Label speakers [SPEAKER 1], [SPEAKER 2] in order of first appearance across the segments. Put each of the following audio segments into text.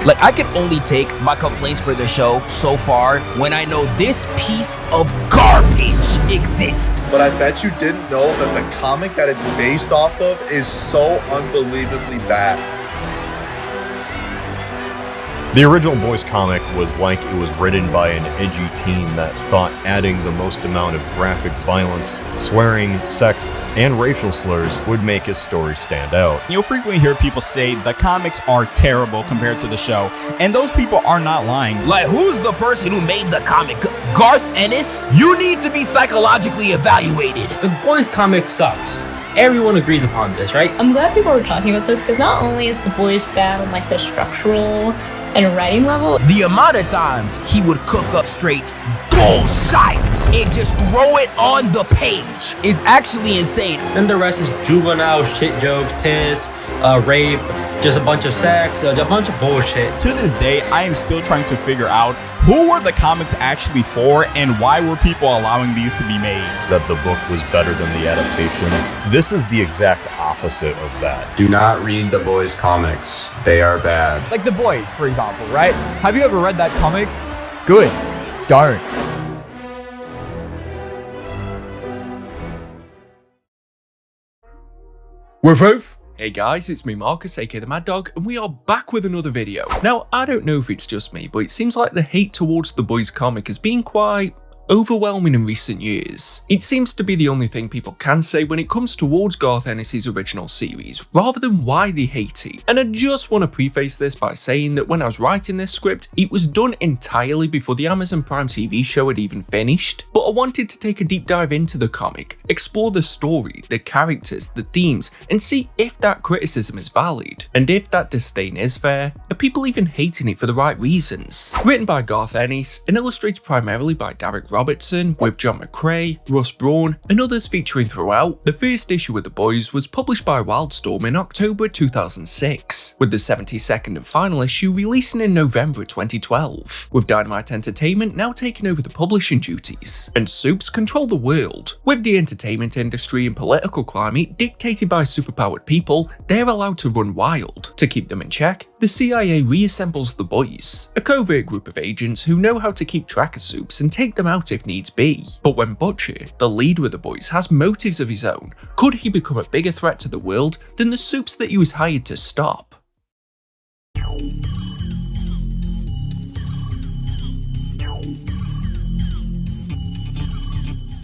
[SPEAKER 1] Like, I can only take my complaints for the show so far when I know this piece of garbage exists.
[SPEAKER 2] But I bet you didn't know that the comic that it's based off of is so unbelievably bad.
[SPEAKER 3] The original Boys comic was like it was written by an edgy teen that thought adding the most amount of graphic violence, swearing, sex, and racial slurs would make his story stand out.
[SPEAKER 4] You'll frequently hear people say the comics are terrible compared to the show, and those people are not lying.
[SPEAKER 1] Like, who's the person who made the comic? Garth Ennis? You need to be psychologically evaluated.
[SPEAKER 5] The Boys comic sucks. Everyone agrees upon this, right?
[SPEAKER 6] I'm glad people are talking about this, because not only is The Boys bad on like the structural and writing level,
[SPEAKER 1] the amount of times he would cook up straight bullshit and just throw it on the page is actually insane.
[SPEAKER 5] Then the rest is juvenile shit jokes, piss, rape, just a bunch of sex, a bunch of bullshit.
[SPEAKER 4] To this day, I am still trying to figure out who were the comics actually for and why were people allowing these to be made.
[SPEAKER 3] That the book was better than the adaptation. This is the exact opposite of that.
[SPEAKER 7] Do not read the Boys comics. They are bad.
[SPEAKER 8] Like The Boys, for example, right? Have you ever read that comic? Good. Don't.
[SPEAKER 9] Woof woof. Hey guys, it's me Marcus, aka the Mad Dog, and we are back with another video. Now, I don't know if it's just me, but it seems like the hate towards the Boys comic has been quite overwhelming in recent years. It seems to be the only thing people can say when it comes towards Garth Ennis' original series, rather than why they hate it. And I just want to preface this by saying that when I was writing this script, it was done entirely before the Amazon Prime TV show had even finished, but I wanted to take a deep dive into the comic, explore the story, the characters, the themes, and see if that criticism is valid, and if that disdain is fair. Are people even hating it for the right reasons? Written by Garth Ennis and illustrated primarily by Derek Robertson, with John McCrae, Russ Braun, and others featuring throughout, the first issue of The Boys was published by Wildstorm in October 2006, with the 72nd and final issue releasing in November 2012, with Dynamite Entertainment now taking over the publishing duties. And Supes control the world. With the entertainment industry and political climate dictated by superpowered people, they're allowed to run wild. To keep them in check, the CIA reassembles the Boys, a covert group of agents who know how to keep track of Supes and take them out if needs be. But when Butcher, the leader of the Boys, has motives of his own, could he become a bigger threat to the world than the Supes that he was hired to stop?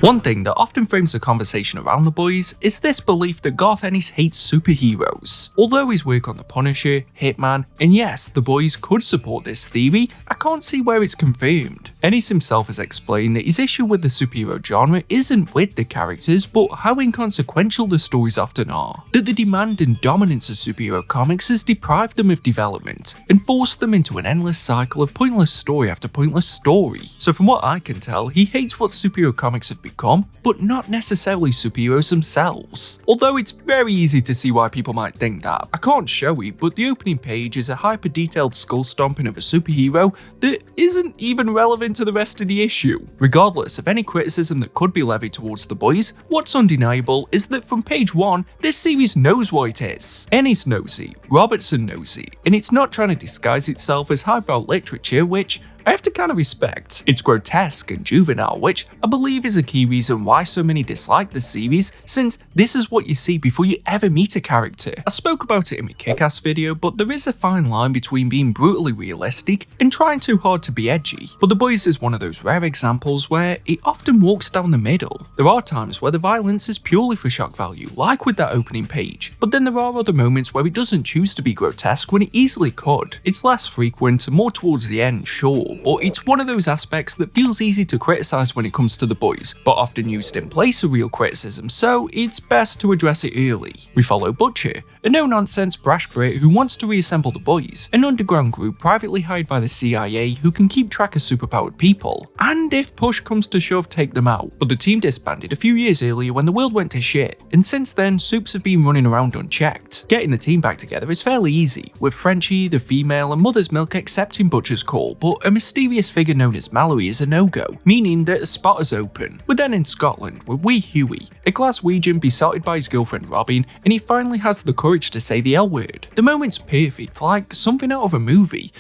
[SPEAKER 9] One thing that often frames the conversation around the Boys is this belief that Garth Ennis hates superheroes. Although his work on The Punisher, Hitman, and yes, the Boys could support this theory, I can't see where it's confirmed. Ennis himself has explained that his issue with the superhero genre isn't with the characters, but how inconsequential the stories often are. That the demand and dominance of superhero comics has deprived them of development, and forced them into an endless cycle of pointless story after pointless story. So from what I can tell, he hates what superhero comics have become, but not necessarily superheroes themselves. Although it's very easy to see why people might think that. I can't show it, but the opening page is a hyper-detailed skull stomping of a superhero that isn't even relevant to the rest of the issue. Regardless of any criticism that could be levied towards the Boys, what's undeniable is that from page 1, this series knows what it is. Ennis knows it, Robertson knows it, and it's not trying to disguise itself as highbrow literature, which I have to kind of respect. It's grotesque and juvenile, which I believe is a key reason why so many dislike the series, since this is what you see before you ever meet a character. I spoke about it in my Kick-Ass video, but there is a fine line between being brutally realistic and trying too hard to be edgy. But The Boys is one of those rare examples where it often walks down the middle. There are times where the violence is purely for shock value, like with that opening page, but then there are other moments where it doesn't choose to be grotesque when it easily could. It's less frequent and more towards the end, sure, but it's one of those aspects that feels easy to criticize when it comes to the Boys, but often used in place of real criticism, so it's best to address it early. We follow Butcher, a no-nonsense brash Brit who wants to reassemble the Boys, an underground group privately hired by the CIA who can keep track of superpowered people, and if push comes to shove, take them out. But the team disbanded a few years earlier when the world went to shit, and since then, Supes have been running around unchecked. Getting the team back together is fairly easy, with Frenchie, the female, and Mother's Milk accepting Butcher's call, but a mysterious figure known as Mallory is a no-go, meaning that a spot is open. We're then in Scotland, with wee Huey, a Glaswegian besotted by his girlfriend Robin, and he finally has the courage to say the L word. The moment's perfect, like something out of a movie.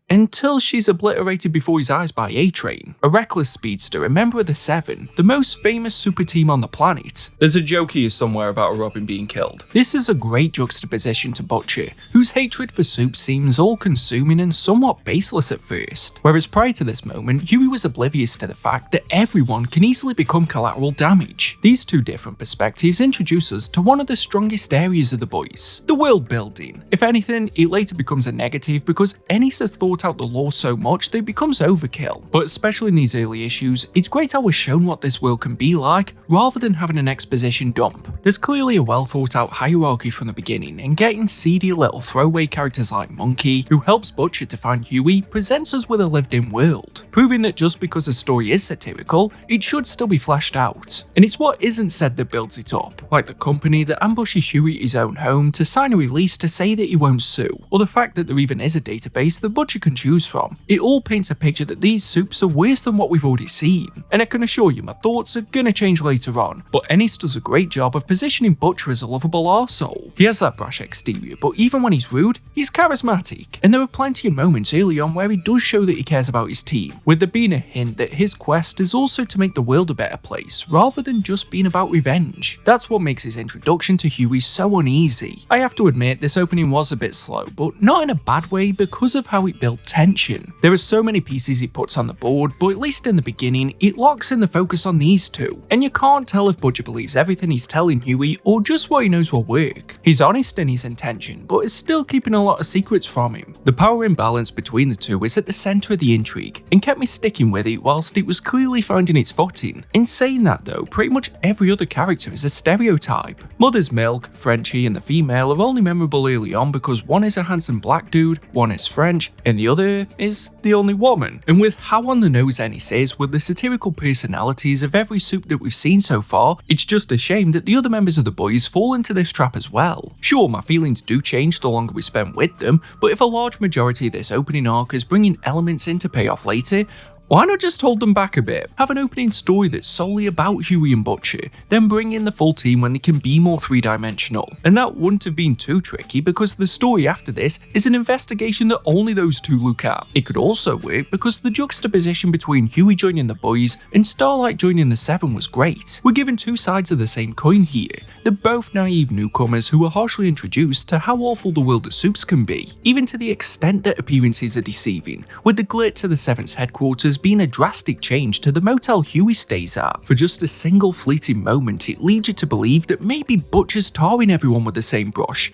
[SPEAKER 9] Until she's obliterated before his eyes by A-Train, a reckless speedster, a member of the Seven, the most famous super team on the planet. There's a joke here somewhere about a Robin being killed. This is a great juxtaposition to Butcher, whose hatred for soup seems all-consuming and somewhat baseless at first, whereas prior to this moment, Huey was oblivious to the fact that everyone can easily become collateral damage. These two different perspectives introduce us to one of the strongest areas of the boys, the world building. If anything, it later becomes a negative because Ennis has thought out the lore so much that it becomes overkill. But especially in these early issues, it's great how we're shown what this world can be like, rather than having an exposition dump. There's clearly a well thought out hierarchy from the beginning, and getting seedy little throwaway characters like Monkey, who helps Butcher to find Huey, presents us with a lived in world, proving that just because a story is satirical, it should still be fleshed out. And it's what isn't said that builds it up, like the company that ambushes Huey at his own home to sign a release to say that he won't sue, or the fact that there even is a database that Butcher can choose from. It all paints a picture that these soups are worse than what we've already seen. And I can assure you my thoughts are gonna change later on, but Ennis does a great job of positioning Butcher as a lovable arsehole. He has that brash exterior, but even when he's rude, he's charismatic. And there are plenty of moments early on where he does show that he cares about his team, with there being a hint that his quest is also to make the world a better place, rather than just being about revenge. That's what makes his introduction to Huey so uneasy. I have to admit, this opening was a bit slow, but not in a bad way because of how it built tension. There are so many pieces he puts on the board, but at least in the beginning, it locks in the focus on these two, and you can't tell if Butcher believes everything he's telling Huey or just what he knows will work. He's honest in his intention, but is still keeping a lot of secrets from him. The power imbalance between the two is at the centre of the intrigue, and kept me sticking with it whilst it was clearly finding its footing. In saying that though, pretty much every other character is a stereotype. Mother's Milk, Frenchie, and the female are only memorable early on because one is a handsome black dude, one is French, and the other is the only woman. And with how on the nose Ennis is with the satirical personalities of every soup that we've seen so far, it's just a shame that the other members of the boys fall into this trap as well. Sure, my feelings do change the longer we spend with them, but if a large majority of this opening arc is bringing elements in to pay off later, why not just hold them back a bit? Have an opening story that's solely about Huey and Butcher, then bring in the full team when they can be more three-dimensional. And that wouldn't have been too tricky because the story after this is an investigation that only those two look at. It could also work because the juxtaposition between Huey joining the boys and Starlight joining the Seven was great. We're given two sides of the same coin here. They're both naive newcomers who are harshly introduced to how awful the world of soups can be, even to the extent that appearances are deceiving, with the glitz of the Seven's headquarters being a drastic change to the motel Huey stays at. For just a single fleeting moment, it leads you to believe that maybe Butcher's tarring everyone with the same brush.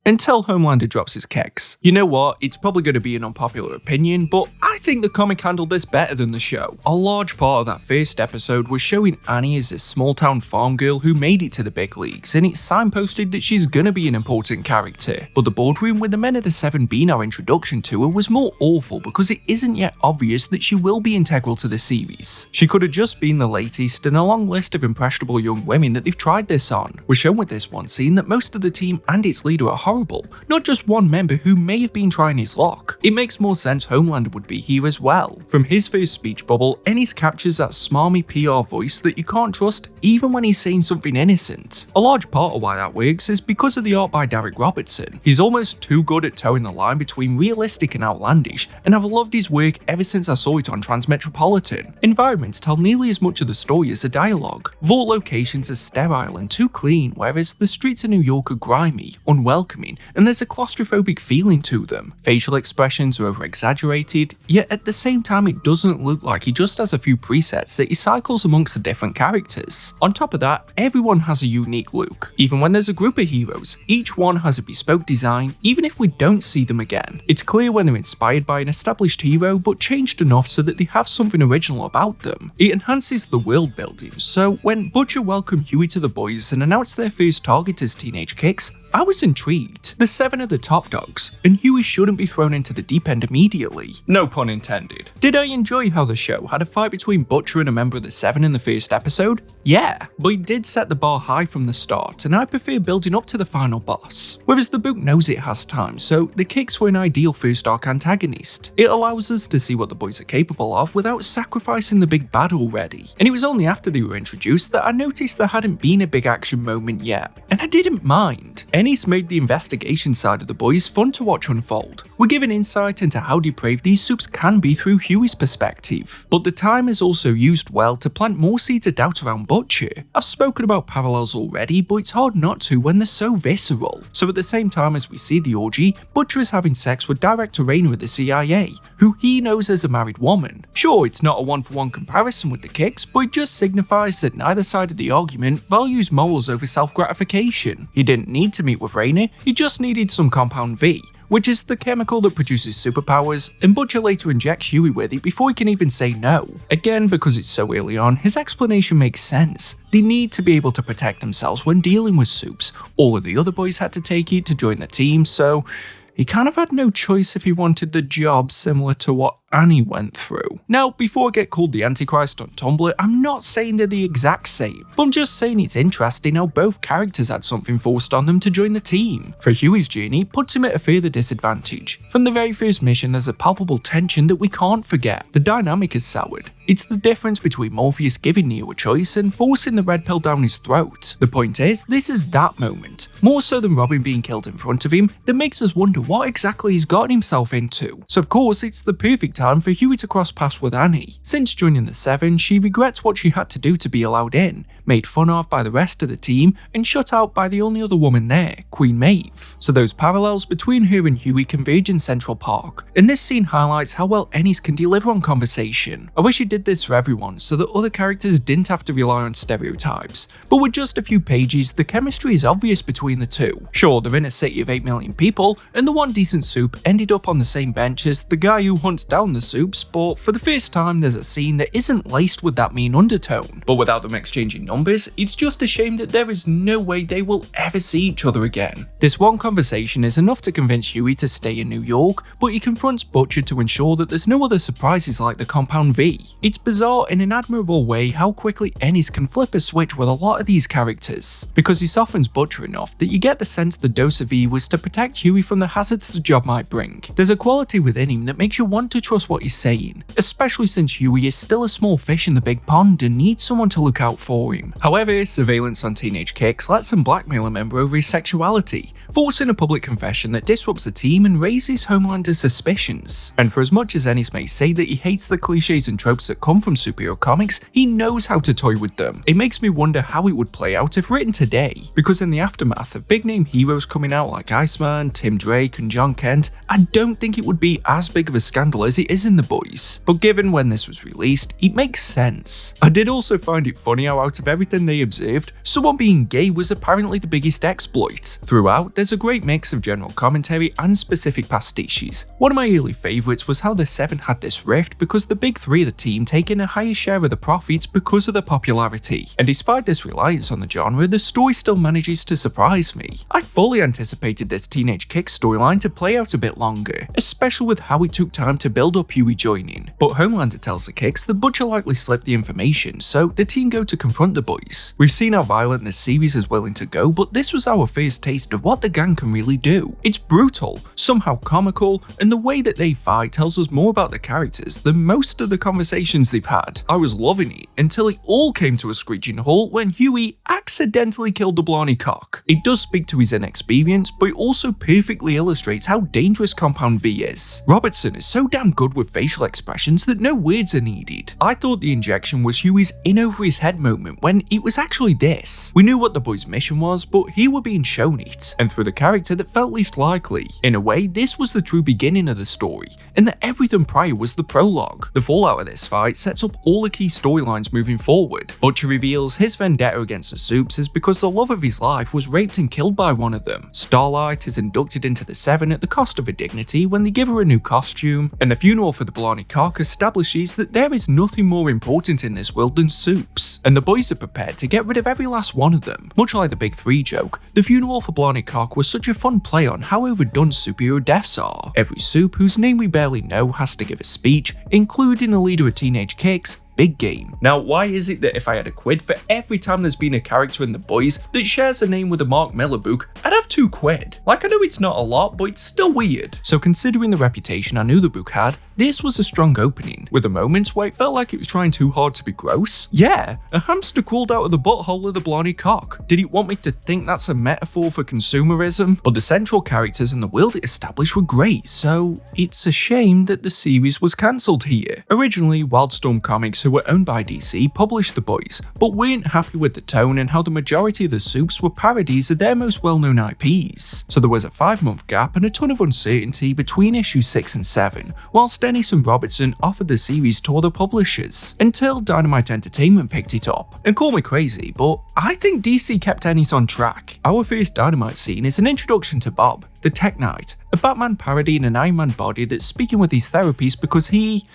[SPEAKER 9] Until Homelander drops his keks. You know what, it's probably going to be an unpopular opinion, but I think the comic handled this better than the show. A large part of that first episode was showing Annie as a small-town farm girl who made it to the big leagues, and it signposted that she's going to be an important character. But the boardroom with the men of the Seven being our introduction to her was more awful because it isn't yet obvious that she will be integral to the series. She could have just been the latest in a long list of impressionable young women that they've tried this on. We're shown with this one scene that most of the team and its leader are horrible, not just one member who may have been trying his luck. It makes more sense Homelander would be here as well. From his first speech bubble, Ennis captures that smarmy PR voice that you can't trust even when he's saying something innocent. A large part of why that works is because of the art by Derek Robertson. He's almost too good at towing the line between realistic and outlandish, and I've loved his work ever since I saw it on Transmetropolitan. Environments tell nearly as much of the story as the dialogue. Vault locations are sterile and too clean, whereas the streets of New York are grimy, unwelcoming, and there's a claustrophobic feeling to them. Facial expressions are over-exaggerated, yet at the same time it doesn't look like he just has a few presets that he cycles amongst the different characters. On top of that, everyone has a unique look. Even when there's a group of heroes, each one has a bespoke design, even if we don't see them again. It's clear when they're inspired by an established hero, but changed enough so that they have something original about them. It enhances the world building, so when Butcher welcomed Huey to the boys and announced their first target as teenage kicks, I was intrigued. The 7 are the top dogs, and Huey shouldn't be thrown into the deep end immediately. No pun intended. Did I enjoy how the show had a fight between Butcher and a member of the 7 in the first episode? Yeah, but it did set the bar high from the start, and I prefer building up to the final boss. Whereas the book knows it has time, so the Kicks were an ideal first arc antagonist. It allows us to see what the boys are capable of without sacrificing the big bad already. And it was only after they were introduced that I noticed there hadn't been a big action moment yet, and I didn't mind. Ennis made the investigation side of the boys fun to watch unfold. We're given insight into how depraved these soups can be through Huey's perspective. But the time is also used well to plant more seeds of doubt around Butcher. I've spoken about parallels already, but it's hard not to when they're so visceral. So at the same time as we see the orgy, Butcher is having sex with Director Rayner of the CIA, who he knows as a married woman. Sure, it's not a one-for-one comparison with the Kicks, but it just signifies that neither side of the argument values morals over self-gratification. He didn't need to meet with Rayner, he just needed some compound V, which is the chemical that produces superpowers, and Butcher later injects Huey with it before he can even say no. Again, because it's so early on, his explanation makes sense. They need to be able to protect themselves when dealing with soups. All of the other boys had to take it to join the team, so he kind of had no choice if he wanted the job, similar to what Annie went through. Now, before I get called the Antichrist on Tumblr, I'm not saying they're the exact same, but I'm just saying it's interesting how both characters had something forced on them to join the team. For Huey's journey, it puts him at a further disadvantage. From the very first mission, there's a palpable tension that we can't forget. The dynamic is soured. It's the difference between Morpheus giving Neo a choice and forcing the red pill down his throat. The point is, this is that moment, more so than Robin being killed in front of him, that makes us wonder what exactly he's gotten himself into. So of course, it's the perfect time for Huey to cross paths with Annie. Since joining the 7, she regrets what she had to do to be allowed in, made fun of by the rest of the team, and shut out by the only other woman there, Queen Maeve. So those parallels between her and Huey converge in Central Park, and this scene highlights how well Ennis can deliver on conversation. I wish he did this for everyone so that other characters didn't have to rely on stereotypes, but with just a few pages, the chemistry is obvious between the two. Sure, they're in a city of 8 million people, and the one decent soup ended up on the same bench as the guy who hunts down the soups, but for the first time there's a scene that isn't laced with that mean undertone. But without them exchanging numbers, it's just a shame that there is no way they will ever see each other again. This one conversation is enough to convince Huey to stay in New York, but he confronts Butcher to ensure that there's no other surprises like the Compound V. It's bizarre in an admirable way how quickly Ennis can flip a switch with a lot of these characters, because he softens Butcher enough that you get the sense the dose of V was to protect Huey from the hazards the job might bring. There's a quality within him that makes you want to trust what he's saying, especially since Huey is still a small fish in the big pond and needs someone to look out for him. However, surveillance on teenage Kicks lets him blackmail a member over his sexuality, forcing a public confession that disrupts the team and raises Homelander's suspicions. And for as much as Ennis may say that he hates the cliches and tropes that come from superhero comics, he knows how to toy with them. It makes me wonder how it would play out if written today, because in the aftermath of big name heroes coming out like Iceman, Tim Drake and John Kent, I don't think it would be as big of a scandal as it is in The Boys. But given when this was released, it makes sense. I did also find it funny how out of everything they observed, someone being gay was apparently the biggest exploit. Throughout, there's a great mix of general commentary and specific pastiches. One of my early favourites was how the 7 had this rift because the big 3 of the team take in a higher share of the profits because of the popularity. And despite this reliance on the genre, the story still manages to surprise me. I fully anticipated this teenage Kick storyline to play out a bit longer, especially with how it took time to build up Huey joining. But Homelander tells the Kicks that Butcher likely slipped the information, so the team go to confront the boys. We've seen how violent this series is willing to go, but this was our first taste of what the gang can really do. It's brutal, somehow comical, and the way that they fight tells us more about the characters than most of the conversations they've had. I was loving it until it all came to a screeching halt when Huey accidentally killed the Blarney cock. It does speak to his inexperience, but it also perfectly illustrates how dangerous Compound V is. Robertson is so damn good with facial expressions that no words are needed. I thought the injection was Huey's in over his head moment when it was actually this. We knew what the boys' mission was, but here we're being shown it, and through the character that felt least likely. In a way, this was the true beginning of the story, and that everything prior was the prologue. The fallout of this fight sets up all the key storylines moving forward. Butcher reveals his vendetta against the Soups is because the love of his life was raped and killed by one of them. Starlight is inducted into the 7 at the cost of her dignity when they give her a new costume, and the few funeral for the Blarney Cock establishes that there is nothing more important in this world than soups, and the boys are prepared to get rid of every last one of them. Much like the Big Three joke, the funeral for Blarney Cock was such a fun play on how overdone superhero deaths are. Every soup, whose name we barely know, has to give a speech, including the leader of Teenage Kicks, Big Game. Now, why is it that if I had a quid for every time there's been a character in The Boys that shares a name with a Mark Miller book, I'd have 2 quid. Like, I know it's not a lot, but it's still weird. So considering the reputation I knew the book had, this was a strong opening, with the moments where it felt like it was trying too hard to be gross. Yeah, a hamster crawled out of the butthole of the Blarney Cock. Did it want me to think that's a metaphor for consumerism? But the central characters and the world it established were great, so it's a shame that the series was cancelled here. Originally, Wildstorm Comics, who were owned by DC, published The Boys, but weren't happy with the tone and how the majority of the soups were parodies of their most well-known IPs. So there was a 5-month gap and a ton of uncertainty between issues 6 and 7, whilst Ennis and Robertson offered the series to other publishers, until Dynamite Entertainment picked it up. And call me crazy, but I think DC kept Ennis on track. Our first Dynamite scene is an introduction to Bob, the Tech Knight, a Batman parody in an Iron Man body that's speaking with his therapist because he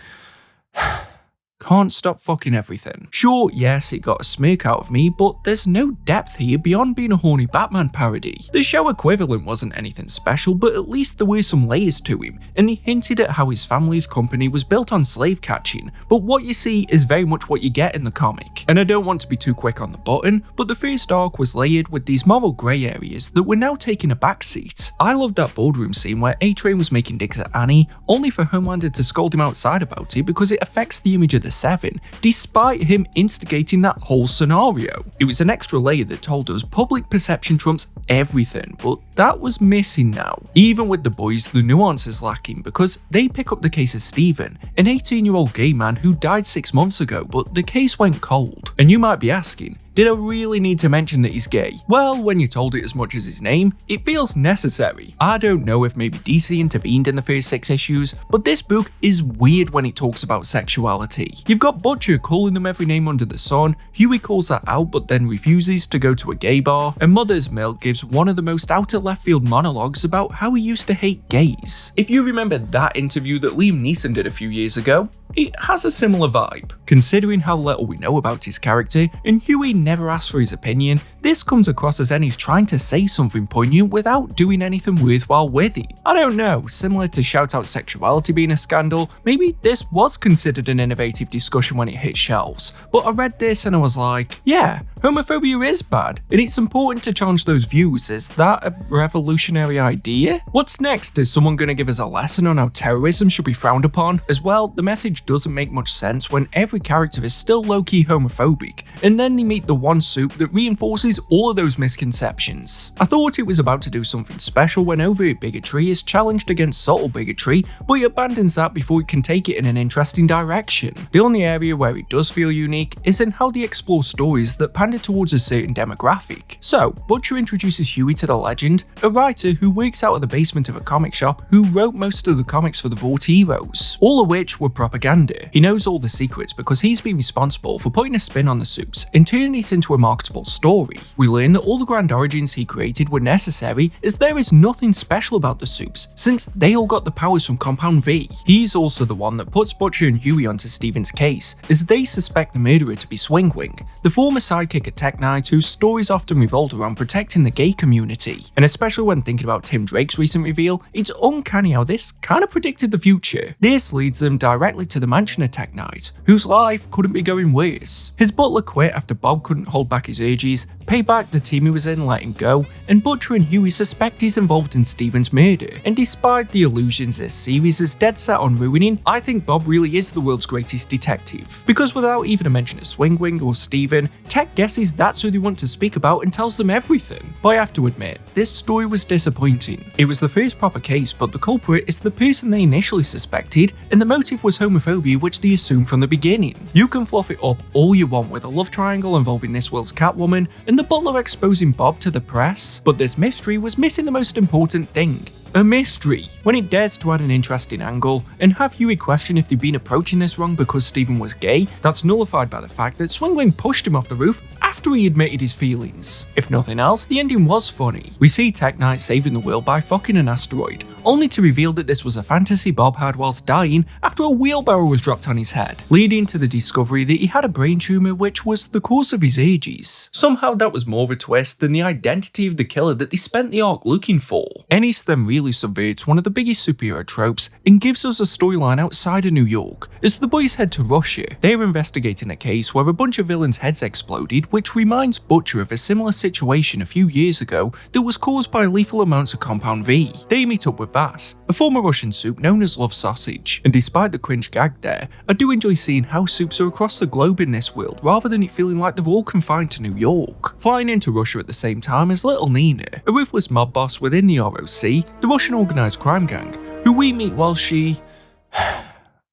[SPEAKER 9] can't stop fucking everything. Sure, yes, it got a smirk out of me, but there's no depth here beyond being a horny Batman parody. The show equivalent wasn't anything special, but at least there were some layers to him, and he hinted at how his family's company was built on slave catching, but what you see is very much what you get in the comic. And I don't want to be too quick on the button, but the first arc was layered with these moral grey areas that were now taking a backseat. I loved that boardroom scene where A-Train was making digs at Annie, only for Homelander to scold him outside about it because it affects the image of the Seven, despite him instigating that whole scenario. It was an extra layer that told us public perception trumps everything, but that was missing now. Even with The Boys, the nuance is lacking because they pick up the case of Steven, an 18-year-old gay man who died 6 months ago, but the case went cold. And you might be asking, did I really need to mention that he's gay? Well, when you told it as much as his name, it feels necessary. I don't know if maybe DC intervened in the first 6 issues, but this book is weird when it talks about sexuality. You've got Butcher calling them every name under the sun, Huey calls that out but then refuses to go to a gay bar, and Mother's Milk gives one of the most out of left field monologues about how he used to hate gays. If you remember that interview that Liam Neeson did a few years ago, it has a similar vibe. Considering how little we know about his character, and Huey never asks for his opinion, this comes across as Ennis trying to say something poignant without doing anything worthwhile with it. I don't know, similar to shout out sexuality being a scandal, maybe this was considered an innovative discussion when it hit shelves, but I read this and I was like, yeah, homophobia is bad, and it's important to challenge those views. Is that a revolutionary idea? What's next? Is someone going to give us a lesson on how terrorism should be frowned upon? As well, the message doesn't make much sense when every character is still low-key homophobic, and then they meet the one soup that reinforces all of those misconceptions. I thought it was about to do something special when overt bigotry is challenged against subtle bigotry, but it abandons that before it can take it in an interesting direction. The only area where it does feel unique is in how they explore stories that pander towards a certain demographic. So, Butcher introduces Huey to the legend, a writer who works out of the basement of a comic shop who wrote most of the comics for the Vault Heroes, all of which were propaganda. He knows all the secrets because he's been responsible for putting a spin on the soups and turning it into a marketable story. We learn that all the grand origins he created were necessary as there is nothing special about the soups since they all got the powers from Compound V. He's also the one that puts Butcher and Huey onto Steven's case as they suspect the murderer to be Swingwing, the former sidekick of Tech Knight whose stories often revolved around protecting the gay community. And especially when thinking about Tim Drake's recent reveal, it's uncanny how this kind of predicted the future. This leads them directly to the mansion of Tech Knight, whose life couldn't be going worse. His butler quit after Bob couldn't hold back his urges, pay back the team he was in, let him go, and Butcher and Huey suspect he's involved in Steven's murder. And despite the illusions this series is dead set on ruining, I think Bob really is the world's greatest detective. Because without even a mention of Swingwing or Steven, Tech guesses that's who they want to speak about and tells them everything. But I have to admit, this story was disappointing. It was the first proper case, but the culprit is the person they initially suspected, and the motive was homophobia, which they assumed from the beginning. You can fluff it up all you want with a love triangle involving this world's Catwoman, and the butler exposing Bob to the press, but this mystery was missing the most important thing. A mystery. When it dares to add an interesting angle and have Huey question if they'd been approaching this wrong because Steven was gay, that's nullified by the fact that Swingwing pushed him off the roof after he admitted his feelings. If nothing else, the ending was funny. We see Tech Knight saving the world by fucking an asteroid, only to reveal that this was a fantasy Bob had whilst dying after a wheelbarrow was dropped on his head, leading to the discovery that he had a brain tumour which was the cause of his ages. Somehow that was more of a twist than the identity of the killer that they spent the arc looking for. Ennis then really subverts one of the biggest superhero tropes and gives us a storyline outside of New York. As the boys head to Russia, they are investigating a case where a bunch of villains' heads exploded, which reminds Butcher of a similar situation a few years ago that was caused by lethal amounts of Compound V. They meet up with Vass, a former Russian soup known as Love Sausage, and despite the cringe gag there, I do enjoy seeing how soups are across the globe in this world rather than it feeling like they're all confined to New York. Flying into Russia at the same time as Little Nina, a ruthless mob boss within the ROC, the Russian organised crime gang, who we meet while she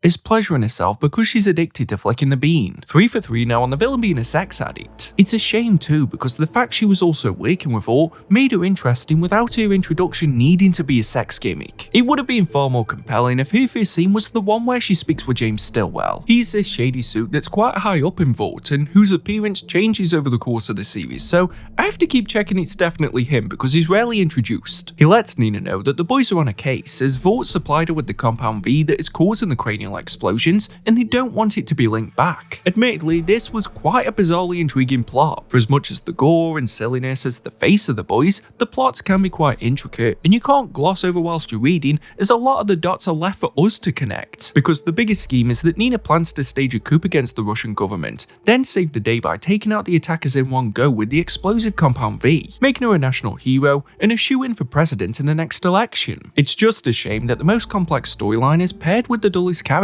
[SPEAKER 9] is pleasuring herself because she's addicted to flicking the bean. 3 for 3 now on the villain being a sex addict. It's a shame too because the fact she was also working with her made her interesting without her introduction needing to be a sex gimmick. It would have been far more compelling if her first scene was the one where she speaks with James Stillwell. He's this shady suit that's quite high up in Vought and whose appearance changes over the course of the series, so I have to keep checking it's definitely him because he's rarely introduced. He lets Nina know that the boys are on a case as Vought supplied her with the Compound V that is causing the cranial explosions and they don't want it to be linked back. Admittedly, this was quite a bizarrely intriguing plot. For as much as the gore and silliness as the face of the boys, the plots can be quite intricate and you can't gloss over whilst you're reading as a lot of the dots are left for us to connect. Because the biggest scheme is that Nina plans to stage a coup against the Russian government, then save the day by taking out the attackers in one go with the explosive Compound V, making her a national hero and a shoe-in for president in the next election. It's just a shame that the most complex storyline is paired with the dullest character.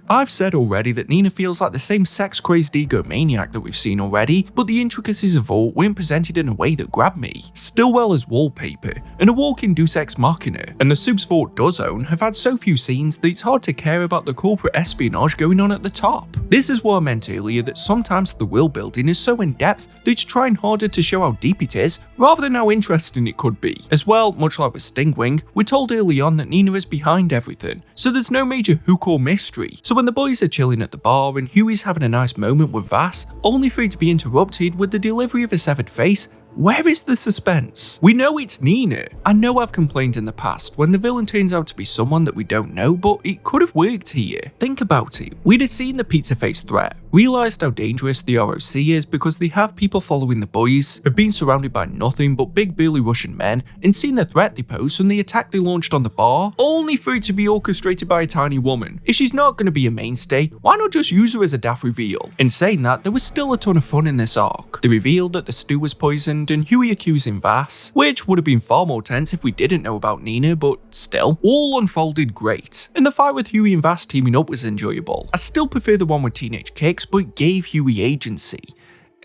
[SPEAKER 9] I've said already that Nina feels like the same sex-crazed egomaniac that we've seen already, but the intricacies of all weren't presented in a way that grabbed me. Stillwell as wallpaper, and a walking Deus Ex Machina, and the soups Vought does own have had so few scenes that it's hard to care about the corporate espionage going on at the top. This is what I meant earlier, that sometimes the world building is so in-depth that it's trying harder to show how deep it is, rather than how interesting it could be. As well, much like with Stingwing, we're told early on that Nina is behind everything, so there's no major hook or mystery. So when the boys are chilling at the bar and Huey's having a nice moment with Vass, only for it to be interrupted with the delivery of a severed face, where is the suspense? We know it's Nina. I know I've complained in the past when the villain turns out to be someone that we don't know, but it could have worked here. Think about it. We'd have seen the pizza face threat, realised how dangerous the ROC is because they have people following the boys, have been surrounded by nothing but big burly Russian men, and seen the threat they posed from the attack they launched on the bar, only for it to be orchestrated by a tiny woman. If she's not going to be a mainstay, why not just use her as a daft reveal? In saying that, there was still a ton of fun in this arc. The reveal that the stew was poisoned and Huey accusing Vass, which would have been far more tense if we didn't know about Nina, but still, all unfolded great. And the fight with Huey and Vass teaming up was enjoyable. I still prefer the one with Teenage Kicks, but it gave Huey agency.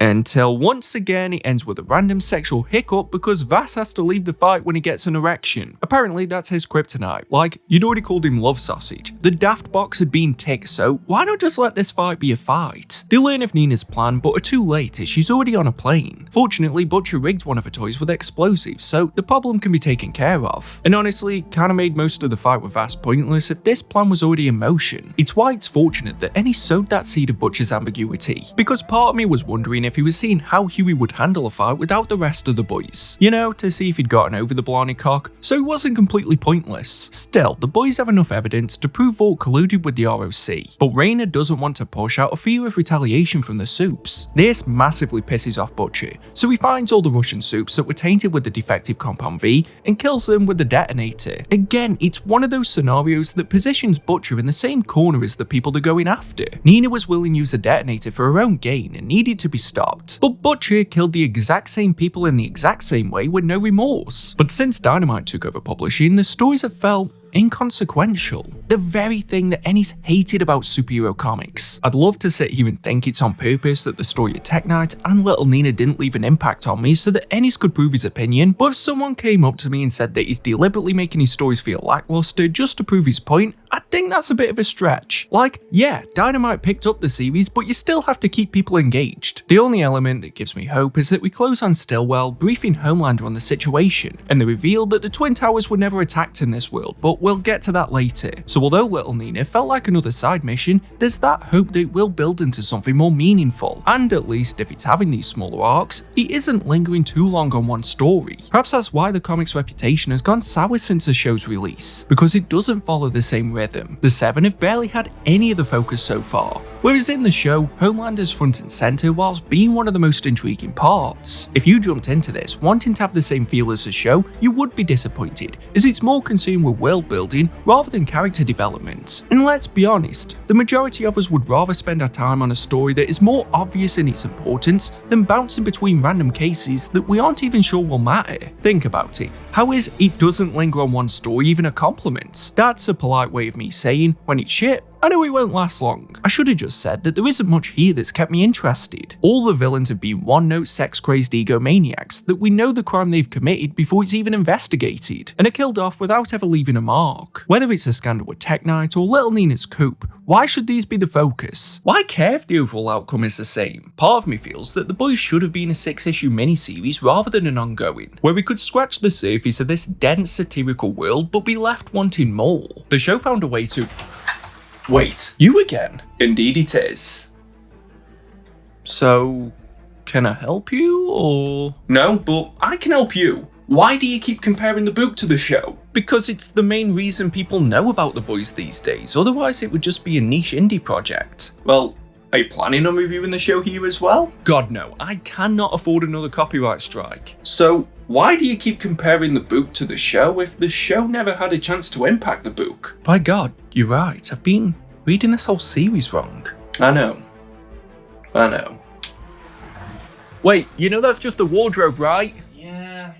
[SPEAKER 9] Until once again it ends with a random sexual hiccup because Vass has to leave the fight when he gets an erection. Apparently that's his kryptonite. Like, you'd already called him Love Sausage. The daft box had been ticked, so why not just let this fight be a fight? They learn of Nina's plan but are too late as she's already on a plane. Fortunately, Butcher rigged one of her toys with explosives, so the problem can be taken care of. And honestly, kinda made most of the fight with Vass pointless if this plan was already in motion. It's why it's fortunate that Ennis sowed that seed of Butcher's ambiguity, because part of me was wondering if he was seeing how Huey would handle a fight without the rest of the boys. You know, to see if he'd gotten over the blarney cock, so it wasn't completely pointless. Still, the boys have enough evidence to prove Vought colluded with the ROC, but Raina doesn't want to push out a fear of retaliation from the soups. This massively pisses off Butcher, so he finds all the Russian soups that were tainted with the defective Compound V and kills them with the detonator. Again, it's one of those scenarios that positions Butcher in the same corner as the people they're going after. Nina was willing to use a detonator for her own gain and needed to be stopped. But Butcher killed the exact same people in the exact same way with no remorse. But since Dynamite took over publishing, the stories have felt inconsequential. The very thing that Ennis hated about superhero comics. I'd love to sit here and think it's on purpose that the story of Checkmate and Little Nina didn't leave an impact on me so that Ennis could prove his opinion, but if someone came up to me and said that he's deliberately making his stories feel lackluster just to prove his point, I think that's a bit of a stretch. Like, yeah, Dynamite picked up the series, but you still have to keep people engaged. The only element that gives me hope is that we close on Stillwell briefing Homelander on the situation, and the reveal that the Twin Towers were never attacked in this world, but we'll get to that later. So although Little Nina felt like another side mission, there's that hope that it will build into something more meaningful, and at least if it's having these smaller arcs, it isn't lingering too long on one story. Perhaps that's why the comic's reputation has gone sour since the show's release, because it doesn't follow the same rhythm. The Seven have barely had any of the focus so far, whereas in the show, Homelander's front and center whilst being one of the most intriguing parts. If you jumped into this wanting to have the same feel as the show, you would be disappointed, as it's more concerned with world building rather than character development. And let's be honest, the majority of us would rather spend our time on a story that is more obvious in its importance than bouncing between random cases that we aren't even sure will matter. Think about it. How is it doesn't linger on one story even a compliment? That's a polite way of me saying, when it's shit, I know it won't last long. I should have just said that there isn't much here that's kept me interested. All the villains have been one-note sex-crazed egomaniacs that we know the crime they've committed before it's even investigated, and are killed off without ever leaving a mark. Whether it's a scandal with Checkmate or Little Nina's coup, why should these be the focus? Why care if the overall outcome is the same? Part of me feels that The Boys should have been a 6-issue miniseries rather than an ongoing, where we could scratch the surface of this dense satirical world but be left wanting more. The show found a way to... Wait, you again? Indeed it is. So, can I help you, or...? No, but I can help you. Why do you keep comparing the book to the show? Because it's the main reason people know about The Boys these days, otherwise it would just be a niche indie project. Well, are you planning on reviewing the show here as well? God no, I cannot afford another copyright strike. So, why do you keep comparing the book to the show if the show never had a chance to impact the book? By God, you're right, I've been reading this whole series wrong. I know. Wait, you know that's just a wardrobe, right? Yeah.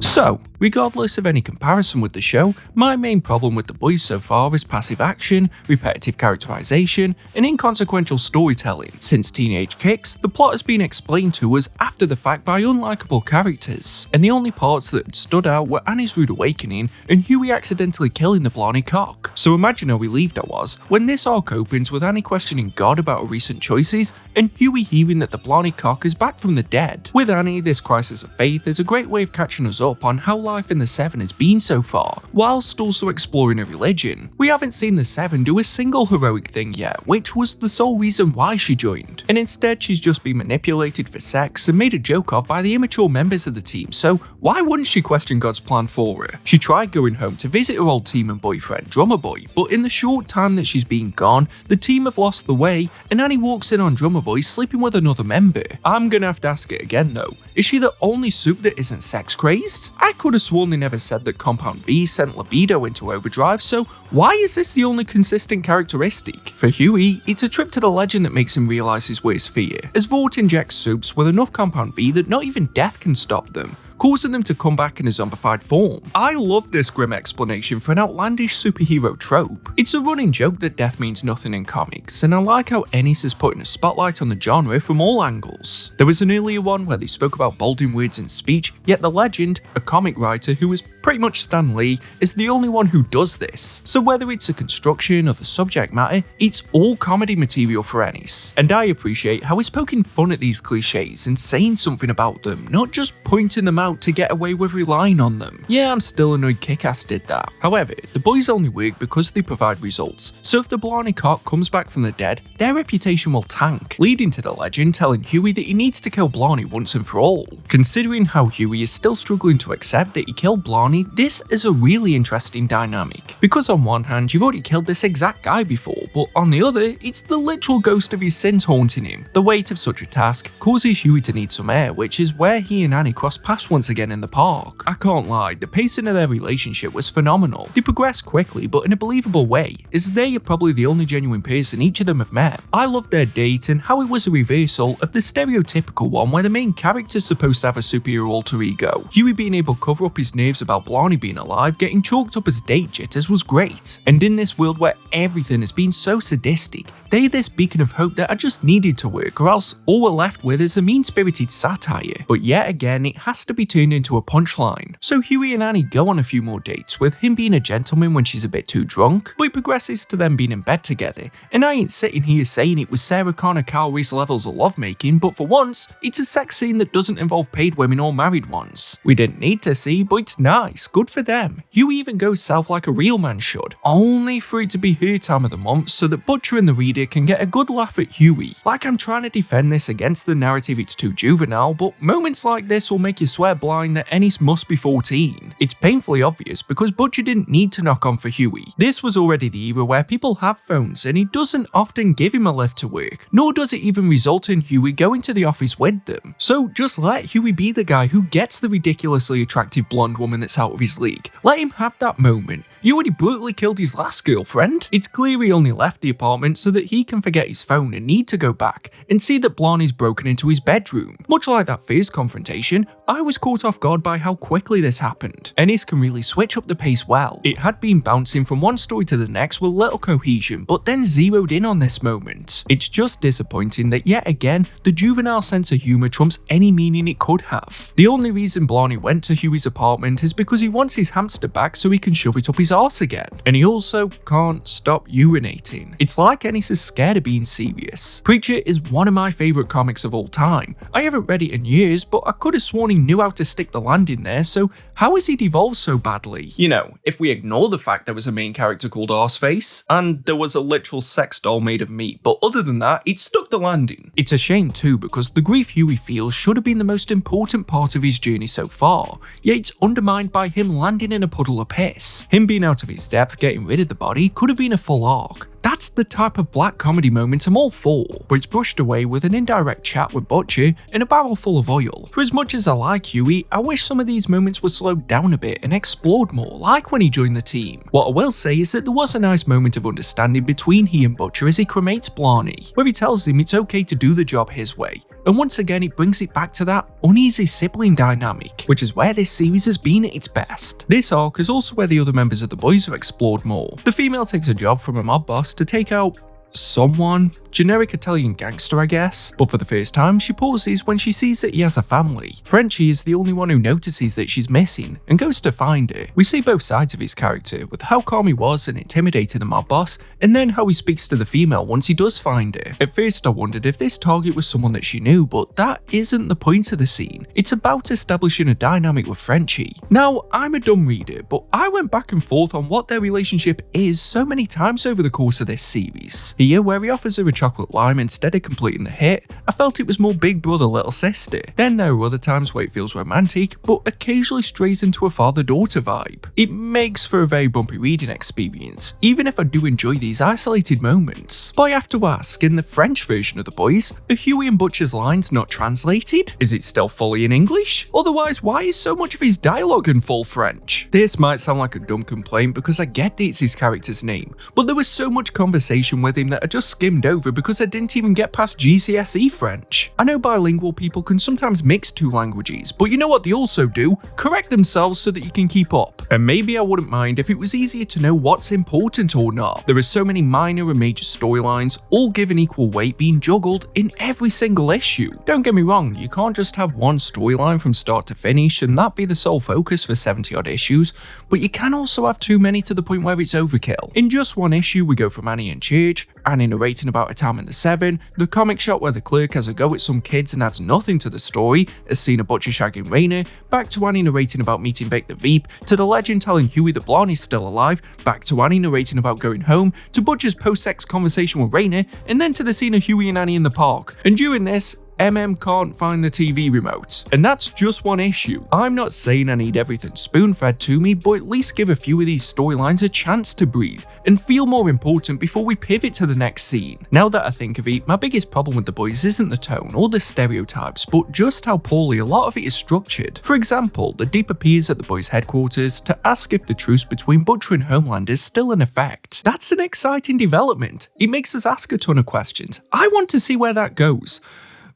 [SPEAKER 9] So, regardless of any comparison with the show, my main problem with The Boys so far is passive action, repetitive characterization, and inconsequential storytelling. Since Teenage Kicks, the plot has been explained to us after the fact by unlikable characters, and the only parts that had stood out were Annie's rude awakening and Huey accidentally killing the Blarney cock. So imagine how relieved I was when this arc opens with Annie questioning God about her recent choices, and Huey hearing that the Blarney cock is back from the dead. With Annie, this crisis of faith is a great way of catching us up on how life in the Seven has been so far, whilst also exploring a religion. We haven't seen the Seven do a single heroic thing yet, which was the sole reason why she joined, and instead she's just been manipulated for sex and made a joke of by the immature members of the team, so why wouldn't she question God's plan for her? She tried going home to visit her old team and boyfriend, Drummer Boy, but in the short time that she's been gone, the team have lost the way, and Annie walks in on Drummer Boy sleeping with another member. I'm gonna have to ask it again though, is she the only soup that isn't sex crazed? I could have sworn they never said that Compound V sent libido into overdrive, so why is this the only consistent characteristic? For Huey, it's a trip to the legend that makes him realise his worst fear, as Vought injects soups with enough Compound V that not even death can stop them, causing them to come back in a zombified form. I love this grim explanation for an outlandish superhero trope. It's a running joke that death means nothing in comics, and I like how Ennis is putting a spotlight on the genre from all angles. There was an earlier one where they spoke about bolding words in speech, yet the legend, a comic writer who is pretty much Stan Lee, is the only one who does this. So whether it's a construction or the subject matter, it's all comedy material for Ennis. And I appreciate how he's poking fun at these cliches and saying something about them, not just pointing them out to get away with relying on them. Yeah, I'm still annoyed Kick-Ass did that. However, the boys only work because they provide results, so if the Blarney cock comes back from the dead, their reputation will tank, leading to the legend telling Huey that he needs to kill Blarney once and for all. Considering how Huey is still struggling to accept that he killed Blarney, this is a really interesting dynamic, because on one hand you've already killed this exact guy before, but on the other, it's the literal ghost of his sins haunting him. The weight of such a task causes Huey to need some air, which is where he and Annie cross paths once again in the park. I can't lie, the pacing of their relationship was phenomenal. They progressed quickly but in a believable way, as they are probably the only genuine person each of them have met. I loved their date and how it was a reversal of the stereotypical one where the main character is supposed to have a superior alter ego, Huey being able to cover up his nerves about Blarney being alive getting chalked up as date jitters was great. And in this world where everything has been so sadistic, they're this beacon of hope that I just needed to work, or else all we're left with is a mean-spirited satire. But yet again, it has to be turned into a punchline. So Huey and Annie go on a few more dates, with him being a gentleman when she's a bit too drunk, but it progresses to them being in bed together. And I ain't sitting here saying it was Sarah Connor Cowries levels of lovemaking, but for once, it's a sex scene that doesn't involve paid women or married ones. We didn't need to see, but it's nice, good for them. Huey even goes south like a real man should, only for it to be her time of the month so that Butcher and the reader can get a good laugh at Huey. Like I'm trying to defend this against the narrative it's too juvenile, but moments like this will make you swear blind that Ennis must be 14. It's painfully obvious because Butcher didn't need to knock on for Huey. This was already the era where people have phones and he doesn't often give him a lift to work, nor does it even result in Huey going to the office with them. So just let Huey be the guy who gets the ridiculously attractive blonde woman that's out of his league. Let him have that moment. You already brutally killed his last girlfriend. It's clear he only left the apartment so that he can forget his phone and need to go back and see that Blarney's broken into his bedroom. Much like that first confrontation, I was caught off guard by how quickly this happened. Ennis can really switch up the pace well. It had been bouncing from one story to the next with little cohesion, but then zeroed in on this moment. It's just disappointing that yet again, the juvenile sense of humour trumps any meaning it could have. The only reason Blarney went to Huey's apartment is because he wants his hamster back so he can shove it up his arse again. And he also can't stop urinating. It's like Ennis is scared of being serious. Preacher is one of my favourite comics of all time. I haven't read it in years, but I could have sworn he knew how to stick the landing there, so how has he devolved so badly? You know, if we ignore the fact there was a main character called Arseface, and there was a literal sex doll made of meat, but other than that, it stuck the landing. It's a shame too, because the grief Huey feels should have been the most important part of his journey so far, yet it's undermined by him landing in a puddle of piss. Him being out of his depth, getting rid of the body, could have been a full arc. That's the type of black comedy moment I'm all for, but it's brushed away with an indirect chat with Butcher and a barrel full of oil. For as much as I like Huey, I wish some of these moments were slowed down a bit and explored more, like when he joined the team. What I will say is that there was a nice moment of understanding between he and Butcher as he cremates Blarney, where he tells him it's okay to do the job his way. And once again, it brings it back to that uneasy sibling dynamic, which is where this series has been at its best. This arc is also where the other members of the boys are explored more. The female takes a job from a mob boss to take out someone. Generic Italian gangster, I guess. But for the first time, she pauses when she sees that he has a family. Frenchie is the only one who notices that she's missing and goes to find her. We see both sides of his character, with how calm he was and intimidated the mob boss, and then how he speaks to the female once he does find her. At first, I wondered if this target was someone that she knew, but that isn't the point of the scene. It's about establishing a dynamic with Frenchie. Now, I'm a dumb reader, but I went back and forth on what their relationship is so many times over the course of this series. Here, where he offers her a chocolate lime instead of completing the hit, I felt it was more big brother little sister. Then there are other times where it feels romantic, but occasionally strays into a father-daughter vibe. It makes for a very bumpy reading experience, even if I do enjoy these isolated moments. But I have to ask, in the French version of The Boys, are Huey and Butcher's lines not translated? Is it still fully in English? Otherwise, why is so much of his dialogue in full French? This might sound like a dumb complaint because I get it's his character's name, but there was so much conversation with him that I just skimmed over because I didn't even get past GCSE French. I know bilingual people can sometimes mix two languages, but you know what they also do? Correct themselves so that you can keep up. And maybe I wouldn't mind if it was easier to know what's important or not. There are so many minor and major storylines, all given equal weight, being juggled in every single issue. Don't get me wrong, you can't just have one storyline from start to finish and that be the sole focus for 70 odd issues, but you can also have too many to the point where it's overkill. In just one issue, we go from Annie in church, Annie narrating about a time in the 7, the comic shop where the clerk has a go at some kids and adds nothing to the story, as seen a Butcher shagging Raina, back to Annie narrating about meeting Vic the Veep, to the legend telling Huey that Blarney's still alive, back to Annie narrating about going home, to Butcher's post-sex conversation with Raina, and then to the scene of Huey and Annie in the park. And during this, MM can't find the TV remote. And that's just one issue. I'm not saying I need everything spoon-fed to me, but at least give a few of these storylines a chance to breathe and feel more important before we pivot to the next scene. Now that I think of it, my biggest problem with The Boys isn't the tone or the stereotypes, but just how poorly a lot of it is structured. For example, the Deep appears at The Boys' headquarters to ask if the truce between Butcher and Homelander is still in effect. That's an exciting development. It makes us ask a ton of questions. I want to see where that goes.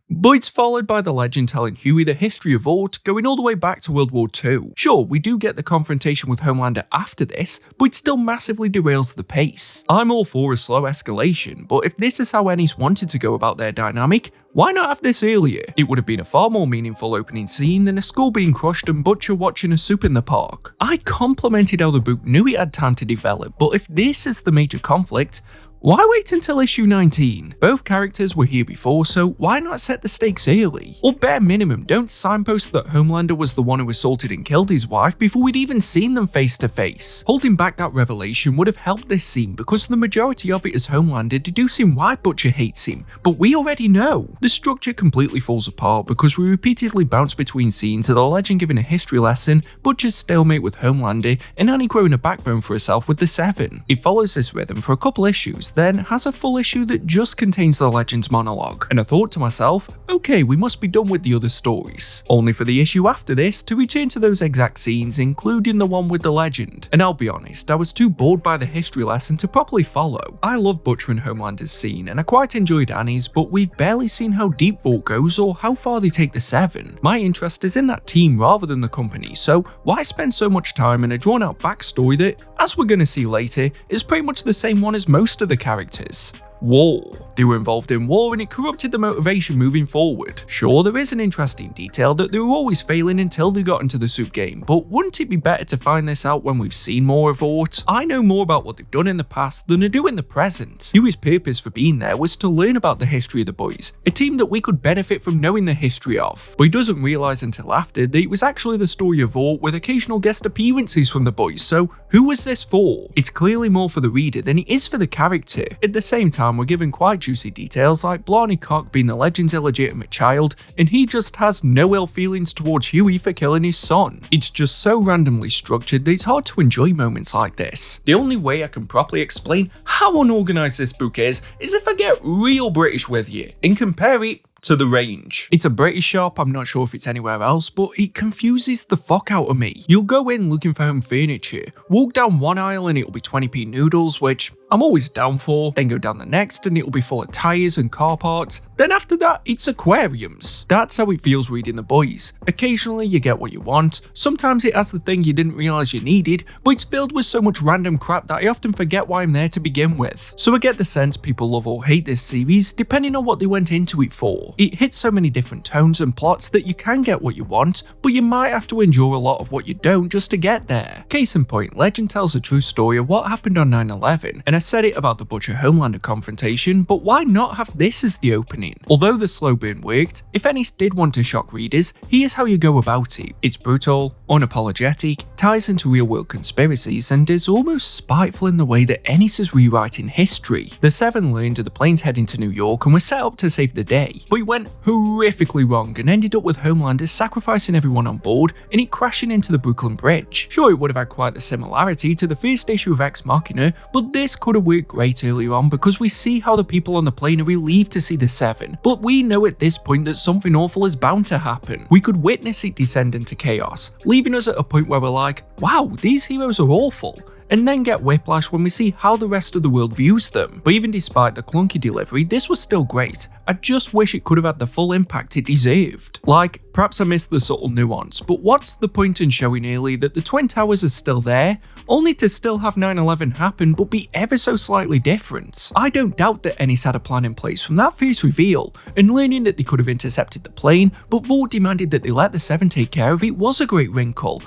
[SPEAKER 9] But it's followed by the legend telling Huey the history of Vought, going all the way back to World War II. Sure, we do get the confrontation with Homelander after this, but it still massively derails the pace. I'm all for a slow escalation, but if this is how Ennis wanted to go about their dynamic, why not have this earlier? It would have been a far more meaningful opening scene than a skull being crushed and Butcher watching a soup in the park. I complimented how the book knew it had time to develop, but if this is the major conflict, why wait until issue 19? Both characters were here before, so why not set the stakes early? Or bare minimum, don't signpost that Homelander was the one who assaulted and killed his wife before we'd even seen them face to face. Holding back that revelation would have helped this scene because the majority of it is Homelander deducing why Butcher hates him, but we already know. The structure completely falls apart because we repeatedly bounce between scenes of the legend giving a history lesson, Butcher's stalemate with Homelander, and Annie growing a backbone for herself with the Seven. It follows this rhythm for a couple issues, then has a full issue that just contains the legend's monologue. And I thought to myself, okay, we must be done with the other stories. Only for the issue after this to return to those exact scenes, including the one with the legend. And I'll be honest, I was too bored by the history lesson to properly follow. I love Butcher and Homelander's scene, and I quite enjoyed Annie's, but we've barely seen how deep Vought goes or how far they take the Seven. My interest is in that team rather than the company, so why spend so much time in a drawn out backstory that, as we're gonna see later, is pretty much the same one as most of the characters? War. They were involved in war and it corrupted the motivation moving forward. Sure, there is an interesting detail that they were always failing until they got into the soup game, but wouldn't it be better to find this out when we've seen more of Vought? I know more about what they've done in the past than they do in the present. Huey's purpose for being there was to learn about the history of the boys, a team that we could benefit from knowing the history of. But he doesn't realise until after that it was actually the story of Vought with occasional guest appearances from the boys, so who was this for? It's clearly more for the reader than it is for the character. At the same time, we're given quite juicy details like Blarney Cock being the legend's illegitimate child, and he just has no ill feelings towards Huey for killing his son. It's just so randomly structured that it's hard to enjoy moments like this. The only way I can properly explain how unorganized this book is if I get real British with you and compare it to The Range. It's a British shop, I'm not sure if it's anywhere else, but it confuses the fuck out of me. You'll go in looking for home furniture, walk down one aisle and it'll be 20p noodles, which I'm always down for, then go down the next and it'll be full of tyres and car parts, then after that it's aquariums. That's how it feels reading The Boys. Occasionally you get what you want, sometimes it has the thing you didn't realise you needed, but it's filled with so much random crap that I often forget why I'm there to begin with. So I get the sense people love or hate this series depending on what they went into it for. It hits so many different tones and plots that you can get what you want, but you might have to endure a lot of what you don't just to get there. Case in point, Legend tells a true story of what happened on 9/11, and I said it about the Butcher-Homelander confrontation, but why not have this as the opening? Although the slow burn worked, if Ennis did want to shock readers, here's how you go about it. It's brutal, unapologetic, ties into real-world conspiracies, and is almost spiteful in the way that Ennis is rewriting history. The Seven learned of the planes heading to New York and were set up to save the day, but it went horrifically wrong and ended up with Homelander sacrificing everyone on board and it crashing into the Brooklyn Bridge. Sure, it would have had quite the similarity to the first issue of Ex Machina, but this could have worked great earlier on because we see how the people on the plane are relieved to see the Seven, but we know at this point that something awful is bound to happen. We could witness it descend into chaos, leaving us at a point where we're like, wow, these heroes are awful, and then get whiplash when we see how the rest of the world views them. But even despite the clunky delivery, this was still great. I just wish it could have had the full impact it deserved. Like, perhaps I missed the subtle nuance, but what's the point in showing early that the Twin Towers are still there, only to still have 9/11 happen but be ever so slightly different? I don't doubt that Ennis had a plan in place from that first reveal, and learning that they could have intercepted the plane, but Vought demanded that they let the Seven take care of it was a great wrinkle.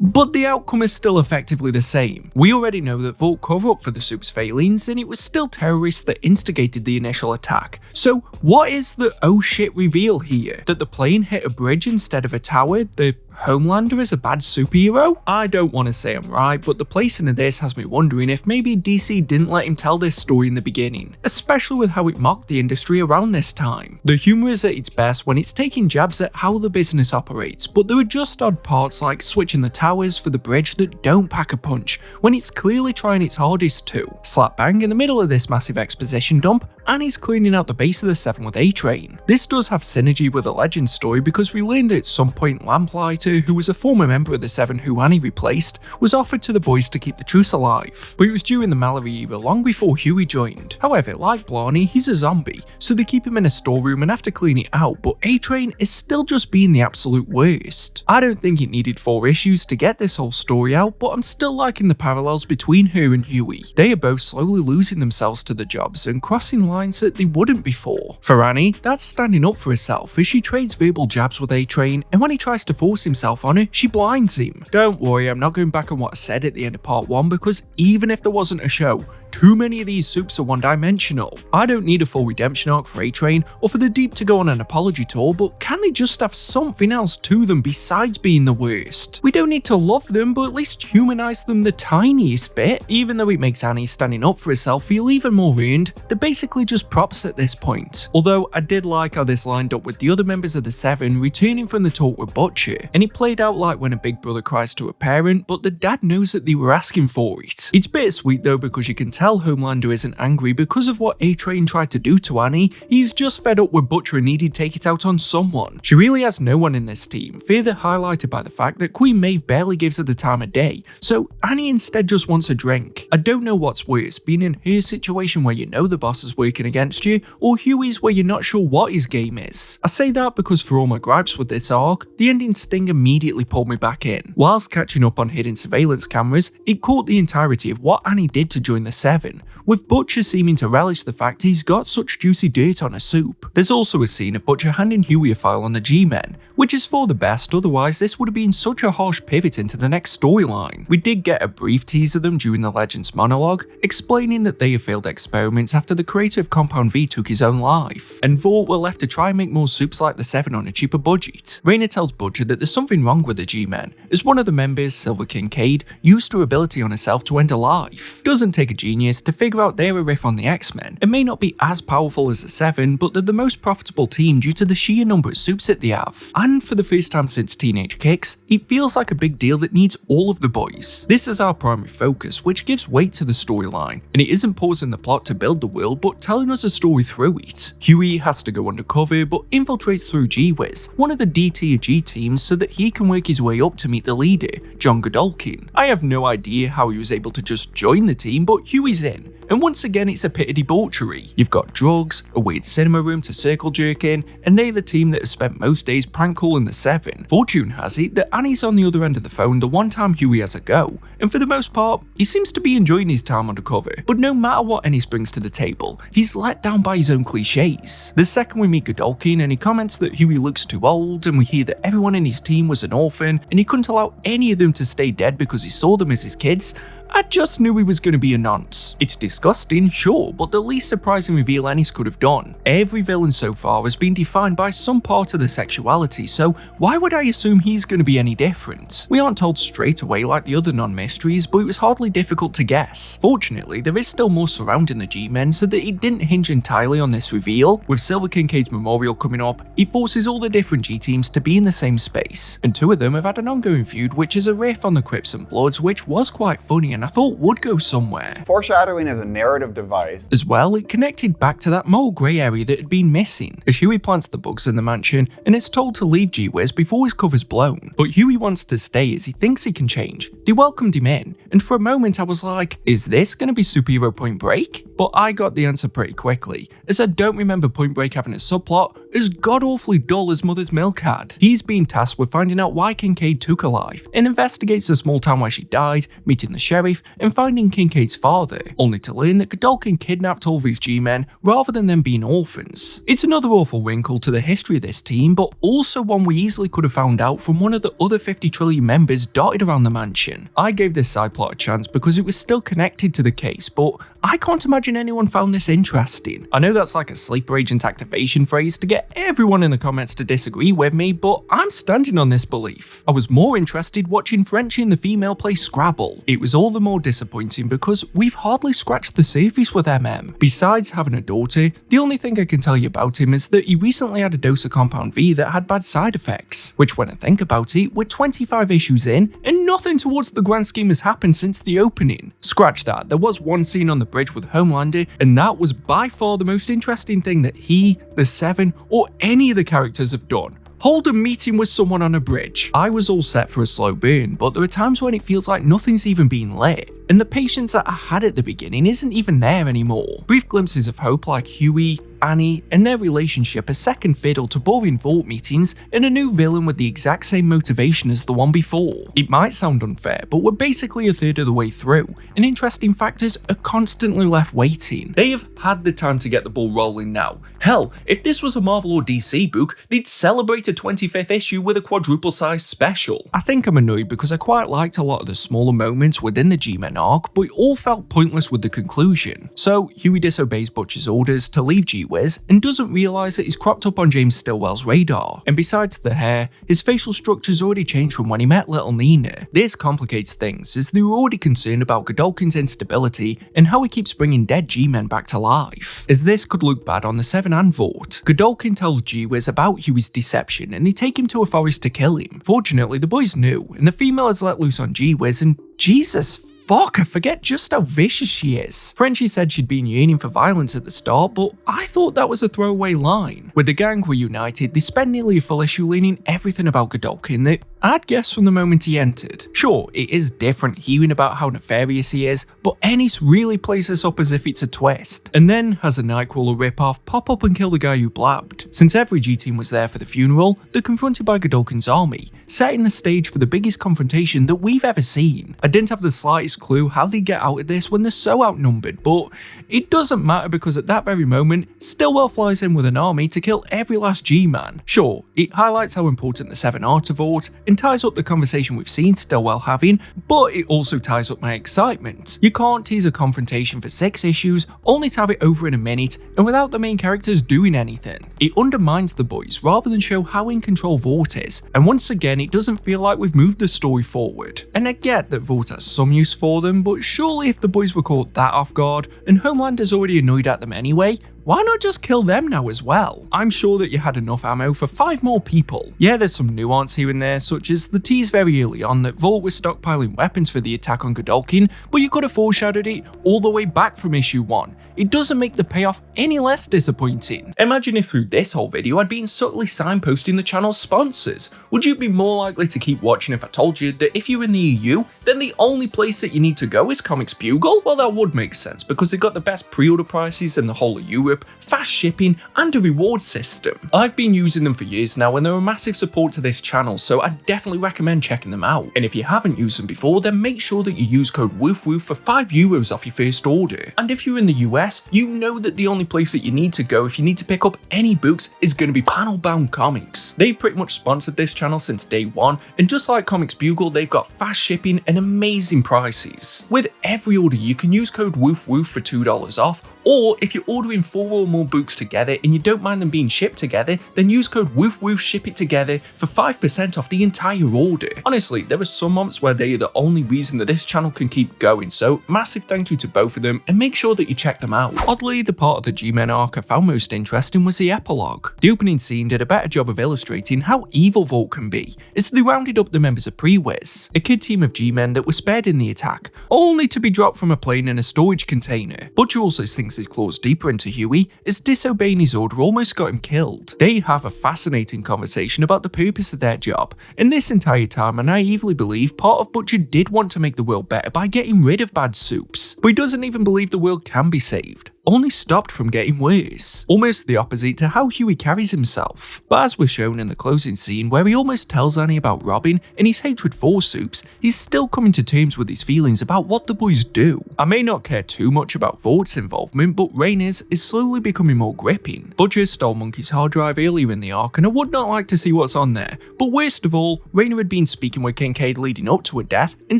[SPEAKER 9] But the outcome is still effectively the same. We already know that Vought covered up for the soup's failings and it was still terrorists that instigated the initial attack. So what is the oh shit reveal here? That the plane hit a bridge instead of a tower? The Homelander is a bad superhero? I don't want to say I'm right, but the placing of this has me wondering if maybe DC didn't let him tell this story in the beginning, especially with how it mocked the industry around this time. The humour is at its best when it's taking jabs at how the business operates, but there are just odd parts like switching the towers for the bridge that don't pack a punch, when it's clearly trying its hardest to. Slap bang in the middle of this massive exposition dump, Annie's cleaning out the base of the Seven with A-Train. This does have synergy with the Legend story because we learned at some point Lamplight, Carter, who was a former member of the Seven who Annie replaced, was offered to the boys to keep the truce alive, but it was due in the Mallory era long before Huey joined. However, like Blarney, he's a zombie, so they keep him in a storeroom and have to clean it out, but A-Train is still just being the absolute worst. I don't think it needed 4 issues to get this whole story out, but I'm still liking the parallels between her and Huey. They are both slowly losing themselves to the jobs and crossing lines that they wouldn't before. For Annie, that's standing up for herself as she trades verbal jabs with A-Train, and when he tries to force himself on her, she blinds him. Don't worry, I'm not going back on what I said at the end of part 1, because even if there wasn't a show, too many of these soups are one-dimensional. I don't need a full redemption arc for A-Train or for the Deep to go on an apology tour, but can they just have something else to them besides being the worst? We don't need to love them, but at least humanize them the tiniest bit. Even though it makes Annie standing up for herself feel even more earned, they're basically just props at this point. Although I did like how this lined up with the other members of the Seven returning from the talk with Butcher, and it played out like when a big brother cries to a parent, but the dad knows that they were asking for it. It's bittersweet though, because you can tell Homelander isn't angry because of what A-Train tried to do to Annie. He's just fed up with Butcher and needed to take it out on someone. She really has no one in this team, further highlighted by the fact that Queen Maeve barely gives her the time of day, so Annie instead just wants a drink. I don't know what's worse, being in her situation where you know the boss is working against you, or Huey's where you're not sure what his game is. I say that because for all my gripes with this arc, the ending sting immediately pulled me back in. Whilst catching up on hidden surveillance cameras, it caught the entirety of what Annie did to join the Seven, with Butcher seeming to relish the fact he's got such juicy dirt on a soup. There's also a scene of Butcher handing Huey a file on the G-Men, which is for the best, otherwise this would have been such a harsh pivot into the next storyline. We did get a brief tease of them during the Legends monologue, explaining that they have failed experiments after the creator of Compound V took his own life, and Vought were left to try and make more soups like the Seven on a cheaper budget. Raina tells Butcher that there's something wrong with the G-Men, as one of the members, Silver Kincaid, used her ability on herself to end a life. Doesn't take a genius to figure out they're a riff on the X-Men, and may not be as powerful as the Seven, but they're the most profitable team due to the sheer number of soups that they have. And for the first time since Teenage Kicks, it feels like a big deal that needs all of the boys. This is our primary focus, which gives weight to the storyline, and it isn't pausing the plot to build the world, but telling us a story through it. Huey has to go undercover, but infiltrates through G-Wiz, one of the D-tier G teams, so that he can work his way up to meet the leader, John Godolkin. I have no idea how he was able to just join the team, but Huey's in. And once again, it's a pit of debauchery. You've got drugs, a weird cinema room to circle jerk in, and they're the team that has spent most days prank calling the Seven. Fortune has it that Annie's on the other end of the phone the one time Huey has a go, and for the most part, he seems to be enjoying his time undercover. But no matter what Ennis brings to the table, he's let down by his own cliches. The second we meet Godolkin and he comments that Huey looks too old, and we hear that everyone in his team was an orphan, and he couldn't allow any of them to stay dead because he saw them as his kids, I just knew he was going to be a nonce. It's disgusting, sure, but the least surprising reveal Ennis could have done. Every villain so far has been defined by some part of their sexuality, so why would I assume he's going to be any different? We aren't told straight away like the other non-mysteries, but it was hardly difficult to guess. Fortunately, there is still more surrounding the G-Men, so that it didn't hinge entirely on this reveal. With Silver Kincaid's memorial coming up, it forces all the different G-teams to be in the same space, and 2 of them have had an ongoing feud, which is a riff on the Crips and Bloods, which was quite funny and I thought would go somewhere.
[SPEAKER 10] Foreshadowing is a narrative device.
[SPEAKER 9] As well, it connected back to that moral grey area that had been missing, as Huey plants the bugs in the mansion and is told to leave G-Wiz before his cover's blown. But Huey wants to stay as he thinks he can change. They welcomed him in, and for a moment I was like, is this going to be Superhero Point Break? But I got the answer pretty quickly, as I don't remember Point Break having a subplot as god-awfully dull as Mother's Milk had. He's been tasked with finding out why Kincaid took her life, and investigates the small town where she died, meeting the sheriff, and finding Kincaid's father, only to learn that Godolkin kidnapped all of his G-Men rather than them being orphans. It's another awful wrinkle to the history of this team, but also one we easily could have found out from one of the other 50 trillion members dotted around the mansion. I gave this side plot a chance because it was still connected to the case, but I can't imagine anyone found this interesting. I know that's like a sleeper agent activation phrase to get everyone in the comments to disagree with me, but I'm standing on this belief. I was more interested watching Frenchie and the female play Scrabble. It was all the more disappointing because we've hardly scratched the surface with MM. Besides having a daughter, the only thing I can tell you about him is that he recently had a dose of Compound V that had bad side effects, which when I think about it, we're 25 issues in and nothing towards the grand scheme has happened since the opening. Scratch that, there was one scene on the bridge with Homelander, and that was by far the most interesting thing that he, the Seven, or any of the characters have done. Hold a meeting with someone on a bridge. I was all set for a slow burn, but there are times when it feels like nothing's even been lit, and the patience that I had at the beginning isn't even there anymore. Brief glimpses of hope like Huey, Annie, and their relationship are second fiddle to boring vault meetings and a new villain with the exact same motivation as the one before. It might sound unfair, but we're basically a third of the way through, and interesting factors are constantly left waiting. They have had the time to get the ball rolling now. Hell, if this was a Marvel or DC book, they'd celebrate a 25th issue with a quadruple-sized special. I think I'm annoyed because I quite liked a lot of the smaller moments within the G-Men arc, but it all felt pointless with the conclusion. So Huey disobeys Butcher's orders to leave G-Wiz and doesn't realise that he's cropped up on James Stillwell's radar. And besides the hair, his facial structure's already changed from when he met little Nina. This complicates things as they were already concerned about Godolkin's instability and how he keeps bringing dead G-Men back to life, as this could look bad on the Seven and Vought. Godolkin tells G-Wiz about Huey's deception and they take him to a forest to kill him. Fortunately, the boys knew, and the female is let loose on G-Wiz, and Jesus fuck, I forget just how vicious she is. Frenchie said she'd been yearning for violence at the start, but I thought that was a throwaway line. With the gang reunited, they spend nearly a full issue learning everything about Godolkin that I'd guessed from the moment he entered. Sure, it is different hearing about how nefarious he is, but Ennis really plays this up as if it's a twist, and then has a Nightcrawler ripoff pop up and kill the guy who blabbed. Since every G-team was there for the funeral, they're confronted by Godolkin's army, setting the stage for the biggest confrontation that we've ever seen. I didn't have the slightest clue how they get out of this when they're so outnumbered, but it doesn't matter because at that very moment, Stillwell flies in with an army to kill every last G-Man. Sure, it highlights how important the Seven are to Vought, and ties up the conversation we've seen Stillwell having, but it also ties up my excitement. You can't tease a confrontation for 6 issues, only to have it over in a minute, and without the main characters doing anything. It undermines the boys rather than show how in control Vought is, and once again it doesn't feel like we've moved the story forward. And I get that Vought has some use for them, but surely if the boys were caught that off guard, and Homelander's already annoyed at them anyway, why not just kill them now as well? I'm sure that you had enough ammo for 5 more people. Yeah, there's some nuance here and there, such as the tease very early on that Vought was stockpiling weapons for the attack on Godolkin, but you could have foreshadowed it all the way back from issue 1. It doesn't make the payoff any less disappointing. Imagine if through this whole video I'd been subtly signposting the channel's sponsors. Would you be more likely to keep watching if I told you that if you're in the EU, then the only place that you need to go is Comics Bugle? Well, that would make sense because they've got the best pre-order prices in the whole of Europe, fast shipping, and a reward system. I've been using them for years now and they're a massive support to this channel, so I definitely recommend checking them out. And if you haven't used them before, then make sure that you use code WOOFWOOF for €5 off your first order. And if you're in the US, you know that the only place that you need to go if you need to pick up any books is going to be Panel-Bound Comics. They've pretty much sponsored this channel since day one, and just like Comics Bugle, they've got fast shipping and amazing prices. With every order, you can use code WOOFWOOF for $2 off, or if you're ordering 4 or more books together and you don't mind them being shipped together, then use code WOOFWOOF ship it together for 5% off the entire order. Honestly, there are some months where they are the only reason that this channel can keep going, so massive thank you to both of them and make sure that you check them out. Oddly, the part of the G-Men arc I found most interesting was the epilogue. The opening scene did a better job of illustrating how evil Vought can be, as they rounded up the members of Pre-Wiz, a kid team of G-Men that were spared in the attack, only to be dropped from a plane in a storage container. Butcher also sinks his claws deeper into Huey, as disobeying his order almost got him killed. They have a fascinating conversation about the purpose of their job, and this entire time I naively believe part of Butcher did want to make the world better by getting rid of bad soups, but he doesn't even believe the world can be saved, only stopped from getting worse. Almost the opposite to how Huey carries himself. But as we're shown in the closing scene where he almost tells Annie about Robin and his hatred for soups, he's still coming to terms with his feelings about what the boys do. I may not care too much about Vaught's involvement, but Raina's is slowly becoming more gripping. Butcher stole Monkey's hard drive earlier in the arc and I would not like to see what's on there, but worst of all, Raina had been speaking with Kincaid leading up to her death and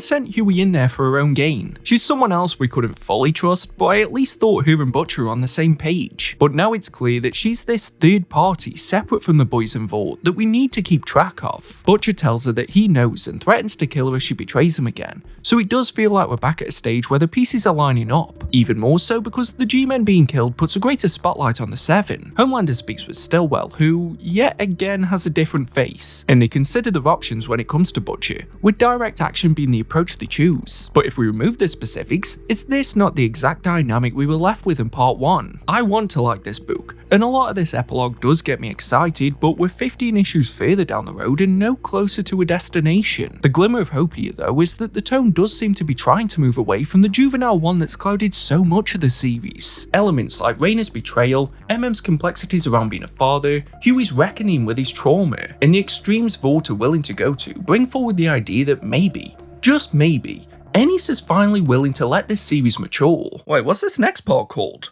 [SPEAKER 9] sent Huey in there for her own gain. She's someone else we couldn't fully trust, but I at least thought her and Butcher on the same page. But now it's clear that she's this third party separate from the boys and Vought that we need to keep track of. Butcher tells her that he knows and threatens to kill her if she betrays him again, so it does feel like we're back at a stage where the pieces are lining up. Even more so because the G-Men being killed puts a greater spotlight on the Seven. Homelander speaks with Stillwell, who yet again has a different face, and they consider their options when it comes to Butcher, with direct action being the approach they choose. But if we remove the specifics, is this not the exact dynamic we were left with in part 1? I want to like this book, and a lot of this epilogue does get me excited, but we're 15 issues further down the road and no closer to a destination. The glimmer of hope here though is that the tone does seem to be trying to move away from the juvenile one that's clouded so much of the series. Elements like Rainer's betrayal, MM's complexities around being a father, Huey's reckoning with his trauma, and the extremes Vought are willing to go to bring forward the idea that maybe, just maybe, Ennis is finally willing to let this series mature. Wait, what's this next part called?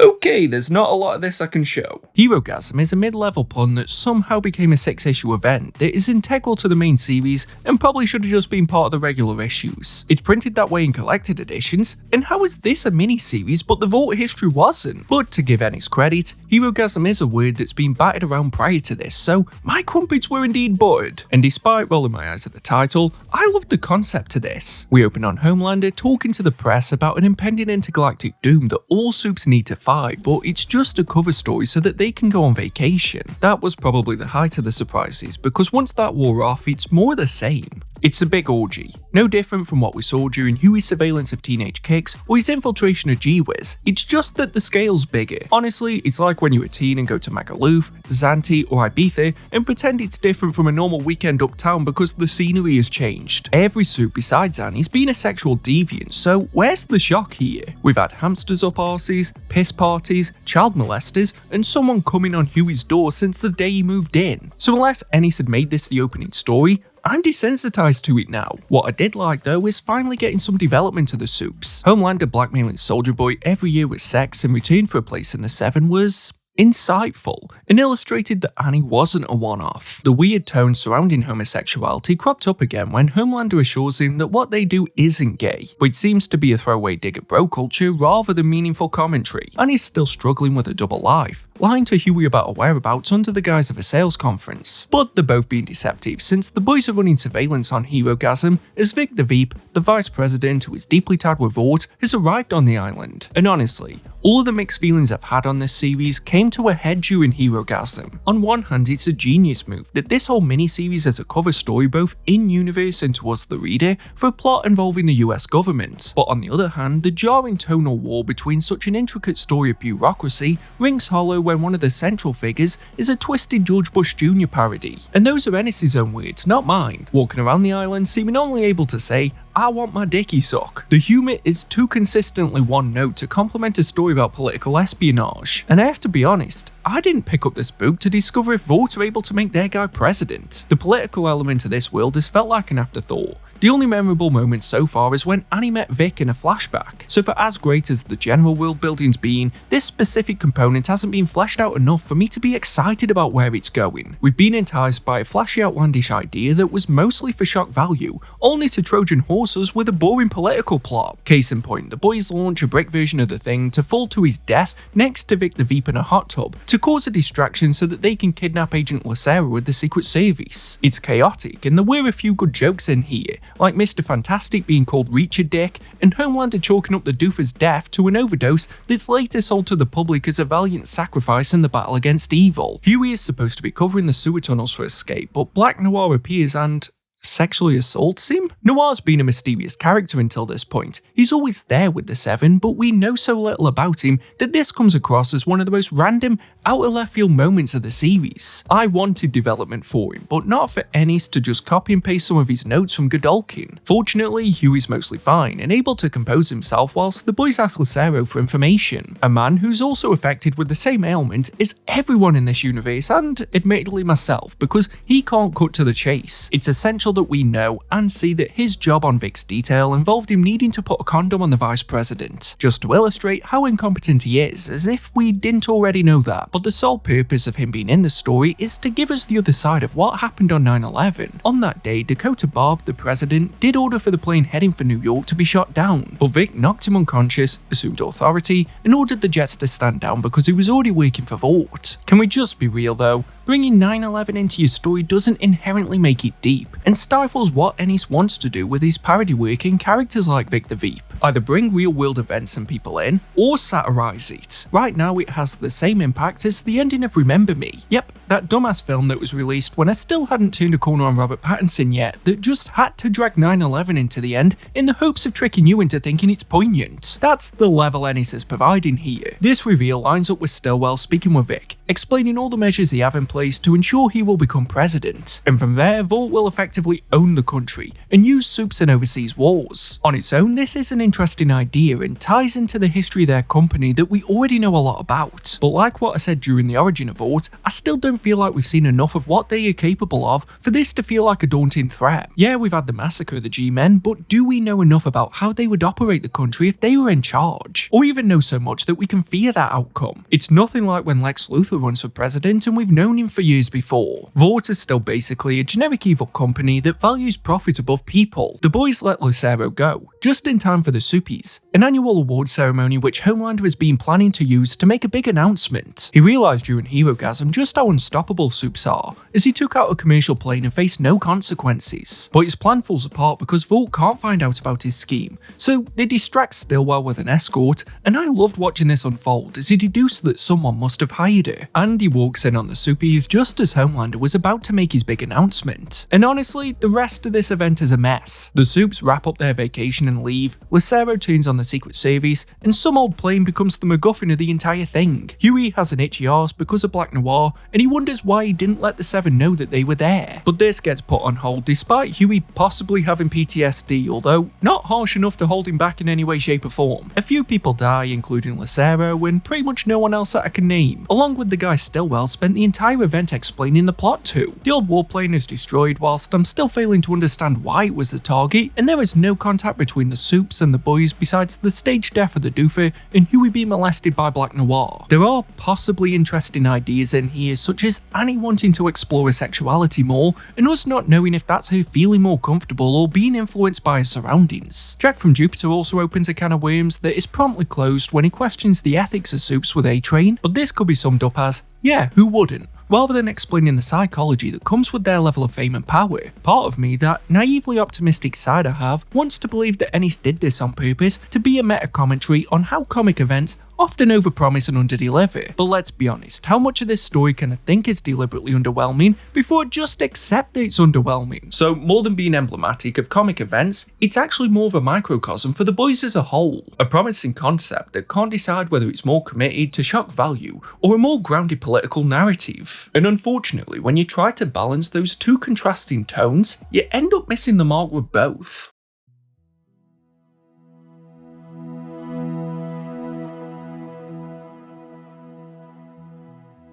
[SPEAKER 9] Okay, there's not a lot of this I can show. Herogasm is a mid-level pun that somehow became a 6-issue event that is integral to the main series and probably should have just been part of the regular issues. It's printed that way in collected editions, and how is this a mini-series but the Vought history wasn't? But to give Ennis credit, Herogasm is a word that's been batted around prior to this, so my crumpets were indeed buttered. And despite rolling my eyes at the title, I loved the concept to this. We open on Homelander talking to the press about an impending intergalactic doom that all soups need to fight, but it's just a cover story so that they can go on vacation. That was probably the height of the surprises, because once that wore off, it's more the same. It's a big orgy, no different from what we saw during Huey's surveillance of teenage Kicks or his infiltration of G-Wiz. It's just that the scale's bigger. Honestly, it's like when you're a teen and go to Magaluf, Zante or Ibiza and pretend it's different from a normal weekend uptown because the scenery has changed. Every soup besides Annie's been a sexual deviant, so where's the shock here? We've had hamsters up arses, piss parties, child molesters, and someone coming on Huey's door since the day he moved in. So unless Ennis had made this the opening story, I'm desensitized to it now. What I did like though is finally getting some development to the soups. Homelander blackmailing Soldier Boy every year with sex in return for a place in the Seven was insightful and illustrated that Annie wasn't a one-off. The weird tone surrounding homosexuality cropped up again when Homelander assures him that what they do isn't gay, but it seems to be a throwaway dig at bro culture rather than meaningful commentary. Annie's still struggling with a double life, lying to Huey about her whereabouts under the guise of a sales conference. But they're both being deceptive since the boys are running surveillance on Herogasm as Vic the Veep, the vice president who is deeply tied with Vought, has arrived on the island. And honestly, all of the mixed feelings I've had on this series came to a head during Herogasm. On one hand, it's a genius move that this whole miniseries has a cover story both in-universe and to us the reader for a plot involving the US government. But on the other hand, the jarring tonal war between such an intricate story of bureaucracy rings hollow when one of the central figures is a twisted George Bush Jr. parody. And those are Ennis' own words, not mine, walking around the island seeming only able to say, "I want my dicky suck." The humour is too consistently one note to complement a story about political espionage. And I have to be honest, I didn't pick up this book to discover if Vought are able to make their guy president. The political element of this world has felt like an afterthought. The only memorable moment so far is when Annie met Vic in a flashback. So for as great as the general world building's been, this specific component hasn't been fleshed out enough for me to be excited about where it's going. We've been enticed by a flashy outlandish idea that was mostly for shock value, only to Trojan horse us with a boring political plot. Case in point, the boys launch a brick version of the Thing to fall to his death next to Vic the Veep in a hot tub to cause a distraction so that they can kidnap Agent Lucera with the Secret Service. It's chaotic, and there were a few good jokes in here, like Mr. Fantastic being called Reacher Dick, and Homelander chalking up the doofer's death to an overdose that's later sold to the public as a valiant sacrifice in the battle against evil. Huey is supposed to be covering the sewer tunnels for escape, but Black Noir appears and sexually assaults him? Noir's been a mysterious character until this point. He's always there with the Seven, but we know so little about him that this comes across as one of the most random, out-of-left-field moments of the series. I wanted development for him, but not for Ennis to just copy and paste some of his notes from Godolkin. Fortunately, Huey's mostly fine and able to compose himself whilst the boys ask Lucero for information, a man who's also affected with the same ailment as everyone in this universe and, admittedly, myself, because he can't cut to the chase. It's essential little that we know and see that his job on Vic's detail involved him needing to put a condom on the vice president, just to illustrate how incompetent he is, as if we didn't already know that. But the sole purpose of him being in the story is to give us the other side of what happened on 9/11. On that day, Dakota Bob, the president, did order for the plane heading for New York to be shot down, but Vic knocked him unconscious, assumed authority, and ordered the jets to stand down because he was already working for Vought. Can we just be real though? Bringing 9/11 into your story doesn't inherently make it deep, and stifles what Ennis wants to do with his parody work in characters like Vic the Veep. Either bring real-world events and people in, or satirize it. Right now it has the same impact as the ending of Remember Me. Yep, that dumbass film that was released when I still hadn't turned a corner on Robert Pattinson yet, that just had to drag 9/11 into the end in the hopes of tricking you into thinking it's poignant. That's the level Ennis is providing here. This reveal lines up with Stillwell speaking with Vic, explaining all the measures he have in place to ensure he will become president, and from there Vought will effectively own the country and use soups in overseas wars. On its own, this is an interesting idea and ties into the history of their company that we already know a lot about, but like what I said during the origin of Vought, I still don't feel like we've seen enough of what they are capable of for this to feel like a daunting threat. Yeah, we've had the massacre of the G-Men, but do we know enough about how they would operate the country if they were in charge? Or even know so much that we can fear that outcome? It's nothing like when Lex Luthor runs for president and we've known him for years before. Vought is still basically a generic evil company that values profit above people. The boys let Lucero go, just in time for the Soupies, an annual award ceremony which Homelander has been planning to use to make a big announcement. He realised during Herogasm just how unstoppable Soups are, as he took out a commercial plane and faced no consequences. But his plan falls apart because Vought can't find out about his scheme, so they distract Stillwell with an escort, and I loved watching this unfold as he deduced that someone must have hired her. Andy walks in on the Soupies just as Homelander was about to make his big announcement. And honestly, the rest of this event is a mess. The Soups wrap up their vacation and leave, Lucero turns on the Secret Service, and some old plane becomes the MacGuffin of the entire thing. Huey has an itchy arse because of Black Noir, and he wonders why he didn't let the Seven know that they were there. But this gets put on hold despite Huey possibly having PTSD, although not harsh enough to hold him back in any way, shape or form. A few people die, including Lucero, and pretty much no one else that I can name, along with the guy Stillwell spent the entire event explaining the plot to. The old warplane is destroyed, whilst I'm still failing to understand why it was the target, and there is no contact between the Soups and the boys besides the stage death of the doofer and Huey being molested by Black Noir. There are possibly interesting ideas in here, such as Annie wanting to explore her sexuality more, and us not knowing if that's her feeling more comfortable or being influenced by her surroundings. Jack from Jupiter also opens a can of worms that is promptly closed when he questions the ethics of Soups with A-Train, but this could be summed up as, yeah, who wouldn't? Rather than explaining the psychology that comes with their level of fame and power. Part of me, that naively optimistic side I have, wants to believe that Ennis did this on purpose to be a meta-commentary on how comic events often overpromise and underdeliver. But let's be honest, how much of this story can I think is deliberately underwhelming before I just accept that it's underwhelming? So more than being emblematic of comic events, it's actually more of a microcosm for the boys as a whole. A promising concept that can't decide whether it's more committed to shock value or a more grounded political narrative. And unfortunately, when you try to balance those two contrasting tones, you end up missing the mark with both.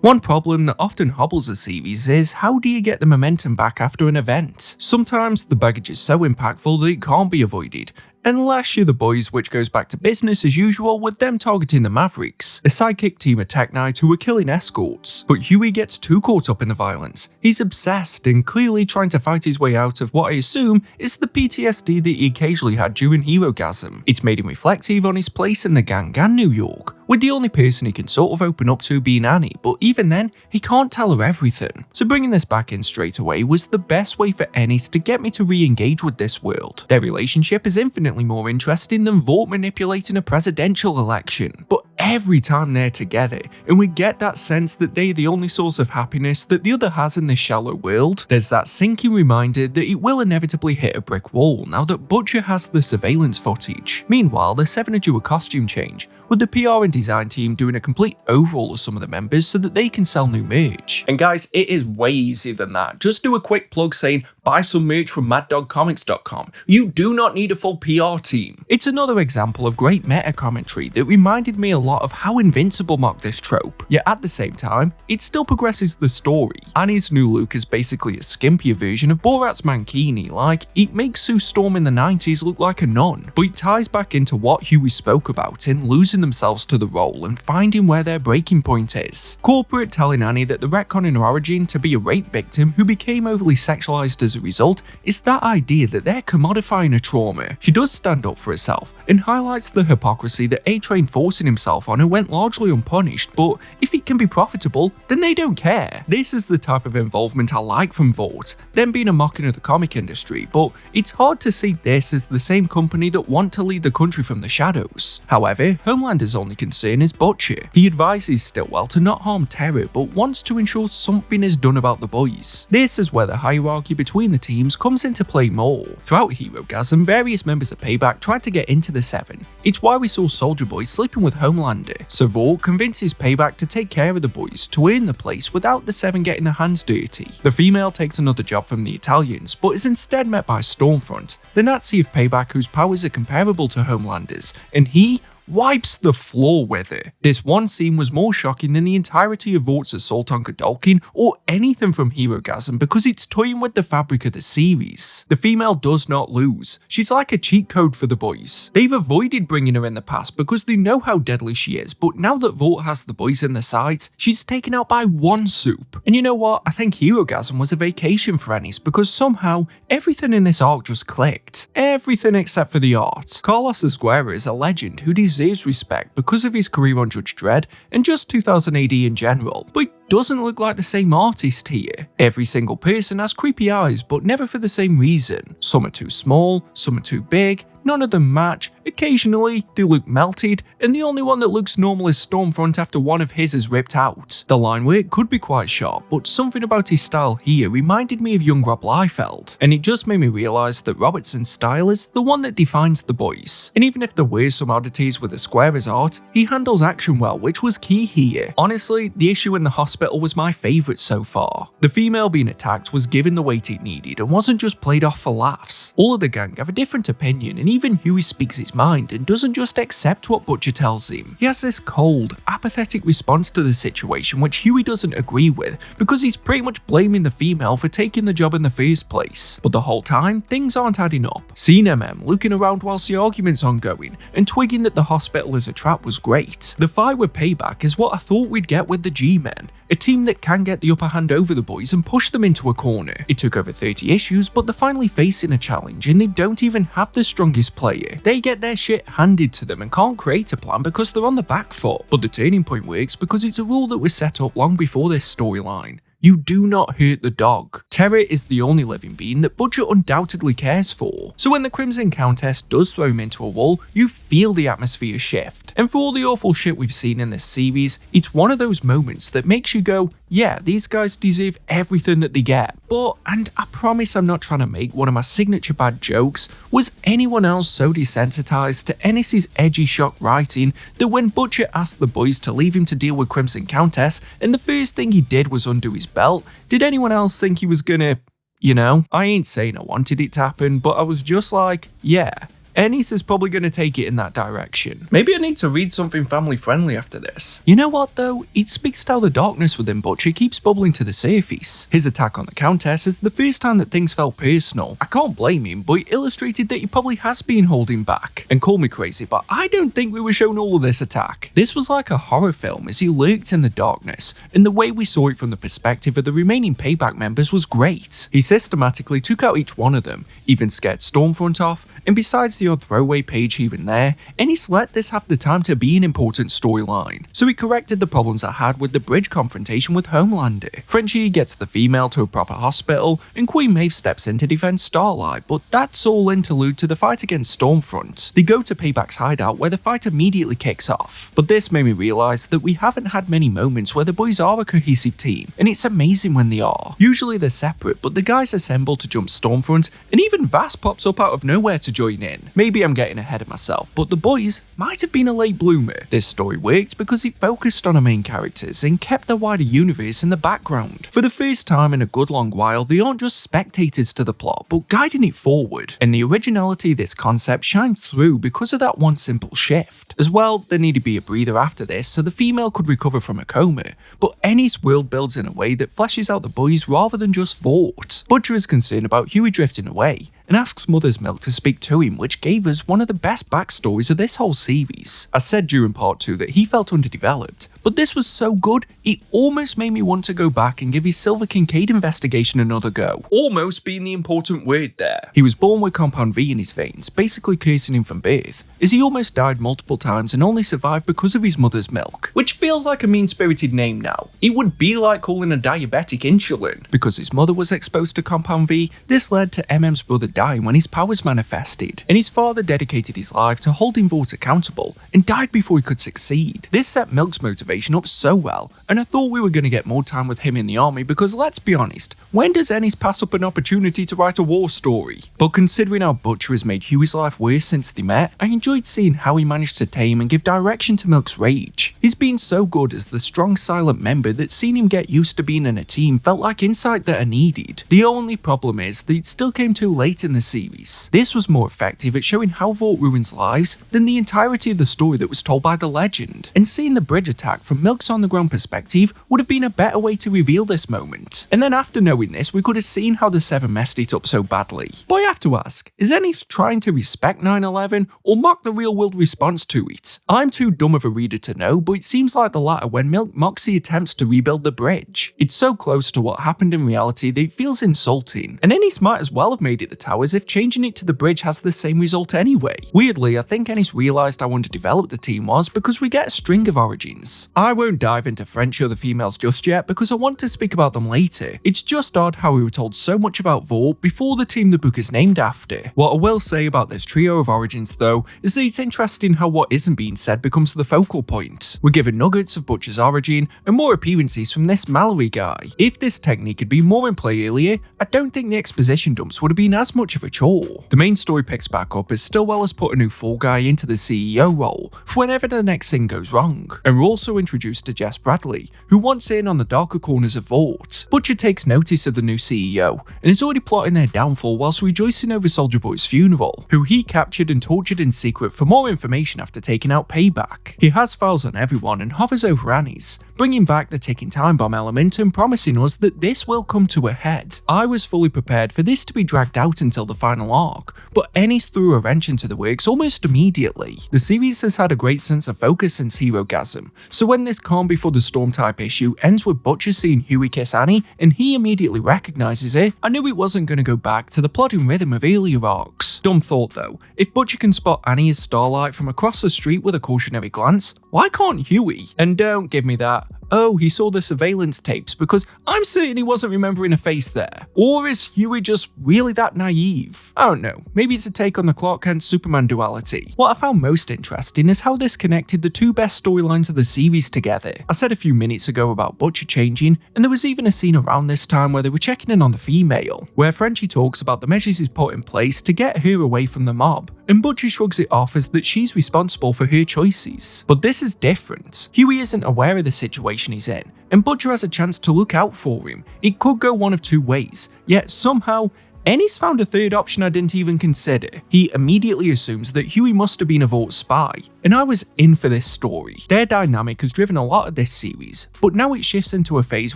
[SPEAKER 9] One problem that often hobbles a series is how do you get the momentum back after an event? Sometimes the baggage is so impactful that it can't be avoided, unless you're the boys, which goes back to business as usual with them targeting the Mavericks, a sidekick team of Tech Knight who are killing escorts. But Huey gets too caught up in the violence. He's obsessed and clearly trying to fight his way out of what I assume is the PTSD that he occasionally had during Herogasm. It's made him reflective on his place in the gang and New York, with the only person he can sort of open up to being Annie, but even then, he can't tell her everything. So bringing this back in straight away was the best way for Ennis to get me to re-engage with this world. Their relationship is infinitely more interesting than Vought manipulating a presidential election. But every time they're together, and we get that sense that they're the only source of happiness that the other has in this shallow world, there's that sinking reminder that it will inevitably hit a brick wall now that Butcher has the surveillance footage. Meanwhile, the Seven are due a costume change, with the PR and design team doing a complete overhaul of some of the members so that they can sell new merch. And guys, it is way easier than that. Just do a quick plug saying, Buy some merch from maddogcomics.com. You do not need a full PR team. It's another example of great meta commentary that reminded me a lot of how Invincible mocked this trope, yet at the same time, it still progresses the story. Annie's new look is basically a skimpier version of Borat's mankini, like it makes Sue Storm in the 90s look like a nun, but it ties back into what Huey spoke about in losing themselves to the role and finding where their breaking point is. Corporate telling Annie that the retcon in her origin to be a rape victim who became overly sexualized as a result is that idea that they're commodifying a trauma. She does stand up for herself and highlights the hypocrisy that A-Train forcing himself on her went largely unpunished, but if it can be profitable, then they don't care. This is the type of involvement I like from Vought, them being a mocking of the comic industry, but it's hard to see this as the same company that want to lead the country from the shadows. However, Homelander's only concern is Butcher. He advises Stillwell to not harm Terror, but wants to ensure something is done about the boys. This is where the hierarchy between the teams comes into play more. Throughout Herogasm, various members of Payback tried to get into the Seven. It's why we saw Soldier Boy sleeping with Homelander. So Vought convinces Payback to take care of the boys to earn the place without the Seven getting their hands dirty. The female takes another job from the Italians, but is instead met by Stormfront, the Nazi of Payback whose powers are comparable to Homelander's, and he wipes the floor with it. This one scene was more shocking than the entirety of Vaught's assault on Godolkin or anything from Herogasm because it's toying with the fabric of the series. The female does not lose. She's like a cheat code for the boys. They've avoided bringing her in the past because they know how deadly she is, but now that Vought has the boys in the sights, she's taken out by one soup. And you know what? I think Herogasm was a vacation for Ennis because somehow everything in this arc just clicked. Everything except for the art. Carlos Esguerra is a legend who deserves respect because of his career on Judge Dredd and just 2000 AD in general, but it doesn't look like the same artist here. Every single person has creepy eyes, but never for the same reason. Some are too small, some are too big, none of them match, occasionally they look melted, and the only one that looks normal is Stormfront after one of his is ripped out. The line work could be quite sharp, but something about his style here reminded me of young Rob Liefeld, and it just made me realise that Robertson's style is the one that defines the boys. And even if there were some oddities with Esguerra's art, he handles action well, which was key here. Honestly, the issue in the hospital was my favourite so far. The female being attacked was given the weight it needed and wasn't just played off for laughs. All of the gang have a different opinion, and even Huey speaks his mind and doesn't just accept what Butcher tells him. He has this cold, apathetic response to the situation which Huey doesn't agree with because he's pretty much blaming the female for taking the job in the first place. But the whole time, things aren't adding up. Seeing MM looking around whilst the argument's ongoing and twigging that the hospital is a trap was great. The fight with Payback is what I thought we'd get with the G-Men, a team that can get the upper hand over the boys and push them into a corner. It took over 30 issues, but they're finally facing a challenge and they don't even have the strongest player. They get their shit handed to them and can't create a plan because they're on the back foot. But the turning point works because it's a rule that was set up long before this storyline. You do not hurt the dog. Terror is the only living being that Butcher undoubtedly cares for. So when the Crimson Countess does throw him into a wall, you feel the atmosphere shift. And for all the awful shit we've seen in this series, it's one of those moments that makes you go, yeah, these guys deserve everything that they get. But, and I promise I'm not trying to make one of my signature bad jokes, was anyone else so desensitized to Ennis's edgy shock writing that when Butcher asked the boys to leave him to deal with Crimson Countess and the first thing he did was undo his belt, did anyone else think he was gonna, you know? I ain't saying I wanted it to happen, but I was just like, yeah, Ennis is probably going to take it in that direction. Maybe I need to read something family friendly after this. You know what though? It speaks to how the darkness within Butcher keeps bubbling to the surface. His attack on the Countess is the first time that things felt personal. I can't blame him, but it illustrated that he probably has been holding back. And call me crazy, but I don't think we were shown all of this attack. This was like a horror film as he lurked in the darkness, and the way we saw it from the perspective of the remaining Payback members was great. He systematically took out each one of them, even scared Stormfront off, and besides the odd throwaway page here and there, Ennis let this have the time to be an important storyline. So he corrected the problems I had with the bridge confrontation with Homelander. Frenchie gets the female to a proper hospital, and Queen Maeve steps in to defend Starlight, but that's all interlude to the fight against Stormfront. They go to Payback's hideout where the fight immediately kicks off. But this made me realise that we haven't had many moments where the boys are a cohesive team, and it's amazing when they are. Usually they're separate, but the guys assemble to jump Stormfront, and even Vass pops up out of nowhere to join in. Maybe I'm getting ahead of myself, but The Boys might have been a late bloomer. This story worked because it focused on our main characters and kept the wider universe in the background. For the first time in a good long while, they aren't just spectators to the plot, but guiding it forward. And the originality of this concept shined through because of that one simple shift. As well, there needed to be a breather after this so the female could recover from a coma, but Ennis world builds in a way that fleshes out the boys rather than just Vought. Butcher is concerned about Huey drifting away and asks Mother's Milk to speak to him, which gave us one of the best backstories of this whole series. I said during part 2 that he felt underdeveloped, but this was so good, it almost made me want to go back and give his Silver Kincaid investigation another go. Almost being the important word there. He was born with Compound V in his veins, basically cursing him from birth, as he almost died multiple times and only survived because of his mother's milk, which feels like a mean-spirited name now. It would be like calling a diabetic insulin. Because his mother was exposed to Compound V, this led to MM's brother dying when his powers manifested, and his father dedicated his life to holding Vought accountable and died before he could succeed. This set Milk's motivation up so well, and I thought we were going to get more time with him in the army because let's be honest, when does Ennis pass up an opportunity to write a war story? But considering how Butcher has made Huey's life worse since they met, I enjoyed seeing how he managed to tame and give direction to Milk's rage. He's been so good as the strong silent member that seeing him get used to being in a team felt like insight that I needed. The only problem is that it still came too late in the series. This was more effective at showing how Vought ruins lives than the entirety of the story that was told by the legend, and seeing the bridge attack from Milk's on the ground perspective would have been a better way to reveal this moment. And then after knowing this, we could have seen how the Seven messed it up so badly. But I have to ask, is Ennis trying to respect 9/11 or mock the real world response to it? I'm too dumb of a reader to know, but it seems like the latter when Milk mocks the attempts to rebuild the bridge. It's so close to what happened in reality that it feels insulting, and Ennis might as well have made it the towers if changing it to the bridge has the same result anyway. Weirdly, I think Ennis realised how underdeveloped the team was because we get a string of origins. I won't dive into French or the females just yet because I want to speak about them later. It's just odd how we were told so much about Vought before the team the book is named after. What I will say about this trio of origins though is that it's interesting how what isn't being said becomes the focal point. We're given nuggets of Butcher's origin and more appearances from this Mallory guy. If this technique had been more in play earlier, I don't think the exposition dumps would have been as much of a chore. The main story picks back up as Stillwell has put a new Fall Guy into the CEO role for whenever the next thing goes wrong, and we're also introduced to Jess Bradley, who wants in on the darker corners of Vought. Butcher takes notice of the new CEO and is already plotting their downfall whilst rejoicing over Soldier Boy's funeral, who he captured and tortured in secret for more information after taking out Payback. He has files on everyone and hovers over Annie's, bringing back the ticking time bomb element and promising us that this will come to a head. I was fully prepared for this to be dragged out until the final arc, but Ennis threw a wrench into the works almost immediately. The series has had a great sense of focus since Herogasm, so when this calm before the storm type issue ends with Butcher seeing Huey kiss Annie and he immediately recognises it, I knew it wasn't going to go back to the plodding rhythm of earlier arcs. Dumb thought though, if Butcher can spot Annie as Starlight from across the street with a cautionary glance, why can't Huey? And don't give me that, oh, he saw the surveillance tapes, because I'm certain he wasn't remembering a face there. Or is Huey just really that naive? I don't know, maybe it's a take on the Clark Kent Superman duality. What I found most interesting is how this connected the two best storylines of the series together. I said a few minutes ago about Butcher changing, and there was even a scene around this time where they were checking in on the female, where Frenchie talks about the measures he's put in place to get her away from the mob, and Butcher shrugs it off as that she's responsible for her choices. But this is different. Huey isn't aware of the situation he's in, and Butcher has a chance to look out for him. It could go one of two ways, yet somehow Ennis found a third option I didn't even consider. He immediately assumes that Huey must have been a Vought spy, and I was in for this story. Their dynamic has driven a lot of this series, but now it shifts into a phase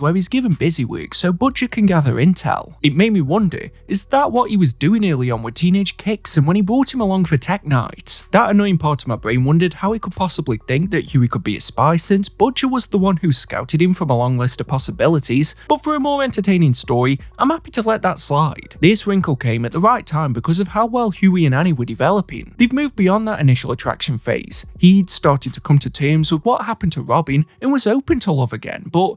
[SPEAKER 9] where he's given busy work so Butcher can gather intel. It made me wonder, is that what he was doing early on with Teenage Kicks and when he brought him along for Tech Night? That annoying part of my brain wondered how he could possibly think that Huey could be a spy since Butcher was the one who scouted him from a long list of possibilities, but for a more entertaining story, I'm happy to let that slide. This wrinkle came at the right time because of how well Huey and Annie were developing. They've moved beyond that initial attraction phase. He'd started to come to terms with what happened to Robin and was open to love again, but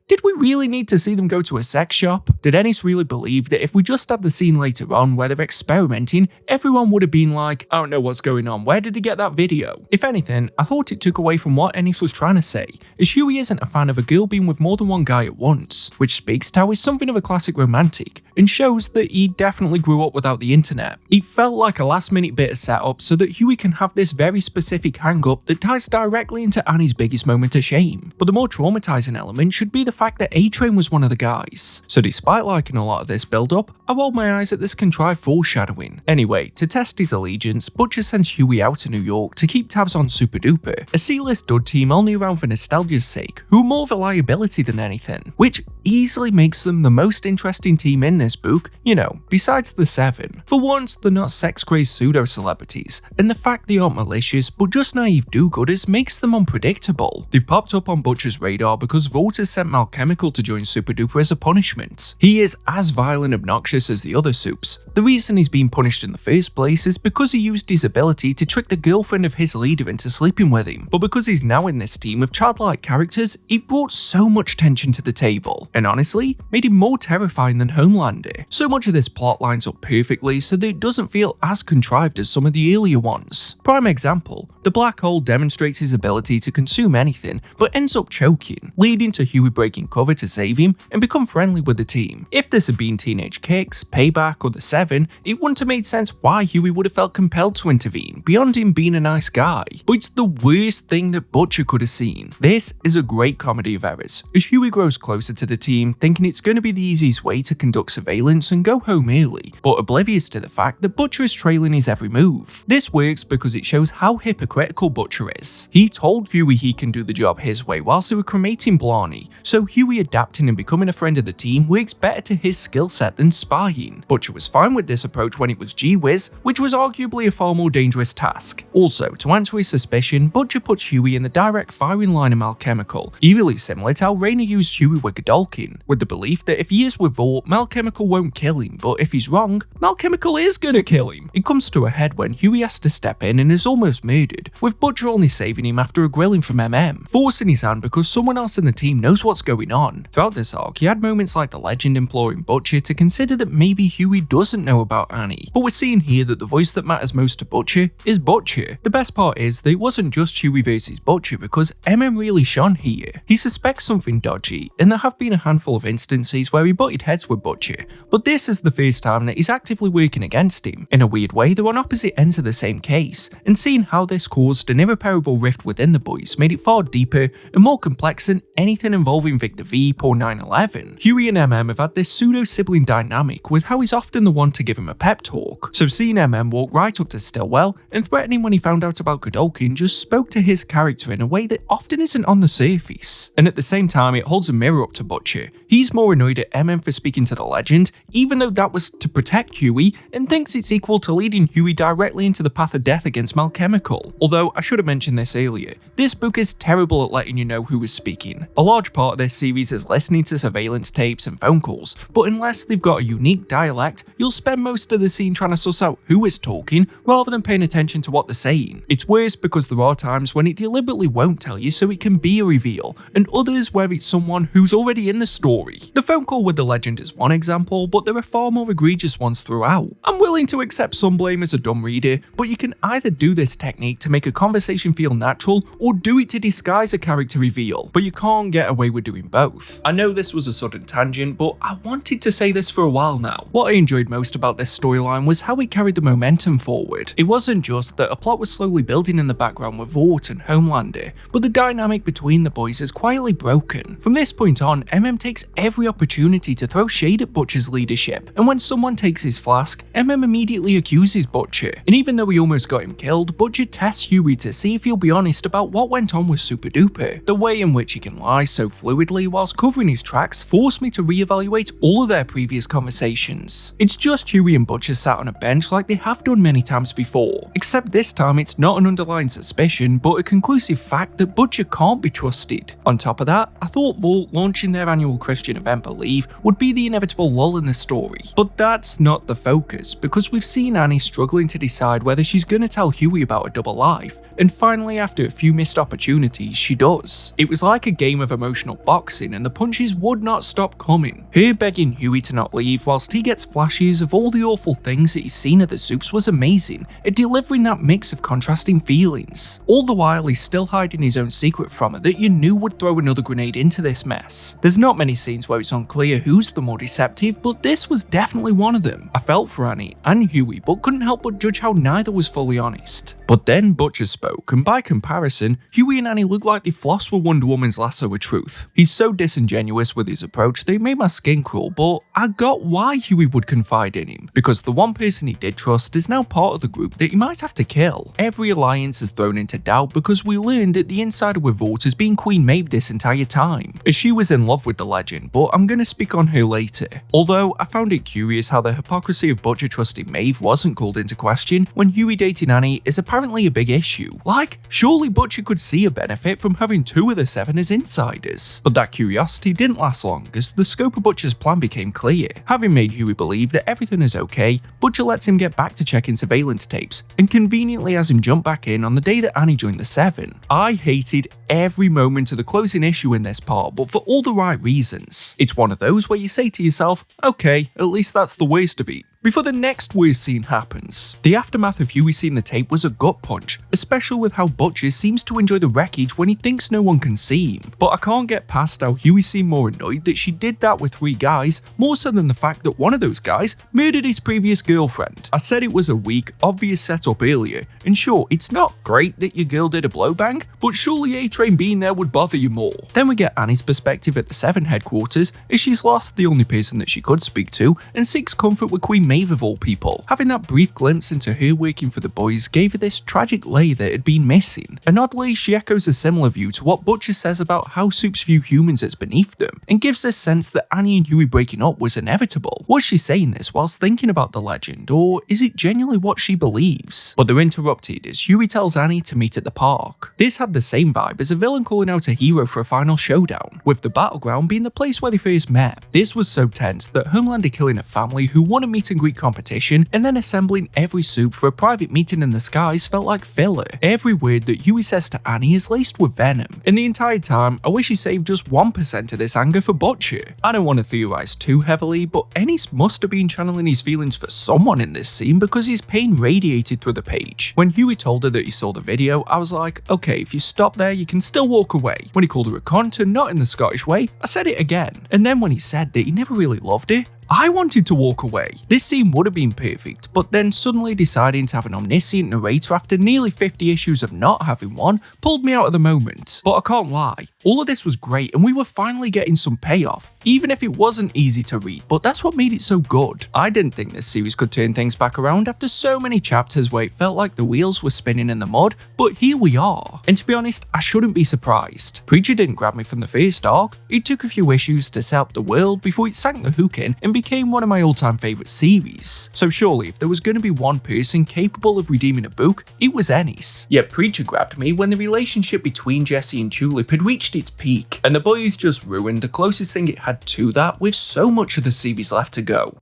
[SPEAKER 9] did we really need to see them go to a sex shop? Did Ennis really believe that if we just had the scene later on where they're experimenting, everyone would have been like, I don't know what's going on, where did he get that video? If anything, I thought it took away from what Ennis was trying to say, as Huey isn't a fan of a girl being with more than one guy at once. which speaks to how he's something of a classic romantic and shows that he definitely grew up without the internet. It felt like a last minute bit of setup so that Huey can have this very specific hang up that ties directly into Annie's biggest moment of shame. But the more traumatizing element should be the fact that A-Train was one of the guys. So despite liking a lot of this build up, I rolled my eyes at this contrived foreshadowing. Anyway, to test his allegiance, Butcher sends Huey out to New York to keep tabs on Super Duper, a C-list dud team only around for nostalgia's sake, who are more of a liability than anything, which easily makes them the most interesting team in this book, you know, besides the 7. For once, they're not sex-crazed pseudo-celebrities, and the fact they aren't malicious but just naive do-gooders makes them unpredictable. They've popped up on Butcher's radar because voters sent Malchemical to join Super Duper as a punishment. He is as vile and obnoxious as the other Supes. The reason he's being punished in the first place is because he used his ability to trick the girlfriend of his leader into sleeping with him, but because he's now in this team of childlike characters, it brought so much tension to the table, and honestly, made him more terrifying than Homelander. So much of this plot lines up perfectly so that it doesn't feel as contrived as some of the earlier ones. Prime example, the black hole demonstrates his ability to consume anything, but ends up choking, leading to Huey breaking cover to save him and become friendly with the team. If this had been Teenage Kicks, Payback, or the 7, it wouldn't have made sense why Huey would have felt compelled to intervene, beyond him being a nice guy. But it's the worst thing that Butcher could have seen. This is a great comedy of errors, as Huey grows closer to the team, thinking it's going to be the easiest way to conduct surveillance and go home early, but oblivious to the fact that Butcher is trailing his every move. This works because it shows how hypocritical Butcher is. He told Huey he can do the job his way whilst they were cremating Blarney, so Huey adapting and becoming a friend of the team works better to his skill set than spying. Butcher was fine with this approach when it was G-Wiz, which was arguably a far more dangerous task. Also, to answer his suspicion, Butcher puts Huey in the direct firing line of Malchemical, eerily similar to how Raina used Huey with Godolkin, with the belief that if he is with Vought, Malchemical won't kill him, but if he's wrong, Malchemical is gonna kill him. It comes to a head when Huey has to step in and is almost murdered, with Butcher only saving him after a grilling from MM, forcing his hand because someone else in the team knows what's going on. Throughout this arc, he had moments like the Legend imploring Butcher to consider that maybe Huey doesn't know about Annie, but we're seeing here that the voice that matters most to Butcher is Butcher. The best part is that it wasn't just Huey versus Butcher because MM really shone here. He suspects something dodgy, and there have been a handful of instances where he butted heads with Butcher, but this is the first time that he's actively working against him. In a weird way, they're on opposite ends of the same case, and seeing how this caused an irreparable rift within the boys made it far deeper and more complex than anything involving Victor Veep or 9/11. Huey and MM have had this pseudo-sibling dynamic with how he's often the one to give him a pep talk, so seeing MM walk right up to Stillwell and threaten him when he found out about Godolkin just spoke to his character in a way that often isn't on the surface. And at the same time, it holds a mirror up to Butcher. He's more annoyed at MM for speaking to the Legend, even though that was to protect Huey, and thinks it's equal to leading Huey directly into the path of death against Malchemical. Although, I should have mentioned this earlier, this book is terrible at letting you know who is speaking. A large part of this series is listening to surveillance tapes and phone calls, but unless they've got a unique dialect, you'll spend most of the scene trying to suss out who is talking, rather than paying attention to what they're saying. It's worse because there are times when it deliberately won't tell you so it can be a reveal, and others where it's someone who's already in the story. The phone call with the Legend is one example, but there are far more egregious ones throughout. I'm willing to accept some blame as a dumb reader, but you can either do this technique to make a conversation feel natural, or do it to disguise a character reveal, but you can't get away with doing both. I know this was a sudden tangent, but I wanted to say this for a while now. What I enjoyed most about this storyline was how it carried the momentum forward. It wasn't just that a plot was slowly building in the background with Vought and Homelander, but the dynamic between the boys is quietly broken. From this point on, MM takes every opportunity to throw shade at Butcher's leadership, and when someone takes his flask, MM immediately accuses Butcher. And even though he almost got him killed, Butcher tests Huey to see if he'll be honest about what went on with Super Duper. The way in which he can lie so fluidly whilst covering his tracks forced me to reevaluate all of their previous conversations. It's just Huey and Butcher sat on a bench like they have done many times before, except this time it's not an underlying suspicion but a conclusive fact that Butcher can't be trusted. On top of that, I thought Vought launching their annual Christian event Believe would be the inevitable lull in the story, but that's not the focus because we've seen Annie struggling to decide whether she's gonna tell Huey about a double life, and finally after a few missed opportunities she does. It was like a game of emotional boxing and the punches would not stop coming. Her begging Huey to not leave whilst he gets flashes of all the awful things that he's seen at the Supes was amazing at delivering that mix of contrasting feelings. All the while he's still hiding his own secret from her that you knew would throw another grenade into this mess. There's not not many scenes where it's unclear who's the more deceptive, but this was definitely one of them. I felt for Annie and Huey, but couldn't help but judge how neither was fully honest. But then Butcher spoke, and by comparison, Huey and Annie looked like they flossed with Wonder Woman's lasso of truth. He's so disingenuous with his approach that it made my skin crawl, but I got why Huey would confide in him, because the one person he did trust is now part of the group that he might have to kill. Every alliance is thrown into doubt because we learned that the insider with Vought has been Queen Maeve this entire time, as she was in love with the legend, but I'm gonna speak on her later. Although, I found it curious how the hypocrisy of Butcher trusting Maeve wasn't called into question when Huey dating Annie is apparently a big issue. Like, surely Butcher could see a benefit from having 2 of the 7 as insiders. But that curiosity didn't last long as the scope of Butcher's plan became clear. Having made Huey believe that everything is okay, Butcher lets him get back to checking surveillance tapes and conveniently has him jump back in on the day that Annie joined the 7. I hated every moment of the closing issue in this part, but for all the right reasons. It's one of those where you say to yourself, okay, at least that's the worst of it, before the next worst scene happens. The aftermath of Huey seeing the tape was a gut punch, especially with how Butcher seems to enjoy the wreckage when he thinks no one can see him. But I can't get past how Huey seemed more annoyed that she did that with 3 guys, more so than the fact that one of those guys murdered his previous girlfriend. I said it was a weak, obvious setup earlier, and sure, it's not great that your girl did a blowbang, but surely A-Train being there would bother you more. Then we get Annie's perspective at the 7 headquarters, as she's lost the only person that she could speak to, and seeks comfort with Queen Maeve of all people. Having that brief glimpse into her working for the boys gave her this tragic layer that had been missing, and oddly she echoes a similar view to what Butcher says about how Supes view humans as beneath them, and gives this sense that Annie and Huey breaking up was inevitable. Was she saying this whilst thinking about the legend, or is it genuinely what she believes? But they're interrupted as Huey tells Annie to meet at the park. This had the same vibe as a villain calling out a hero for a final showdown, with the battleground being the place where they first met. This was so tense that Homelander killing a family who won a meet and greet competition and then assembling every Supe for a private meeting in the skies felt like filler. Every word that Huey says to Annie is laced with venom, and the entire time I wish he saved just 1% of this anger for Butcher. I don't want to theorize too heavily, but Ennis must have been channeling his feelings for someone in this scene because his pain radiated through the page. When Huey told her that he saw the video, I was like, okay, if you stop there, you can still walk away. When he called her a cunt and not in the Scottish way, I said it again. And then when he said that he never really loved her, I wanted to walk away. This scene would have been perfect, but then suddenly deciding to have an omniscient narrator after nearly 50 issues of not having one pulled me out of the moment. But I can't lie, all of this was great and we were finally getting some payoff, even if it wasn't easy to read, but that's what made it so good. I didn't think this series could turn things back around after so many chapters where it felt like the wheels were spinning in the mud, but here we are. And to be honest, I shouldn't be surprised. Preacher didn't grab me from the first arc, it took a few issues to set up the world before it sank the hook in and became one of my all-time favourite series. So surely if there was going to be one person capable of redeeming a book, it was Ennis. Yet Preacher grabbed me when the relationship between Jesse and Tulip had reached its peak, and the boys just ruined the closest thing it had to that with so much of the series left to go.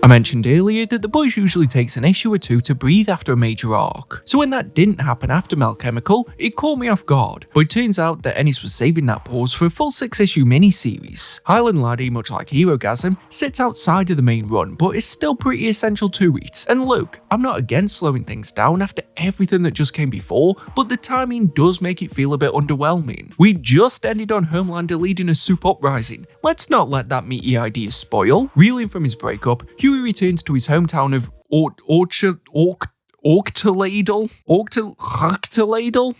[SPEAKER 9] I mentioned earlier that the boys usually takes an issue or 2 to breathe after a major arc, so when that didn't happen after Melchemical, it caught me off guard, but it turns out that Ennis was saving that pause for a full 6-issue miniseries. Highland Laddie, much like Herogasm, sits outside of the main run, but is still pretty essential to it. And look, I'm not against slowing things down after everything that just came before, but the timing does make it feel a bit underwhelming. We just ended on Homelander leading a Supe uprising. Let's not let that meaty idea spoil. Reeling from his breakup, Huey returns to his hometown of Orktoladle.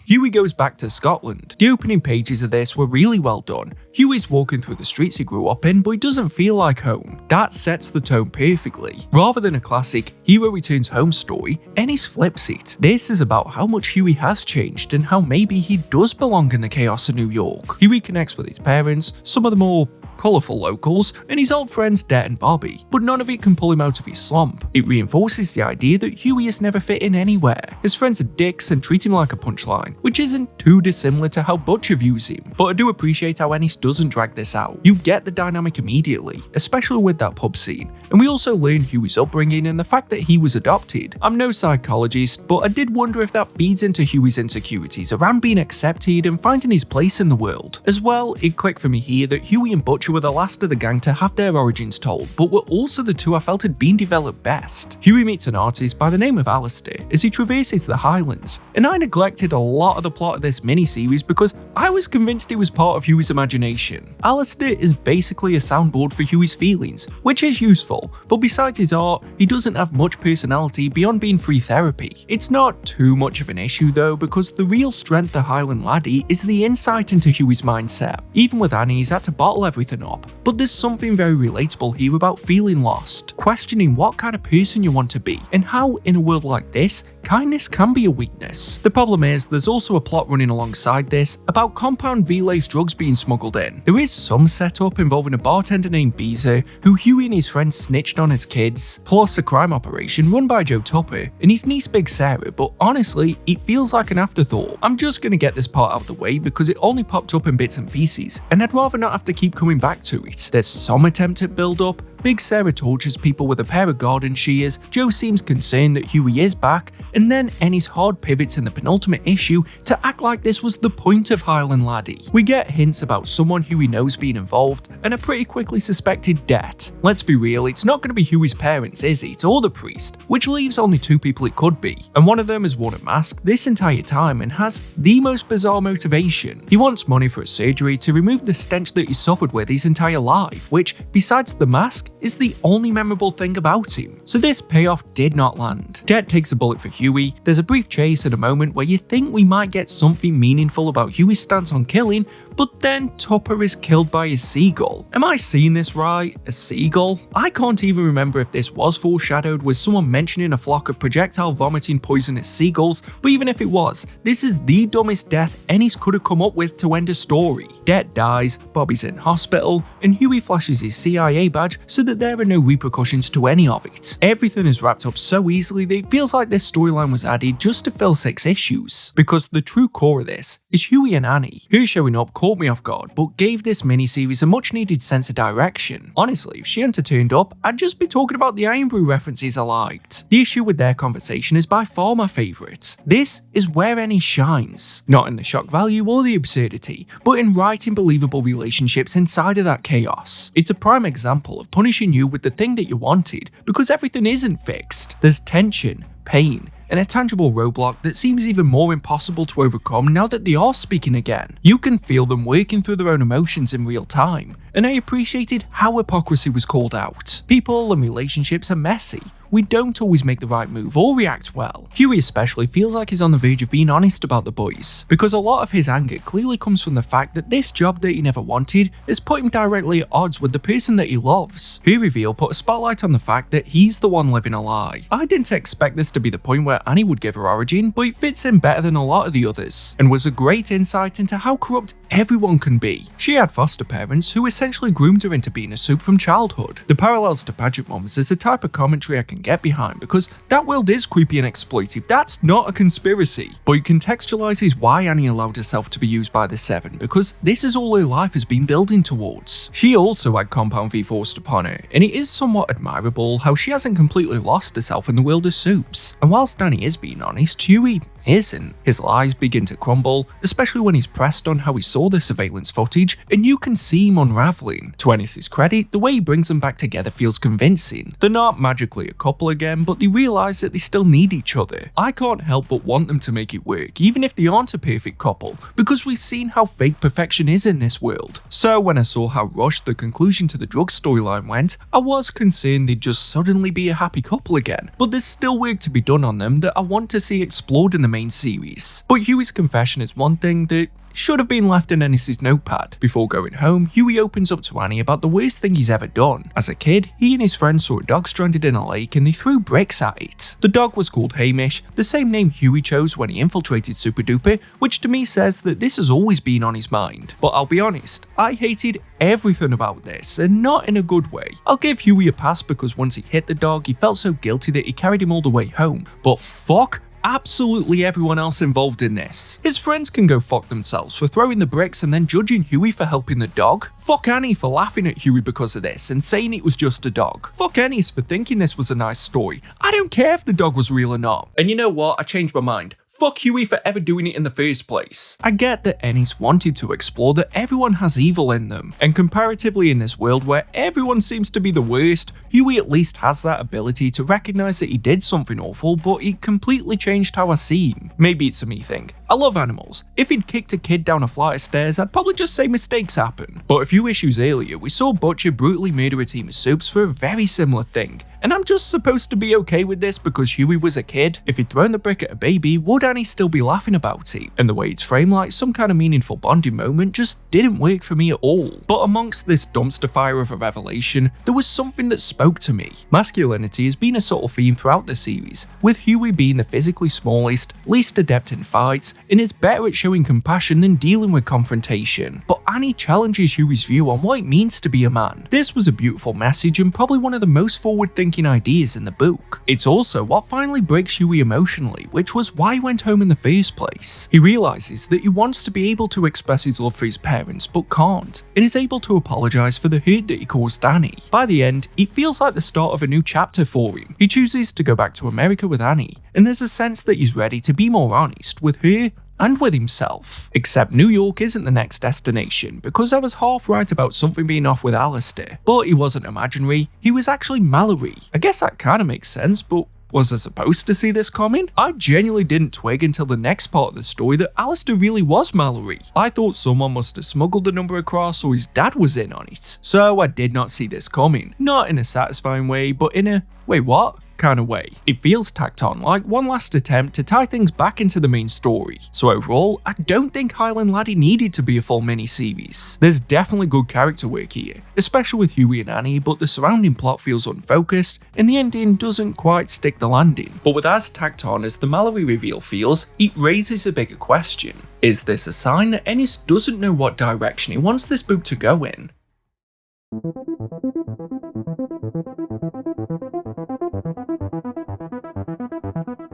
[SPEAKER 9] Huey goes back to Scotland. The opening pages of this were really well done. Huey's walking through the streets he grew up in, but he doesn't feel like home. That sets the tone perfectly. Rather than a classic hero returns home story, Ennis flips it. This is about how much Huey has changed and how maybe he does belong in the chaos of New York. He reconnects with his parents, some of the more colourful locals, and his old friends Det and Bobby, but none of it can pull him out of his slump. It reinforces the idea that Huey has never fit in anywhere. His friends are dicks and treat him like a punchline, which isn't too dissimilar to how Butcher views him, but I do appreciate how Ennis doesn't drag this out. You get the dynamic immediately, especially with that pub scene, and we also learn Huey's upbringing and the fact that he was adopted. I'm no psychologist, but I did wonder if that feeds into Huey's insecurities around being accepted and finding his place in the world. As well, it clicked for me here that Huey and Butcher were the last of the gang to have their origins told, but were also the two I felt had been developed best. Huey meets an artist by the name of Alistair as he traverses the Highlands, and I neglected a lot of the plot of this miniseries because I was convinced it was part of Huey's imagination. Alistair is basically a soundboard for Huey's feelings, which is useful, but besides his art, he doesn't have much personality beyond being free therapy. It's not too much of an issue though, because the real strength of Highland Laddie is the insight into Huey's mindset. Even with Annie, he's had to bottle everything up, but there's something very relatable here about feeling lost, questioning what kind of person you want to be, and how in a world like this, kindness can be a weakness. The problem is, there's also a plot running alongside this about compound V-laced drugs being smuggled in. There is some setup involving a bartender named Beezer, who Huey and his friends snitched on as kids, plus a crime operation run by Joe Tupper and his niece Big Sarah, but honestly, it feels like an afterthought. I'm just gonna get this part out of the way because it only popped up in bits and pieces, and I'd rather not have to keep coming back to it. There's some attempt at build-up. Big Sarah tortures people with a pair of garden shears, Joe seems concerned that Huey is back, and then Ennis hard pivots in the penultimate issue to act like this was the point of Highland Laddie. We get hints about someone Huey knows being involved, and a pretty quickly suspected debt. Let's be real, it's not going to be Huey's parents, is it, or the priest, which leaves only two people it could be, and one of them has worn a mask this entire time and has the most bizarre motivation. He wants money for a surgery to remove the stench that he suffered with his entire life, which, besides the mask, is the only memorable thing about him. So this payoff did not land. Det takes a bullet for Huey, there's a brief chase and a moment where you think we might get something meaningful about Huey's stance on killing, but then Tupper is killed by a seagull. Am I seeing this right? A seagull? I can't even remember if this was foreshadowed with someone mentioning a flock of projectile vomiting poisonous seagulls, but even if it was, this is the dumbest death Ennis could have come up with to end a story. Det dies, Bobby's in hospital, and Huey flashes his CIA badge so that there are no repercussions to any of it. Everything is wrapped up so easily that it feels like this storyline was added just to fill 6 issues. Because the true core of this is Huey and Annie. Her showing up caught me off guard, but gave this miniseries a much needed sense of direction. Honestly, if she hadn't turned up, I'd just be talking about the Iron Brew references I liked. The issue with their conversation is by far my favourite. This is where Annie shines. Not in the shock value or the absurdity, but in writing believable relationships inside of that chaos. It's a prime example of punishing you with the thing that you wanted, because everything isn't fixed. There's tension, pain, and a tangible roadblock that seems even more impossible to overcome now that they are speaking again. You can feel them working through their own emotions in real time, and I appreciated how hypocrisy was called out. People and relationships are messy. We don't always make the right move or react well. Huey especially feels like he's on the verge of being honest about the boys, because a lot of his anger clearly comes from the fact that this job that he never wanted is put him directly at odds with the person that he loves. Her reveal put a spotlight on the fact that he's the one living a lie. I didn't expect this to be the point where Annie would give her origin, but it fits in better than a lot of the others, and was a great insight into how corrupt everyone can be. She had foster parents who essentially groomed her into being a soup from childhood. The parallels to pageant mums is the type of commentary I can get behind, because that world is creepy and exploitive. That's not a conspiracy. But it contextualizes why Annie allowed herself to be used by the Seven, because this is all her life has been building towards. She also had Compound V forced upon her, and it is somewhat admirable how she hasn't completely lost herself in the world of soups. And whilst Annie is being honest, Huey isn't. His lies begin to crumble, especially when he's pressed on how he saw the surveillance footage, and you can see him unraveling. To Ennis' credit, the way he brings them back together feels convincing. They're not magically a couple again, but they realise that they still need each other. I can't help but want them to make it work, even if they aren't a perfect couple, because we've seen how fake perfection is in this world. So when I saw how rushed the conclusion to the drug storyline went, I was concerned they'd just suddenly be a happy couple again. But there's still work to be done on them that I want to see explored in the main series. But Huey's confession is one thing that should have been left in Ennis' notepad. Before going home, Huey opens up to Annie about the worst thing he's ever done. As a kid, he and his friends saw a dog stranded in a lake and they threw bricks at it. The dog was called Hamish, the same name Huey chose when he infiltrated Super Duper, which to me says that this has always been on his mind. But I'll be honest, I hated everything about this, and not in a good way. I'll give Huey a pass because once he hit the dog, he felt so guilty that he carried him all the way home. But fuck absolutely everyone else involved in this. His friends can go fuck themselves for throwing the bricks and then judging Huey for helping the dog. Fuck Annie for laughing at Huey because of this and saying it was just a dog. Fuck Ennis for thinking this was a nice story. I don't care if the dog was real or not. And you know what? I changed my mind. Fuck Huey for ever doing it in the first place. I get that Ennis wanted to explore that everyone has evil in them, and comparatively in this world where everyone seems to be the worst, Huey at least has that ability to recognize that he did something awful, but it completely changed how I see him. Maybe it's a me thing. I love animals. If he'd kicked a kid down a flight of stairs, I'd probably just say mistakes happen. But a few issues earlier, we saw Butcher brutally murder a team of Supes for a very similar thing. And I'm just supposed to be okay with this because Huey was a kid? If he'd thrown the brick at a baby, would Annie still be laughing about it? And the way it's framed like some kind of meaningful bonding moment just didn't work for me at all. But amongst this dumpster fire of a revelation, there was something that spoke to me. Masculinity has been a subtle theme throughout the series, with Huey being the physically smallest, least adept in fights, and is better at showing compassion than dealing with confrontation. But Annie challenges Huey's view on what it means to be a man. This was a beautiful message and probably one of the most forward-thinking ideas in the book. It's also what finally breaks Huey emotionally, which was why he went home in the first place. He realizes that he wants to be able to express his love for his parents but can't, and is able to apologize for the hurt that he caused Annie. By the end, it feels like the start of a new chapter for him. He chooses to go back to America with Annie, and there's a sense that he's ready to be more honest with her and with himself. Except New York isn't the next destination, because I was half right about something being off with Alistair. But he wasn't imaginary, he was actually Mallory. I guess that kinda makes sense, but was I supposed to see this coming? I genuinely didn't twig until the next part of the story that Alistair really was Mallory. I thought someone must have smuggled the number across or his dad was in on it. So I did not see this coming. Not in a satisfying way, but in a, wait what? Kind of way. It feels tacked on, like one last attempt to tie things back into the main story. So overall, I don't think Highland Laddie needed to be a full mini-series. There's definitely good character work here, especially with Huey and Annie, but the surrounding plot feels unfocused, and the ending doesn't quite stick the landing. But with as tacked on as the Mallory reveal feels, it raises a bigger question. Is this a sign that Ennis doesn't know what direction he wants this book to go in?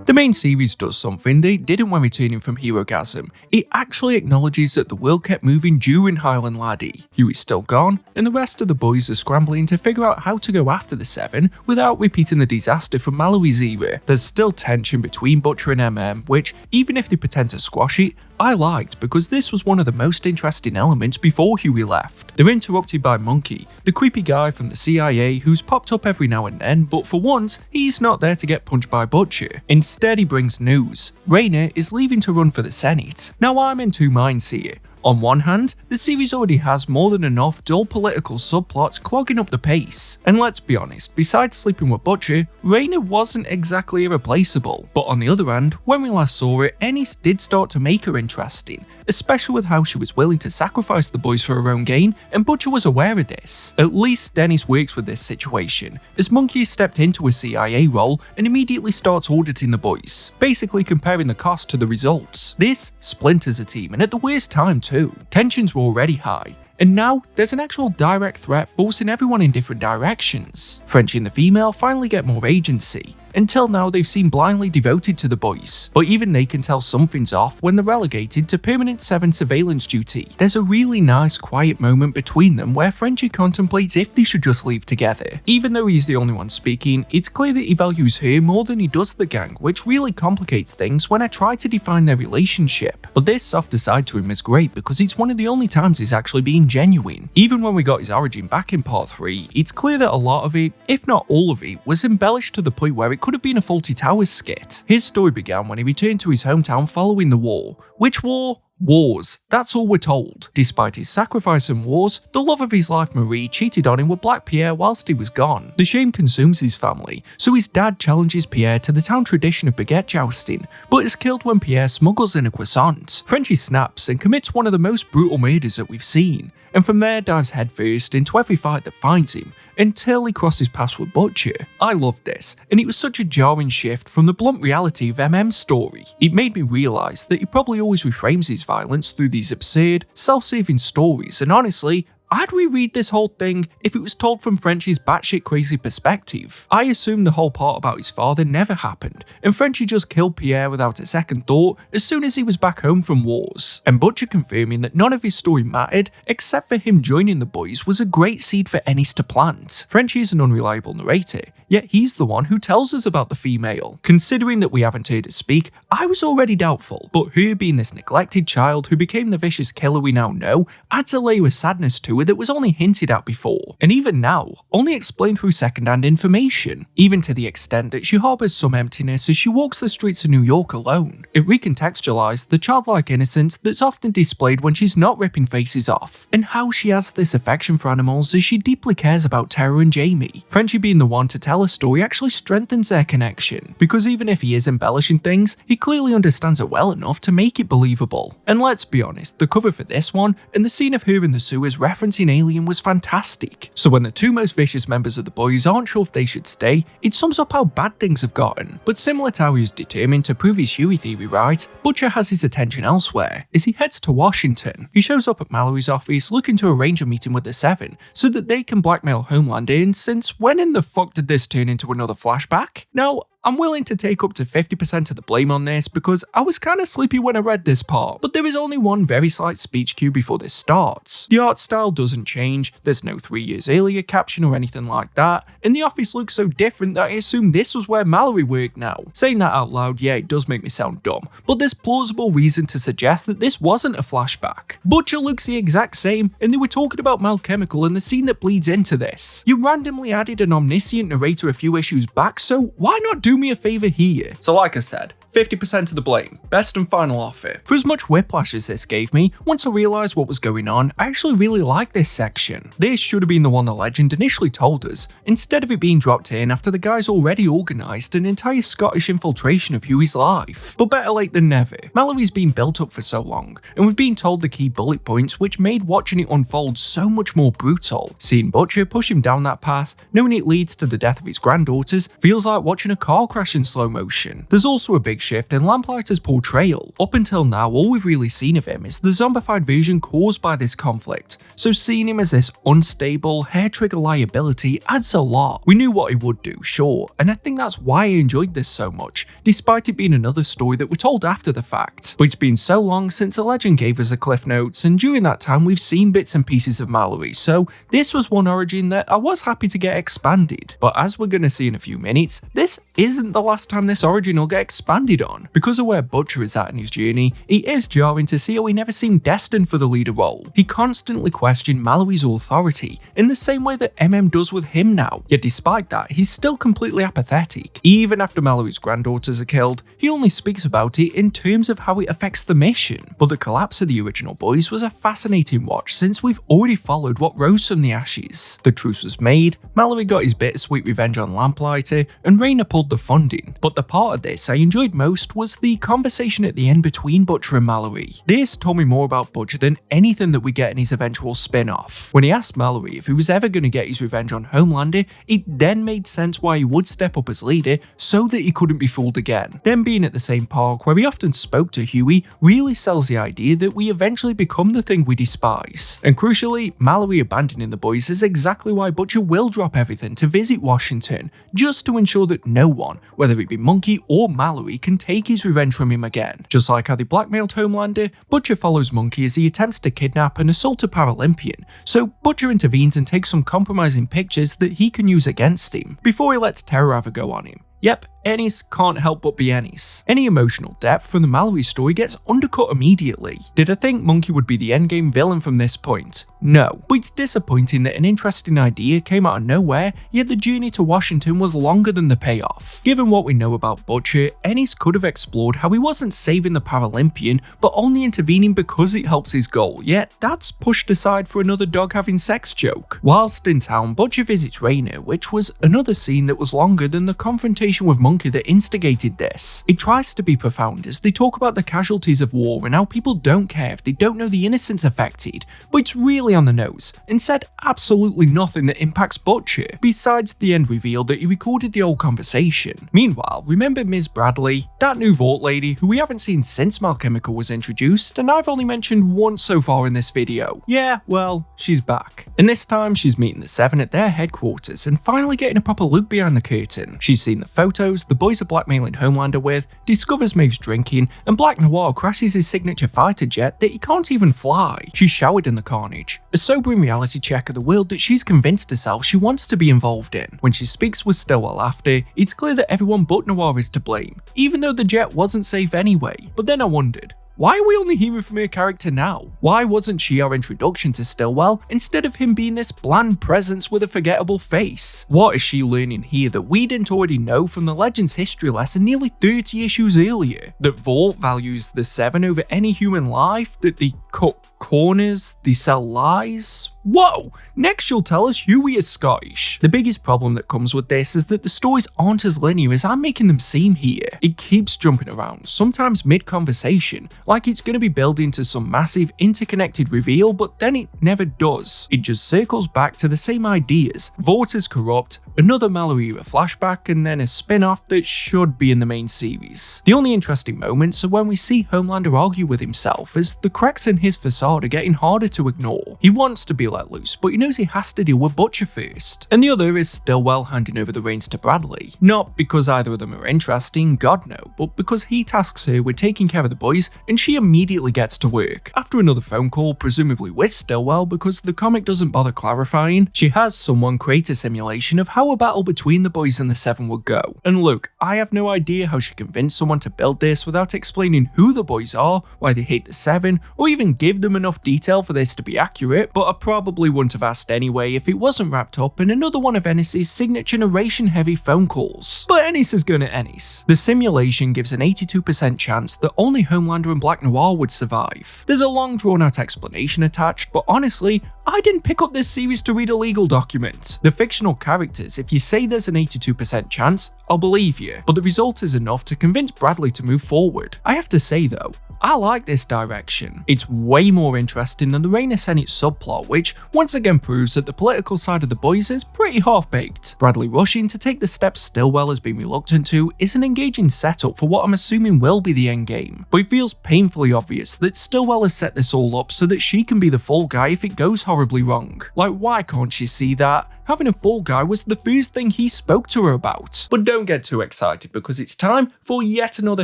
[SPEAKER 9] The main series does something they didn't when returning from Herogasm. It actually acknowledges that the world kept moving during Highland Laddie. Huey's still gone, and the rest of the boys are scrambling to figure out how to go after the Seven without repeating the disaster from Mallory's era. There's still tension between Butcher and MM, which, even if they pretend to squash it, I liked because this was one of the most interesting elements before Huey left. They're interrupted by Monkey, the creepy guy from the CIA who's popped up every now and then, but for once, he's not there to get punched by Butcher. Instead, he brings news. Raina is leaving to run for the Senate. Now I'm in two minds here. On one hand, the series already has more than enough dull political subplots clogging up the pace. And let's be honest, besides sleeping with Butcher, Raina wasn't exactly irreplaceable. But on the other hand, when we last saw her, Ennis did start to make her interesting, especially with how she was willing to sacrifice the boys for her own gain, and Butcher was aware of this. At least Ennis works with this situation, as Monkey stepped into a CIA role and immediately starts auditing the boys, basically comparing the cost to the results. This splinters a team, and at the worst time too. Tensions were already high, and now there's an actual direct threat forcing everyone in different directions. Frenchie and the female finally get more agency. Until now, they've seemed blindly devoted to the boys, but even they can tell something's off when they're relegated to permanent 7 surveillance duty. There's a really nice quiet moment between them where Frenchie contemplates if they should just leave together. Even though he's the only one speaking, it's clear that he values her more than he does the gang, which really complicates things when I try to define their relationship. But this softer side to him is great because it's one of the only times he's actually being genuine. Even when we got his origin back in part 3, it's clear that a lot of it, if not all of it, was embellished to the point where it could have been a Fawlty Towers skit. His story began when he returned to his hometown following the war. Which war? Wars. That's all we're told. Despite his sacrifice and wars, the love of his life Marie cheated on him with Black Pierre whilst he was gone. The shame consumes his family, so his dad challenges Pierre to the town tradition of baguette jousting, but is killed when Pierre smuggles in a croissant. Frenchie snaps and commits one of the most brutal murders that we've seen, and from there dives headfirst into every fight that finds him, until he crosses paths with Butcher. I loved this, and it was such a jarring shift from the blunt reality of MM's story. It made me realise that he probably always reframes his violence through these absurd, self-serving stories, and honestly, I'd reread this whole thing if it was told from Frenchie's batshit crazy perspective. I assumed the whole part about his father never happened, and Frenchie just killed Pierre without a second thought as soon as he was back home from wars. And Butcher confirming that none of his story mattered except for him joining the boys was a great seed for Ennis to plant. Frenchie is an unreliable narrator, yet he's the one who tells us about the female. Considering that we haven't heard her speak, I was already doubtful, but her being this neglected child who became the vicious killer we now know adds a layer of sadness to her that was only hinted at before, and even now, only explained through second-hand information, even to the extent that she harbours some emptiness as she walks the streets of New York alone. It recontextualised the childlike innocence that's often displayed when she's not ripping faces off, and how she has this affection for animals as she deeply cares about Tara and Jamie. Frenchie being the one to tell a story actually strengthens their connection, because even if he is embellishing things, he clearly understands it well enough to make it believable. And let's be honest, the cover for this one and the scene of her in the sewers referencing Alien was fantastic. So when the two most vicious members of the boys aren't sure if they should stay, it sums up how bad things have gotten. But similar to how he was determined to prove his Huey theory right, Butcher has his attention elsewhere as he heads to Washington. He shows up at Mallory's office looking to arrange a meeting with the Seven so that they can blackmail Homelander, and since when in the fuck did this turn into another flashback? Now, I'm willing to take up to 50% of the blame on this because I was kinda sleepy when I read this part, but there is only one very slight speech cue before this starts. The art style doesn't change, there's no 3 years earlier caption or anything like that, and the office looks so different that I assume this was where Mallory worked now. Saying that out loud, yeah, it does make me sound dumb, but there's plausible reason to suggest that this wasn't a flashback. Butcher looks the exact same, and they were talking about Mel Chemical and the scene that bleeds into this. You randomly added an omniscient narrator a few issues back, so why not do me a favor here? So like I said, 50% of the blame. Best and final offer. For as much whiplash as this gave me, once I realised what was going on, I actually really liked this section. This should have been the one the legend initially told us, instead of it being dropped in after the guys already organised an entire Scottish infiltration of Huey's life. But better late than never. Mallory's been built up for so long, and we've been told the key bullet points which made watching it unfold so much more brutal. Seeing Butcher push him down that path, knowing it leads to the death of his granddaughters, feels like watching a car crash in slow motion. There's also a big shift in Lamplighter's portrayal. Up until now, all we've really seen of him is the zombified version caused by this conflict, so seeing him as this unstable, hair-trigger liability adds a lot. We knew what he would do, sure, and I think that's why I enjoyed this so much, despite it being another story that we're told after the fact. But it's been so long since the legend gave us the cliff notes, and during that time we've seen bits and pieces of Mallory, so this was one origin that I was happy to get expanded. But as we're gonna see in a few minutes, this isn't the last time this origin will get expanded on. Because of where Butcher is at in his journey, it is jarring to see how he never seemed destined for the leader role. He constantly questioned Mallory's authority, in the same way that MM does with him now, yet despite that, he's still completely apathetic. Even after Mallory's granddaughters are killed, he only speaks about it in terms of how it affects the mission. But the collapse of the original boys was a fascinating watch since we've already followed what rose from the ashes. The truce was made, Mallory got his bittersweet revenge on Lamplighter, and Raina pulled the funding. But the part of this I enjoyed most was the conversation at the end between Butcher and Mallory. This told me more about Butcher than anything that we get in his eventual spin-off. When he asked Mallory if he was ever going to get his revenge on Homelander, it then made sense why he would step up as leader so that he couldn't be fooled again. Them being at the same park where he often spoke to Huey really sells the idea that we eventually become the thing we despise. And crucially, Mallory abandoning the boys is exactly why Butcher will drop everything to visit Washington, just to ensure that no one, whether it be Monkey or Mallory, can take his revenge from him again. Just like how they blackmailed Homelander, Butcher follows Monkey as he attempts to kidnap and assault a Paralympian, so Butcher intervenes and takes some compromising pictures that he can use against him, before he lets Terror have a go on him. Yep, Ennis can't help but be Ennis. Any emotional depth from the Mallory story gets undercut immediately. Did I think Monkey would be the endgame villain from this point? No, but it's disappointing that an interesting idea came out of nowhere, yet the journey to Washington was longer than the payoff. Given what we know about Butcher, Ennis could have explored how he wasn't saving the Paralympian, but only intervening because it helps his goal, yet that's pushed aside for another dog having sex joke. Whilst in town, Butcher visits Raina, which was another scene that was longer than the confrontation with Monkey monkey that instigated this. It tries to be profound as they talk about the casualties of war and how people don't care if they don't know the innocents affected, but it's really on the nose and said absolutely nothing that impacts Butcher, besides the end reveal that he recorded the old conversation. Meanwhile, remember Ms. Bradley, that new vault lady who we haven't seen since Malchemical was introduced and I've only mentioned once so far in this video? Yeah, well, she's back. And this time she's meeting the Seven at their headquarters and finally getting a proper look behind the curtain. She's seen the photos the boys are blackmailing Homelander with, discovers Maeve's drinking, and Black Noir crashes his signature fighter jet that he can't even fly. She's showered in the carnage, a sobering reality check of the world that she's convinced herself she wants to be involved in. When she speaks with Stillwell after, it's clear that everyone but Noir is to blame, even though the jet wasn't safe anyway. But then I wondered, why are we only hearing from her character now? Why wasn't she our introduction to Stillwell instead of him being this bland presence with a forgettable face? What is she learning here that we didn't already know from the Legends history lesson nearly 30 issues earlier? That Vault values the Seven over any human life? That they cut corners? They sell lies? Whoa! Next she'll tell us Huey is Scottish. The biggest problem that comes with this is that the stories aren't as linear as I'm making them seem here. It keeps jumping around, sometimes mid-conversation, like it's going to be building to some massive interconnected reveal, but then it never does. It just circles back to the same ideas. Vought is corrupt, another Mallory era flashback, and then a spin-off that should be in the main series. The only interesting moments are when we see Homelander argue with himself as the cracks in his facade are getting harder to ignore. He wants to be let loose, but he knows he has to deal with Butcher first. And the other is Stillwell handing over the reins to Bradley. Not because either of them are interesting, God no, but because he tasks her with taking care of the boys and she immediately gets to work. After another phone call, presumably with Stillwell because the comic doesn't bother clarifying, she has someone create a simulation of how a battle between the boys and the Seven would go. And look, I have no idea how she convinced someone to build this without explaining who the boys are, why they hate the Seven, or even give them enough detail for this to be accurate, but I probably wouldn't have asked anyway if it wasn't wrapped up in another one of Ennis's signature narration-heavy phone calls. But Ennis is going to Ennis. The simulation gives an 82% chance that only Homelander and Black Noir would survive. There's a long drawn-out explanation attached, but honestly, I didn't pick up this series to read a legal document. The fictional characters, if you say there's an 82% chance, I'll believe you, but the result is enough to convince Bradley to move forward. I have to say though, I like this direction. It's way more interesting than the Raina Senate subplot, which once again proves that the political side of the boys is pretty half-baked. Bradley rushing to take the steps Stillwell has been reluctant to is an engaging setup for what I'm assuming will be the endgame, but it feels painfully obvious that Stillwell has set this all up so that she can be the fall guy if it goes horribly wrong. Like, why can't she see that? Having a fall guy was the first thing he spoke to her about. But don't get too excited because it's time for yet another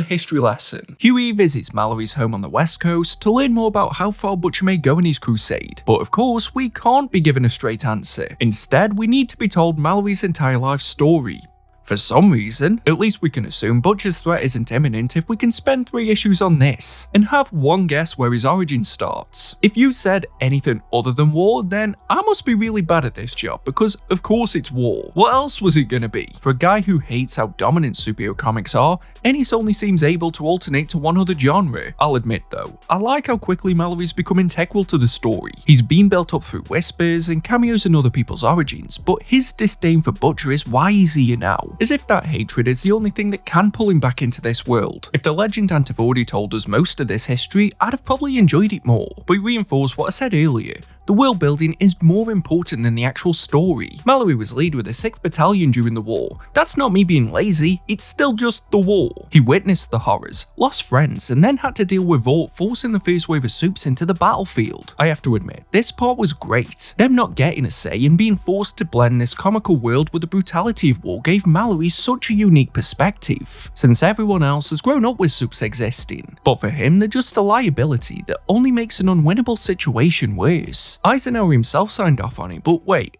[SPEAKER 9] history lesson. Huey visits Mallory's home on the West Coast to learn more about how far Butcher may go in his crusade. But of course, we can't be given a straight answer. Instead, we need to be told Mallory's entire life story. For some reason, at least we can assume Butcher's threat isn't imminent if we can spend 3 issues on this, and have one guess where his origin starts. If you said anything other than war, then I must be really bad at this job, because of course it's war. What else was it gonna be? For a guy who hates how dominant superhero comics are, Ennis only seems able to alternate to one other genre. I'll admit though, I like how quickly Mallory's become integral to the story. He's been built up through whispers and cameos in other people's origins, but his disdain for Butcher is why he's here now. As if that hatred is the only thing that can pull him back into this world. If the legend hadn't have already told us most of this history, I'd have probably enjoyed it more. But it reinforced what I said earlier. The world building is more important than the actual story. Mallory was leader of the 6th Battalion during the war. That's not me being lazy, it's still just the war. He witnessed the horrors, lost friends, and then had to deal with Vought forcing the first wave of soups into the battlefield. I have to admit, this part was great. Them not getting a say and being forced to blend this comical world with the brutality of war gave Mallory such a unique perspective, since everyone else has grown up with soups existing. But for him, they're just a liability that only makes an unwinnable situation worse. Eisenhower himself signed off on it, but wait,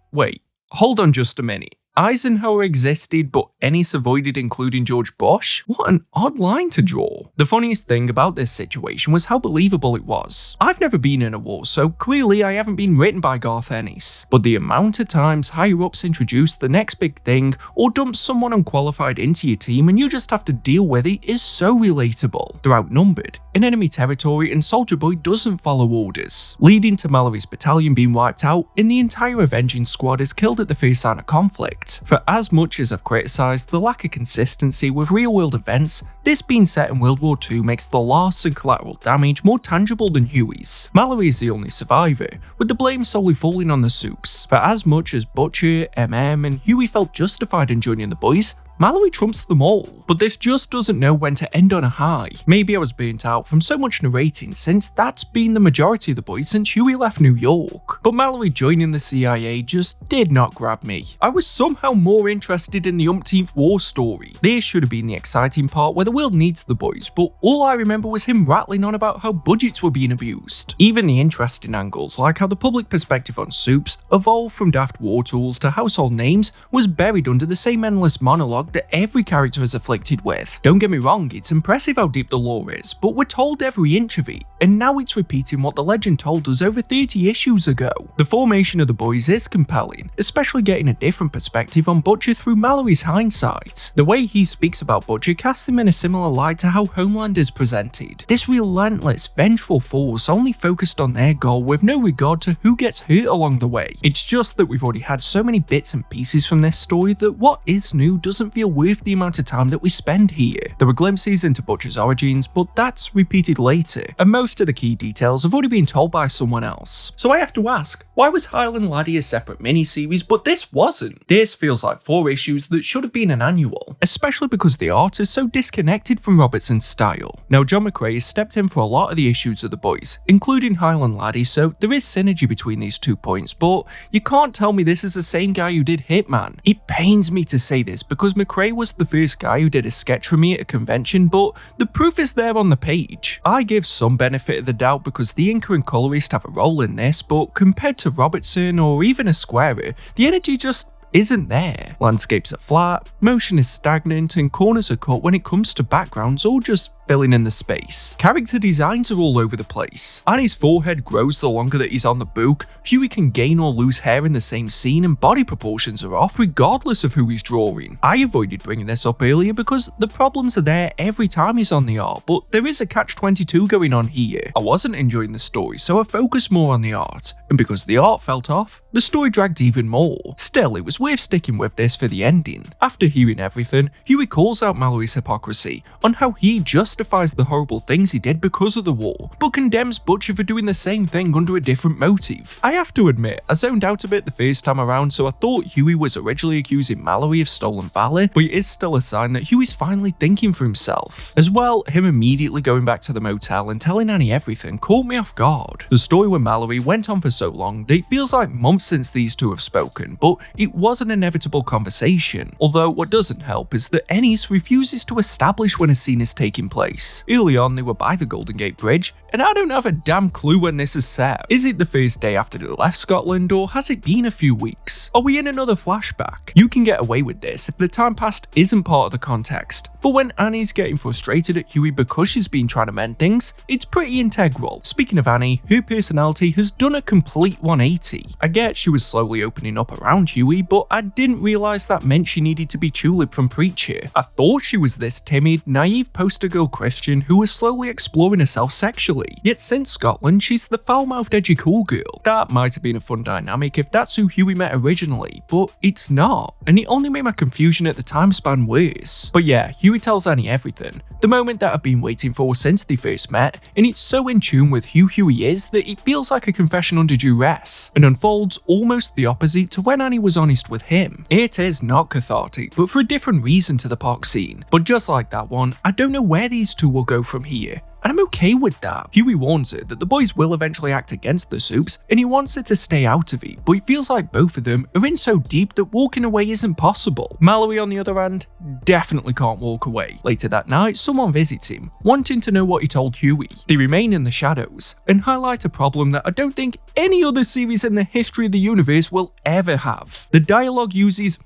[SPEAKER 9] hold on just a minute. Eisenhower existed, but Ennis avoided including George Bush? What an odd line to draw. The funniest thing about this situation was how believable it was. I've never been in a war, so clearly I haven't been written by Garth Ennis. But the amount of times higher-ups introduce the next big thing or dump someone unqualified into your team and you just have to deal with it is so relatable. They're outnumbered, in enemy territory and Soldier Boy doesn't follow orders, leading to Mallory's battalion being wiped out and the entire Avenging Squad is killed at the first sign of conflict. For as much as I've criticised the lack of consistency with real-world events, this being set in World War II makes the loss and collateral damage more tangible than Huey's. Mallory is the only survivor, with the blame solely falling on the Supes. For as much as Butcher, MM, and Huey felt justified in joining the boys, Mallory trumps them all, but this just doesn't know when to end on a high. Maybe I was burnt out from so much narrating since that's been the majority of the boys since Huey left New York, but Mallory joining the CIA just did not grab me. I was somehow more interested in the umpteenth war story. This should have been the exciting part where the world needs the boys, but all I remember was him rattling on about how budgets were being abused. Even the interesting angles, like how the public perspective on Supes evolved from daft war tools to household names, was buried under the same endless monologue that every character is afflicted with. Don't get me wrong, it's impressive how deep the lore is, but we're told every inch of it, and now it's repeating what the legend told us over 30 issues ago. The formation of the boys is compelling, especially getting a different perspective on Butcher through Mallory's hindsight. The way he speaks about Butcher casts him in a similar light to how Homelander is presented. This relentless, vengeful force only focused on their goal with no regard to who gets hurt along the way. It's just that we've already had so many bits and pieces from this story that what is new doesn't feel worth the amount of time that we spend here. There were glimpses into Butcher's origins, but that's repeated later, and most of the key details have already been told by someone else. So I have to ask, why was Highland Laddie a separate miniseries, but this wasn't? This feels like 4 issues that should have been an annual, especially because the art is so disconnected from Robertson's style. Now, John McCrea has stepped in for a lot of the issues of the boys, including Highland Laddie, so there is synergy between these 2 points, but you can't tell me this is the same guy who did Hitman. It pains me to say this because McCrea was the first guy who did a sketch for me at a convention, but the proof is there on the page. I give some benefit of the doubt because the inker and colorist have a role in this, but compared to Robertson or even Esquire, the energy just isn't there. Landscapes are flat, motion is stagnant, and corners are cut when it comes to backgrounds or just filling in the space. Character designs are all over the place. Annie's forehead grows the longer that he's on the book, Huey can gain or lose hair in the same scene, and body proportions are off regardless of who he's drawing. I avoided bringing this up earlier because the problems are there every time he's on the art, but there is a catch-22 going on here. I wasn't enjoying the story, so I focused more on the art, and because the art felt off, the story dragged even more. Still, it was worth sticking with this for the ending. After hearing everything, Huey calls out Mallory's hypocrisy on how he justifies the horrible things he did because of the war, but condemns Butcher for doing the same thing under a different motive. I have to admit, I zoned out a bit the first time around, so I thought Huey was originally accusing Mallory of stolen valor, but it is still a sign that Huey's finally thinking for himself. As well, him immediately going back to the motel and telling Annie everything caught me off guard. The story with Mallory went on for so long that it feels like months since these two have spoken, but it was an inevitable conversation. Although what doesn't help is that Ennis refuses to establish when a scene is taking place. Early on they were by the Golden Gate Bridge, and I don't have a damn clue when this is set. Is it the first day after they left Scotland, or has it been a few weeks? Are we in another flashback? You can get away with this if the time past isn't part of the context, but when Annie's getting frustrated at Huey because she's been trying to mend things, it's pretty integral. Speaking of Annie, her personality has done a complete 180. I get she was slowly opening up around Huey, but I didn't realise that meant she needed to be Tulip from Preacher. I thought she was this timid, naive poster girl Christian who was slowly exploring herself sexually. Yet since Scotland, she's the foul-mouthed edgy cool girl. That might have been a fun dynamic if that's who Huey met originally, but it's not, and it only made my confusion at the time span worse. But yeah, Huey tells Annie everything, the moment that I've been waiting for since they first met, and it's so in tune with who Huey is that it feels like a confession under duress, and unfolds almost the opposite to when Annie was honest with him. It is not cathartic, but for a different reason to the park scene. But just like that one, I don't know where these two will go from here, and I'm okay with that. Huey warns her that the boys will eventually act against the Supes, and he wants her to stay out of it, but it feels like both of them are in so deep that walking away isn't possible. Mallory, on the other hand, definitely can't walk away. Later that night, someone visits him, wanting to know what he told Huey. They remain in the shadows, and highlight a problem that I don't think any other series in the history of the universe will ever have. The dialogue uses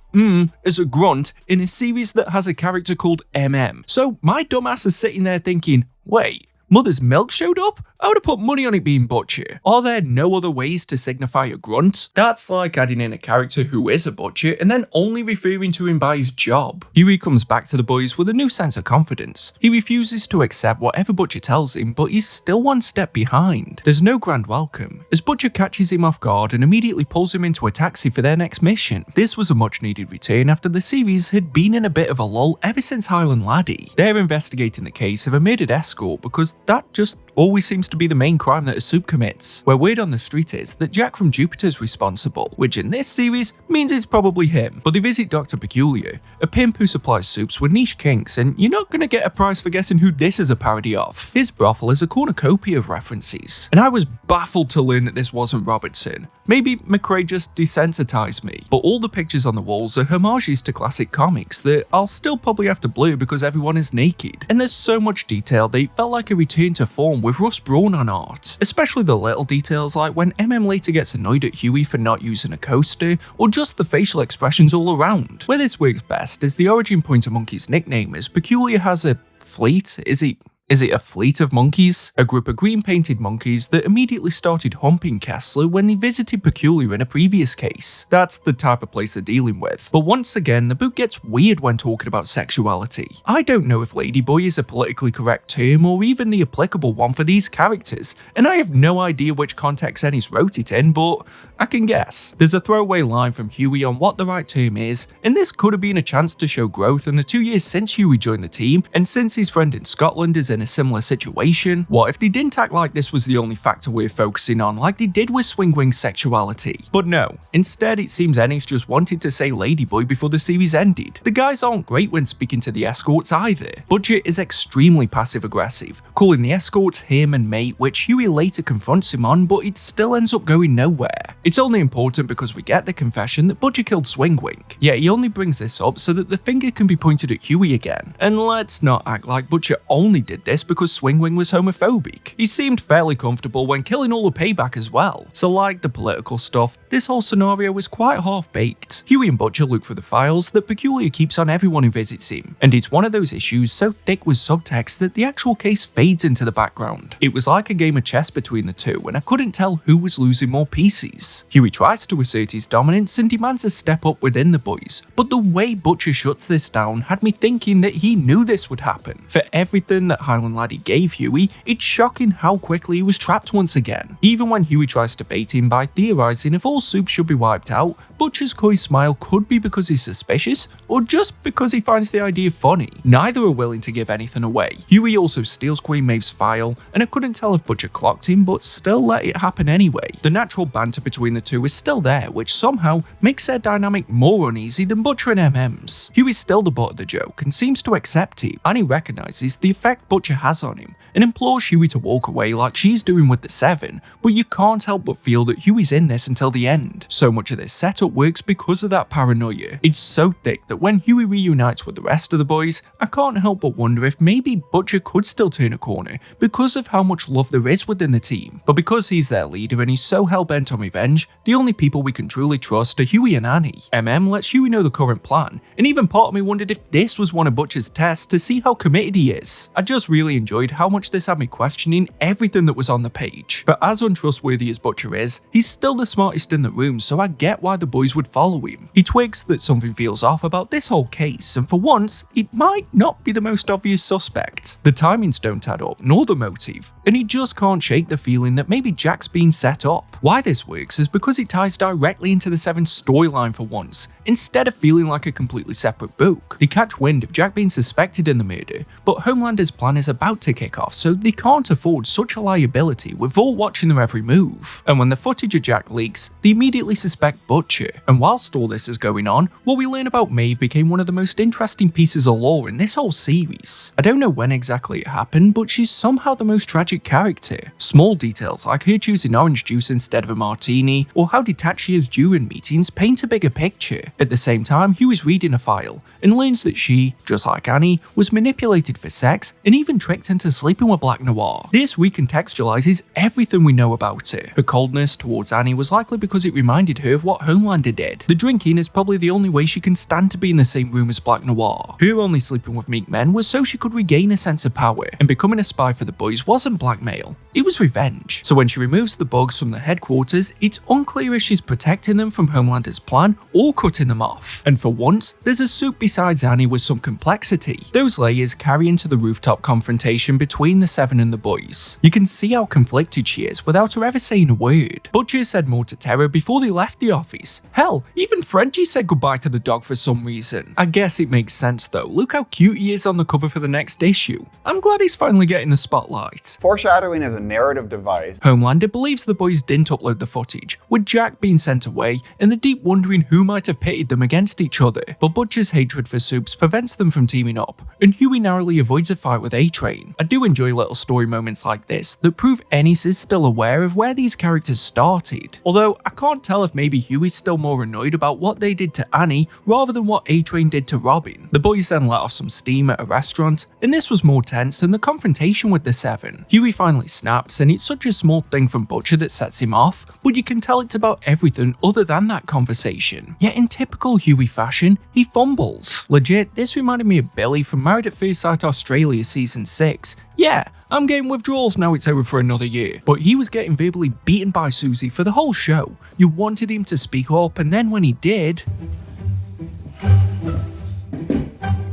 [SPEAKER 9] as a grunt in a series that has a character called MM. So my dumbass is sitting there thinking, wait, Mother's Milk showed up? I would have put money on it being Butcher. Are there no other ways to signify a grunt? That's like adding in a character who is a butcher and then only referring to him by his job. Huey comes back to the boys with a new sense of confidence. He refuses to accept whatever Butcher tells him, but he's still one step behind. There's no grand welcome, as Butcher catches him off guard and immediately pulls him into a taxi for their next mission. This was a much needed return after the series had been in a bit of a lull ever since Highland Laddie. They're investigating the case of a murdered escort because that just always seems to be the main crime that a soup commits, where word on the street is that Jack from Jupiter's responsible, which in this series means it's probably him. But they visit Dr. Peculiar, a pimp who supplies soups with niche kinks, and you're not gonna get a prize for guessing who this is a parody of. His brothel is a cornucopia of references, and I was baffled to learn that this wasn't Robertson. Maybe McRae just desensitized me, but all the pictures on the walls are homages to classic comics that I'll still probably have to blur because everyone is naked. And there's so much detail they felt like a return to form with Russ Braun on art, especially the little details like when MM later gets annoyed at Huey for not using a coaster, or just the facial expressions all around. Where this works best is the origin point of Monkey's nickname, as Peculiar has a fleet, Is it a fleet of monkeys? A group of green-painted monkeys that immediately started humping Kessler when they visited Peculiar in a previous case. That's the type of place they're dealing with. But once again, the book gets weird when talking about sexuality. I don't know if ladyboy is a politically correct term or even the applicable one for these characters, and I have no idea which context Ennis wrote it in, but I can guess. There's a throwaway line from Huey on what the right term is, and this could have been a chance to show growth in the 2 years since Huey joined the team, and since his friend in Scotland is in a similar situation. What if they didn't act like this was the only factor we're focusing on, like they did with Swingwing's sexuality? But no, instead it seems Ennis just wanted to say ladyboy before the series ended. The guys aren't great when speaking to the escorts either. Butcher is extremely passive-aggressive, calling the escorts him and mate, which Huey later confronts him on, but it still ends up going nowhere. It's only important because we get the confession that Butcher killed Swingwing, yet he only brings this up so that the finger can be pointed at Huey again. And let's not act like Butcher only did this because Swingwing was homophobic. He seemed fairly comfortable when killing all the payback as well. So like the political stuff, this whole scenario was quite half-baked. Huey and Butcher look through the files that Peculiar keeps on everyone who visits him, and it's one of those issues so thick with subtext that the actual case fades into the background. It was like a game of chess between the two, and I couldn't tell who was losing more pieces. Huey tries to assert his dominance and demands a step up within the boys, but the way Butcher shuts this down had me thinking that he knew this would happen. For everything that Highland Laddie gave Huey, it's shocking how quickly he was trapped once again. Even when Huey tries to bait him by theorizing if all soup should be wiped out, Butcher's coy smile could be because he's suspicious, or just because he finds the idea funny. Neither are willing to give anything away. Huey also steals Queen Maeve's file, and I couldn't tell if Butcher clocked him, but still let it happen anyway. The natural banter between the two is still there, which somehow makes their dynamic more uneasy than Butcher and MM's. Huey's still the butt of the joke, and seems to accept it, and he recognises the effect Butcher has on him, and implores Huey to walk away like she's doing with the Seven, but you can't help but feel that Huey's in this until the end. So much of this setup works because of that paranoia. It's so thick that when Huey reunites with the rest of the boys, I can't help but wonder if maybe Butcher could still turn a corner because of how much love there is within the team. But because he's their leader and he's so hell-bent on revenge, the only people we can truly trust are Huey and Annie. lets Huey know the current plan, and even part of me wondered if this was one of Butcher's tests to see how committed he is. I just really enjoyed how much this had me questioning everything that was on the page. But as untrustworthy as Butcher is, he's still the smartest in the room, so I get why the boys would follow him. He twigs that something feels off about this whole case, and for once, it might not be the most obvious suspect. The timings don't add up, nor the motive, and he just can't shake the feeling that maybe Jack's been set up. Why this works is because it ties directly into the Seven storyline for once, instead of feeling like a completely separate book. They catch wind of Jack being suspected in the murder, but Homelander's plan is about to kick off, so they can't afford such a liability without watching their every move. And when the footage of Jack leaks, they immediately suspect Butcher. And whilst all this is going on, what we learn about Maeve became one of the most interesting pieces of lore in this whole series. I don't know when exactly it happened, but she's somehow the most tragic character. Small details like her choosing orange juice instead instead of a martini, or how detached she is during meetings paint a bigger picture. At the same time, Huey's reading a file and learns that she, just like Annie, was manipulated for sex and even tricked into sleeping with Black Noir. This recontextualizes everything we know about her. Her coldness towards Annie was likely because it reminded her of what Homelander did. The drinking is probably the only way she can stand to be in the same room as Black Noir. Her only sleeping with meek men was so she could regain a sense of power, and becoming a spy for the boys wasn't blackmail, it was revenge. So when she removes the bugs from the headquarters, it's unclear if she's protecting them from Homelander's plan or cutting them off. And for once, there's a suit besides Annie with some complexity. Those layers carry into the rooftop confrontation between the Seven and the boys. You can see how conflicted she is without her ever saying a word. Butcher said more to Terra before they left the office. Hell, even Frenchie said goodbye to the dog for some reason. I guess it makes sense though. Look how cute he is on the cover for the next issue. I'm glad he's finally getting the spotlight.
[SPEAKER 10] Foreshadowing is a narrative device.
[SPEAKER 9] Homelander believes the boys didn't upload the footage, with Jack being sent away and the Deep wondering who might have pitted them against each other. But Butcher's hatred for Soups prevents them from teaming up, and Huey narrowly avoids a fight with A-Train. I do enjoy little story moments like this that prove Ennis is still aware of where these characters started. Although I can't tell if maybe Huey's still more annoyed about what they did to Annie rather than what A-Train did to Robin. The boys then let off some steam at a restaurant, and this was more tense than the confrontation with the Seven. Huey finally snaps, and it's such a small thing from Butcher that sets him off, but you can tell it's about everything other than that conversation. Yet in typical Huey fashion, he fumbles. Legit, this reminded me of Billy from Married at First Sight Australia Season 6. Yeah, I'm getting withdrawals now it's over for another year, but he was getting verbally beaten by Susie for the whole show. You wanted him to speak up, and then when he did...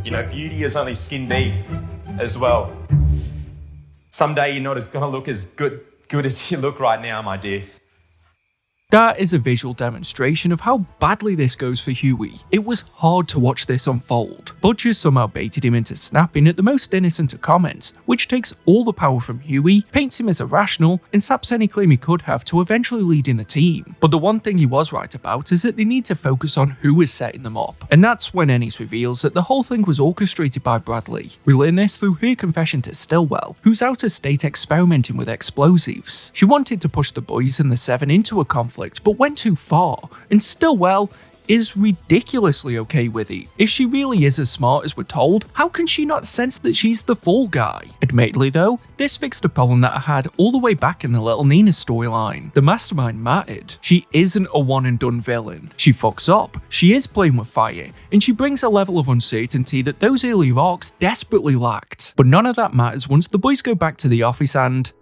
[SPEAKER 11] You know, beauty is only skin deep as well. Someday you're not gonna look as good as you look right now, my dear.
[SPEAKER 9] That is a visual demonstration of how badly this goes for Huey. It was hard to watch this unfold. Butcher somehow baited him into snapping at the most innocent of comments, which takes all the power from Huey, paints him as irrational, and saps any claim he could have to eventually leading the team. But the one thing he was right about is that they need to focus on who is setting them up. And that's when Ennis reveals that the whole thing was orchestrated by Bradley. We learn this through her confession to Stillwell, who's out of state experimenting with explosives. She wanted to push the boys and the Seven into a conflict, but went too far, and Stillwell is ridiculously okay with it. If she really is as smart as we're told, how can she not sense that she's the fall guy? Admittedly though, this fixed a problem that I had all the way back in the Little Nina storyline. The mastermind mattered. She isn't a one and done villain. She fucks up, she is playing with fire, and she brings a level of uncertainty that those earlier arcs desperately lacked. But none of that matters once the boys go back to the office and...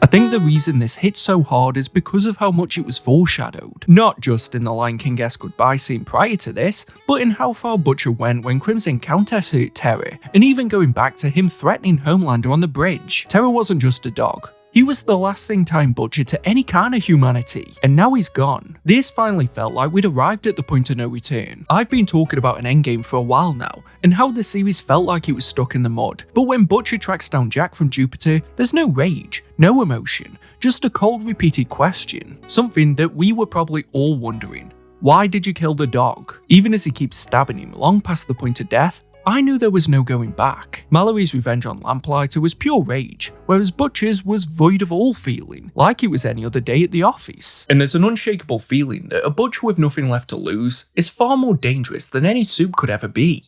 [SPEAKER 9] I think the reason this hit so hard is because of how much it was foreshadowed. Not just in the Lion King-esque goodbye scene prior to this, but in how far Butcher went when Crimson Countess hurt Terra, and even going back to him threatening Homelander on the bridge. Terra wasn't just a dog. He was the last thing tying Butcher to any kind of humanity, and now he's gone. This finally felt like we'd arrived at the point of no return. I've been talking about an endgame for a while now, and how the series felt like it was stuck in the mud. But when Butcher tracks down Jack from Jupiter, there's no rage, no emotion, just a cold repeated question. Something that we were probably all wondering. Why did you kill the dog? Even as he keeps stabbing him long past the point of death, I knew there was no going back. Mallory's revenge on Lamplighter was pure rage, whereas Butcher's was void of all feeling, like it was any other day at the office. And there's an unshakable feeling that a Butcher with nothing left to lose is far more dangerous than any soup could ever be.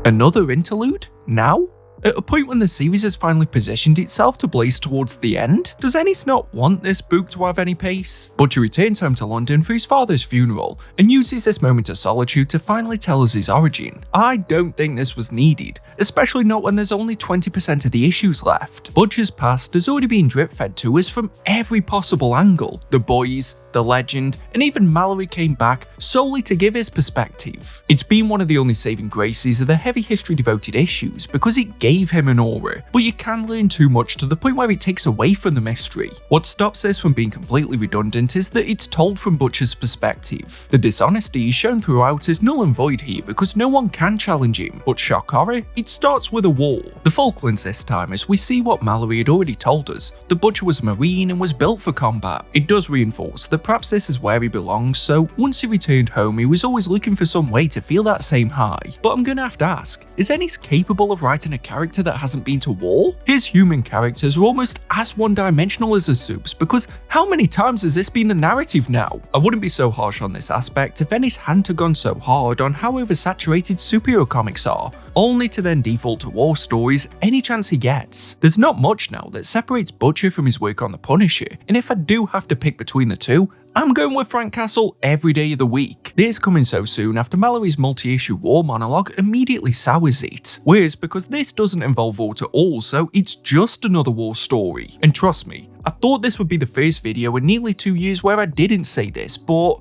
[SPEAKER 9] Another interlude? Now? At a point when the series has finally positioned itself to blaze towards the end? Does Ennis not want this book to have any pace? Butcher returns home to London for his father's funeral and uses this moment of solitude to finally tell us his origin. I don't think this was needed, especially not when there's only 20% of the issues left. Butcher's past has already been drip-fed to us from every possible angle. The boys, the legend, and even Mallory came back solely to give his perspective. It's been one of the only saving graces of the heavy history devoted issues because it gave him an aura, but you can learn too much to the point where it takes away from the mystery. What stops this from being completely redundant is that it's told from Butcher's perspective. The dishonesty is shown throughout is null and void here because no one can challenge him, but shock horror, it starts with a war. The Falklands this time as we see what Mallory had already told us, the Butcher was a Marine and was built for combat. It does reinforce that perhaps this is where he belongs, so once he returned home he was always looking for some way to feel that same high. But I'm gonna have to ask, is Ennis capable of writing a character that hasn't been to war? His human characters are almost as one-dimensional as the Supes, because how many times has this been the narrative now? I wouldn't be so harsh on this aspect if Ennis hadn't gone so hard on how oversaturated superhero comics are, only to then default to war stories any chance he gets. There's not much now that separates Butcher from his work on the Punisher, and if I do have to pick between the two, I'm going with Frank Castle every day of the week. This coming so soon after Mallory's multi-issue war monologue immediately sours it. Whereas because this doesn't involve war at all, so it's just another war story. And trust me, I thought this would be the first video in nearly 2 years where I didn't say this, but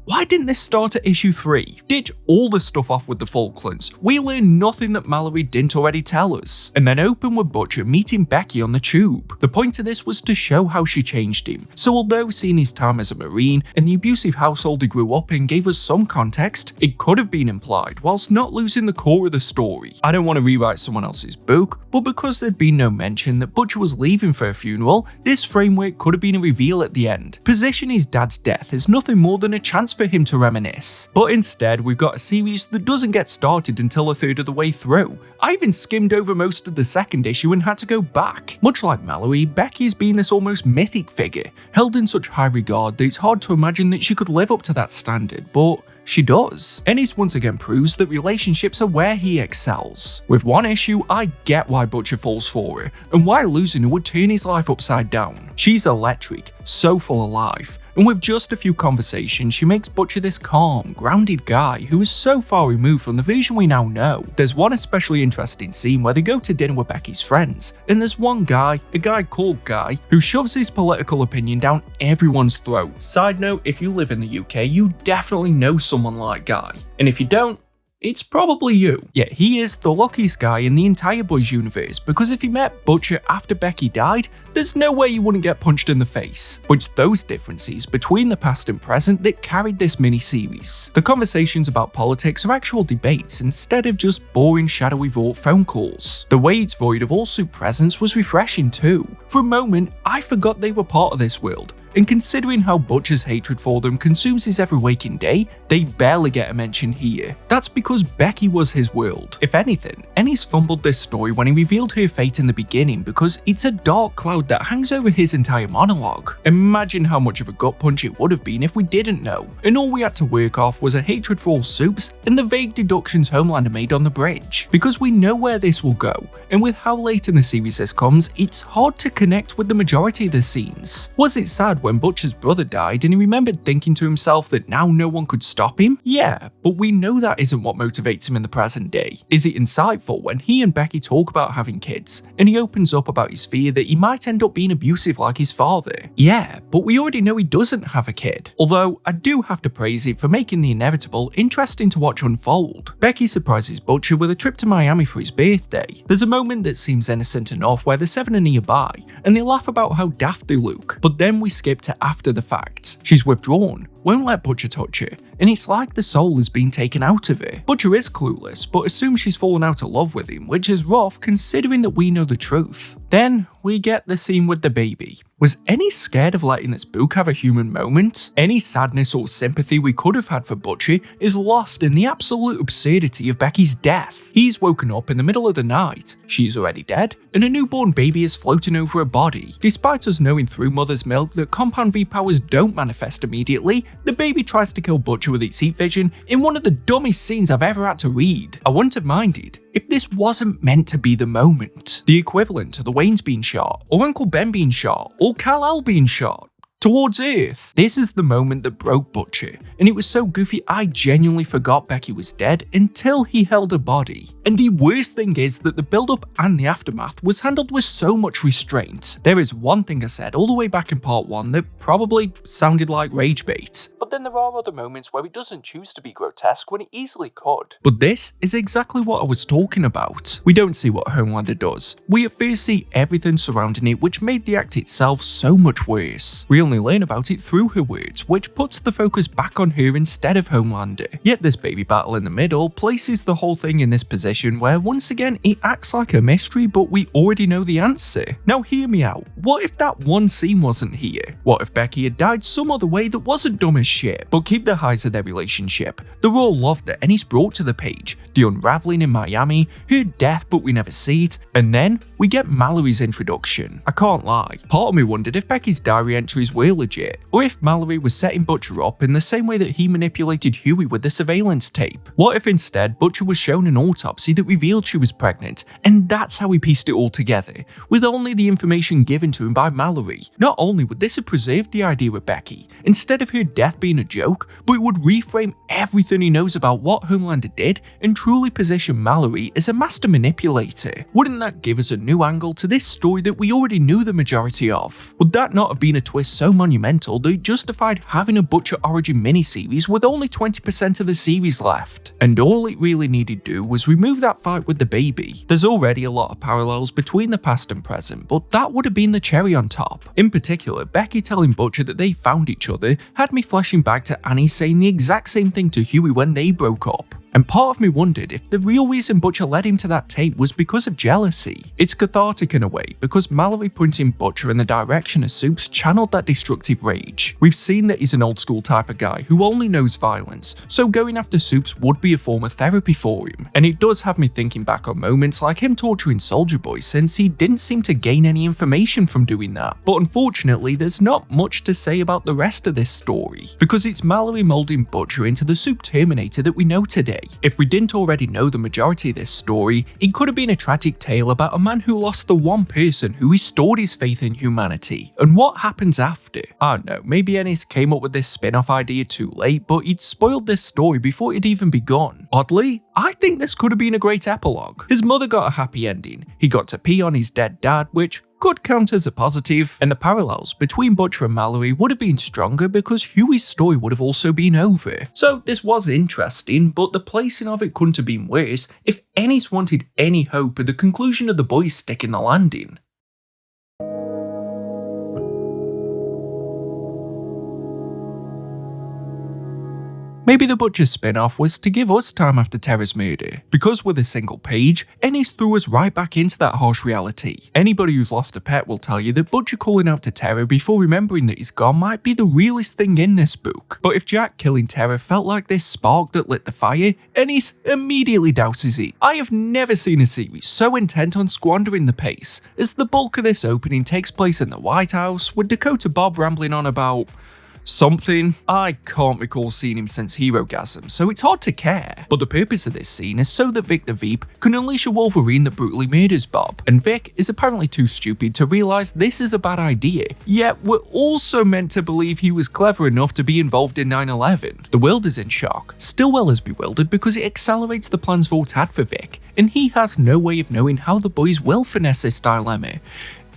[SPEAKER 9] why didn't this start at issue 3? Ditch all the stuff off with the Falklands. We learn nothing that Mallory didn't already tell us. And then open with Butcher meeting Becky on the tube. The point of this was to show how she changed him. So although seeing his time as a Marine and the abusive household he grew up in gave us some context, it could have been implied whilst not losing the core of the story. I don't want to rewrite someone else's book, but because there'd been no mention that Butcher was leaving for a funeral, this framework could have been a reveal at the end. Position his dad's death as nothing more than a chance for him to reminisce. But instead, we've got a series that doesn't get started until a third of the way through. I even skimmed over most of the second issue and had to go back. Much like Mallory, Becky has been this almost mythic figure, held in such high regard that it's hard to imagine that she could live up to that standard, but she does. Ennis once again proves that relationships are where he excels. With one issue, I get why Butcher falls for her, and why losing her would turn his life upside down. She's electric, so full of life, and with just a few conversations, she makes Butcher this calm, grounded guy who is so far removed from the version we now know. There's one especially interesting scene where they go to dinner with Becky's friends, and there's one guy, a guy called Guy, who shoves his political opinion down everyone's throat. Side note, if you live in the UK, you definitely know someone like Guy, and if you don't, it's probably you. Yet he is the luckiest guy in the entire Boys universe, because if he met Butcher after Becky died, there's no way he wouldn't get punched in the face. But it's those differences between the past and present that carried this mini-series. The conversations about politics are actual debates instead of just boring shadowy vault phone calls. The way it's void of all Supe presence was refreshing too. For a moment, I forgot they were part of this world. And considering how Butcher's hatred for them consumes his every waking day, they barely get a mention here. That's because Becky was his world. If anything, Ennis fumbled this story when he revealed her fate in the beginning because it's a dark cloud that hangs over his entire monologue. Imagine how much of a gut punch it would have been if we didn't know, and all we had to work off was a hatred for all Supes and the vague deductions Homelander made on the bridge. Because we know where this will go, and with how late in the series this comes, it's hard to connect with the majority of the scenes. Was it sad when Butcher's brother died and he remembered thinking to himself that now no one could stop him? Yeah, but we know that isn't what motivates him in the present day. Is it insightful when he and Becky talk about having kids, and he opens up about his fear that he might end up being abusive like his father? Yeah, but we already know he doesn't have a kid. Although, I do have to praise it for making the inevitable interesting to watch unfold. Becky surprises Butcher with a trip to Miami for his birthday. There's a moment that seems innocent enough where the seven are nearby, and they laugh about how daft they look, but then we skip to after the fact. She's withdrawn, won't let Butcher touch her, and it's like the soul has been taken out of her. Butcher is clueless, but assumes she's fallen out of love with him, which is rough considering that we know the truth. Then we get the scene with the baby. Was Ennis scared of letting this book have a human moment? Any sadness or sympathy we could have had for Butcher is lost in the absolute absurdity of Becky's death. He's woken up in the middle of the night, she's already dead, and a newborn baby is floating over her body. Despite us knowing through mother's milk that compound V powers don't manifest immediately, the baby tries to kill Butcher with its heat vision in one of the dumbest scenes I've ever had to read. I wouldn't have minded if this wasn't meant to be the moment. The equivalent to the Waynes being shot, or Uncle Ben being shot, or Kal-El being shot. towards Earth. This is the moment that broke Butcher, and it was so goofy I genuinely forgot Becky was dead until he held her body. And the worst thing is that the build-up and the aftermath was handled with so much restraint. There is one thing I said all the way back in part 1 that probably sounded like rage bait, but then there are other moments where it doesn't choose to be grotesque when it easily could. But this is exactly what I was talking about. We don't see what Homelander does. We at first see everything surrounding it, which made the act itself so much worse. We only learn about it through her words, which puts the focus back on her instead of Homelander. Yet this baby battle in the middle places the whole thing in this position where once again it acts like a mystery, but we already know the answer. Now hear me out. What if that one scene wasn't here? What if Becky had died some other way that wasn't dumb as shit, but keep the highs of their relationship, the raw love that Ennis brought to the page, the unraveling in Miami, her death but we never see it, and then we get Mallory's introduction. I can't lie, part of me wondered if Becky's diary entries were legit, or if Mallory was setting Butcher up in the same way that he manipulated Huey with the surveillance tape. What if instead Butcher was shown an autopsy that revealed she was pregnant, and that's how he pieced it all together, with only the information given to him by Mallory? Not only would this have preserved the idea of Becky, instead of her death being a joke, but it would reframe everything he knows about what Homelander did and truly position Mallory as a master manipulator. Wouldn't that give us a new angle to this story that we already knew the majority of? Would that not have been a twist so monumental that it justified having a Butcher origin miniseries with only 20% of the series left? And all it really needed to do was remove that fight with the baby. There's already a lot of parallels between the past and present, but that would have been the cherry on top. In particular, Becky telling Butcher that they found each other had me flashing back to Annie saying the exact same thing to Huey when they broke up. And part of me wondered if the real reason Butcher led him to that tape was because of jealousy. It's cathartic in a way, because Mallory pointing Butcher in the direction of Soups channeled that destructive rage. We've seen that he's an old school type of guy who only knows violence, so going after Soups would be a form of therapy for him. And it does have me thinking back on moments like him torturing Soldier Boy, since he didn't seem to gain any information from doing that. But unfortunately, there's not much to say about the rest of this story, because it's Mallory molding Butcher into the Soup Terminator that we know today. If we didn't already know the majority of this story, it could have been a tragic tale about a man who lost the one person who restored his faith in humanity. And what happens after? I don't know, maybe Ennis came up with this spin-off idea too late, but he'd spoiled this story before it'd even begun. Oddly, I think this could have been a great epilogue. His mother got a happy ending, he got to pee on his dead dad, which could count as a positive, and the parallels between Butcher and Mallory would have been stronger because Huey's story would have also been over. So this was interesting, but the placing of it couldn't have been worse if Ennis wanted any hope of the conclusion of the boys sticking the landing. Maybe the Butcher spin-off was to give us time after Tara's murder, because with a single page, Ennis threw us right back into that harsh reality. Anybody who's lost a pet will tell you that Butcher calling out to Tara before remembering that he's gone might be the realest thing in this book. But if Jack killing Tara felt like this spark that lit the fire, Ennis immediately douses it. I have never seen a series so intent on squandering the pace, as the bulk of this opening takes place in the White House, with Dakota Bob rambling on about something. I can't recall seeing him since Herogasm, so it's hard to care. But the purpose of this scene is so that Vic the Veep can unleash a Wolverine that brutally murders Bob, and Vic is apparently too stupid to realise this is a bad idea, yet we're also meant to believe he was clever enough to be involved in 9/11. The world is in shock. Stillwell is bewildered because it accelerates the plans Vought had for Vic, and he has no way of knowing how the boys will finesse this dilemma.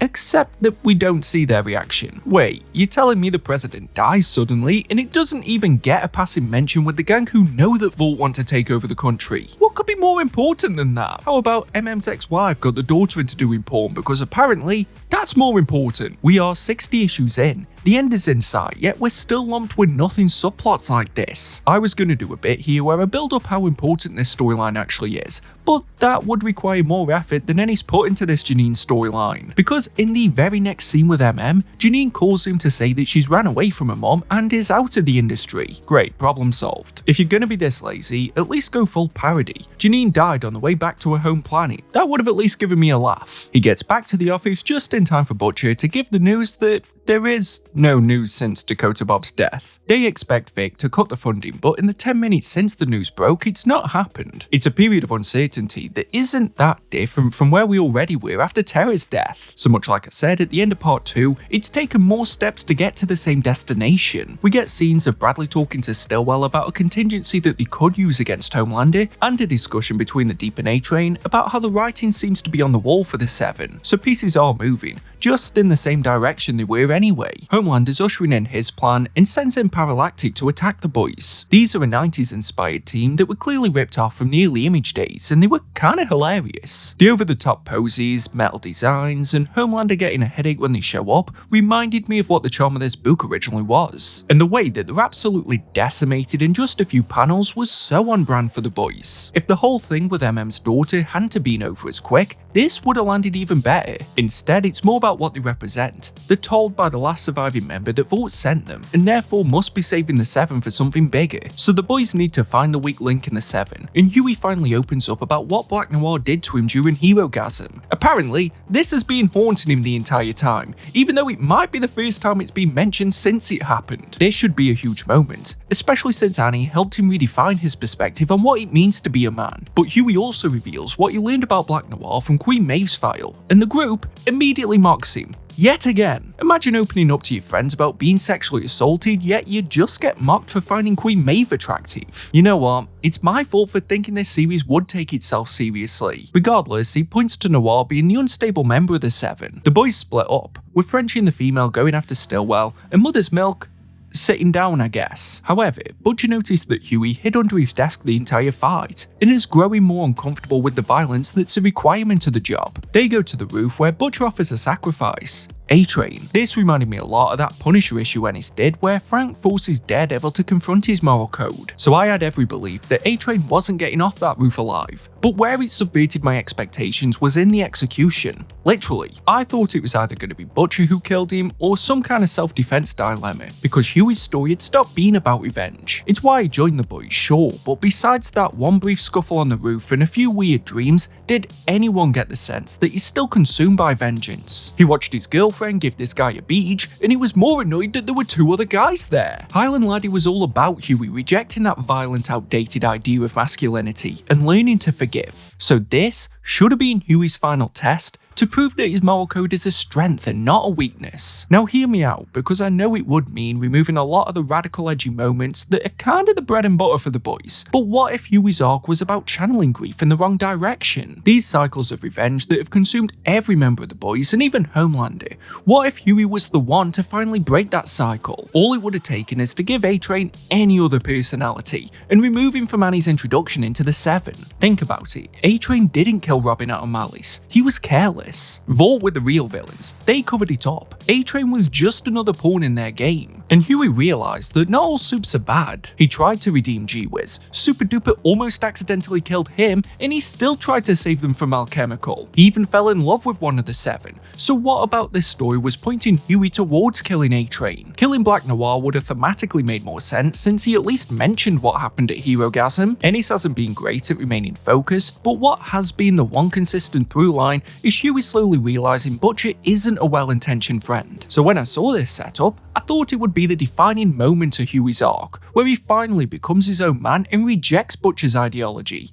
[SPEAKER 9] Except that we don't see their reaction. Wait, you're telling me the president dies suddenly and it doesn't even get a passing mention with the gang who know that Vought want to take over the country? What could be more important than that? How about MM's ex-wife got the daughter into doing porn, because apparently that's more important. We are 60 issues in. The end is in sight, yet we're still lumped with nothing subplots like this. I was going to do a bit here where I build up how important this storyline actually is, but that would require more effort than Ennis put into this Janine storyline. Because in the very next scene with MM, Janine calls him to say that she's ran away from her mom and is out of the industry. Great, problem solved. If you're going to be this lazy, at least go full parody. Janine died on the way back to her home planet. That would have at least given me a laugh. He gets back to the office just in time for Butcher to give the news that There is no news since Dakota Bob's death. They expect Vic to cut the funding, but in the 10 minutes since the news broke, it's not happened. It's a period of uncertainty that isn't that different from where we already were after Tara's death. So much like I said at the end of part 2, it's taken more steps to get to the same destination. We get scenes of Bradley talking to Stillwell about a contingency that they could use against Homelander, and a discussion between the Deep and A-Train about how the writing seems to be on the wall for the Seven, so pieces are moving, just in the same direction they were anyway. Homelander's ushering in his plan and sends in Paralactic to attack the boys. These are a 90s inspired team that were clearly ripped off from the early Image days, and they were kinda hilarious. The over-the-top poses, metal designs, and Homelander getting a headache when they show up reminded me of what the charm of this book originally was, and the way that they're absolutely decimated in just a few panels was so on brand for the boys. If the whole thing with MM's daughter hadn't been over as quick, this would have landed even better. Instead, it's more about what they represent. They're told by the last surviving member that Vought sent them, and therefore must be saving the Seven for something bigger. So the boys need to find the weak link in the Seven, and Huey finally opens up about what Black Noir did to him during Herogasm. Apparently, this has been haunting him the entire time, even though it might be the first time it's been mentioned since it happened. This should be a huge moment, especially since Annie helped him redefine his perspective on what it means to be a man. But Huey also reveals what he learned about Black Noir from Queen Maeve's file, and the group immediately mocks him. Yet again, imagine opening up to your friends about being sexually assaulted, yet you just get mocked for finding Queen Maeve attractive. You know what? It's my fault for thinking this series would take itself seriously. Regardless, he points to Noir being the unstable member of the Seven. The boys split up, with Frenchie and the female going after Stillwell, and Mother's Milk sitting down, I guess. However, Butcher noticed that Huey hid under his desk the entire fight, and is growing more uncomfortable with the violence that's a requirement of the job. They go to the roof where Butcher offers a sacrifice. A-Train. This reminded me a lot of that Punisher issue Ennis did, where Frank forces Daredevil to confront his moral code. So I had every belief that A-Train wasn't getting off that roof alive. But where it subverted my expectations was in the execution. Literally, I thought it was either going to be Butcher who killed him, or some kind of self-defense dilemma, because Huey's story had stopped being about revenge. It's why he joined the boys, sure, but besides that one brief scuffle on the roof and a few weird dreams, did anyone get the sense that he's still consumed by vengeance? He watched his girlfriend give this guy a beach, and he was more annoyed that there were two other guys there. Highland Laddie was all about Huey rejecting that violent, outdated idea of masculinity and learning to forgive. So this should have been Huey's final test, to prove that his moral code is a strength and not a weakness. Now hear me out, because I know it would mean removing a lot of the radical edgy moments that are kinda the bread and butter for the boys. But what if Huey's arc was about channeling grief in the wrong direction? These cycles of revenge that have consumed every member of the boys and even Homelander. What if Huey was the one to finally break that cycle? All it would have taken is to give A-Train any other personality and remove him from Annie's introduction into the Seven. Think about it, A-Train didn't kill Robin out of malice, he was careless. Vought were the real villains, they covered it up. A-Train was just another pawn in their game. And Huey realised that not all supes are bad. He tried to redeem G-Wiz, Super Duper almost accidentally killed him, and he still tried to save them from Alchemical. He even fell in love with one of the Seven. So what about this story was pointing Huey towards killing A-Train? Killing Black Noir would have thematically made more sense, since he at least mentioned what happened at Herogasm. Ennis hasn't been great at remaining focused, but what has been the one consistent through line is Huey slowly realising Butcher isn't a well-intentioned friend. So when I saw this setup, I thought it would be the defining moment of Huey's arc, where he finally becomes his own man and rejects Butcher's ideology.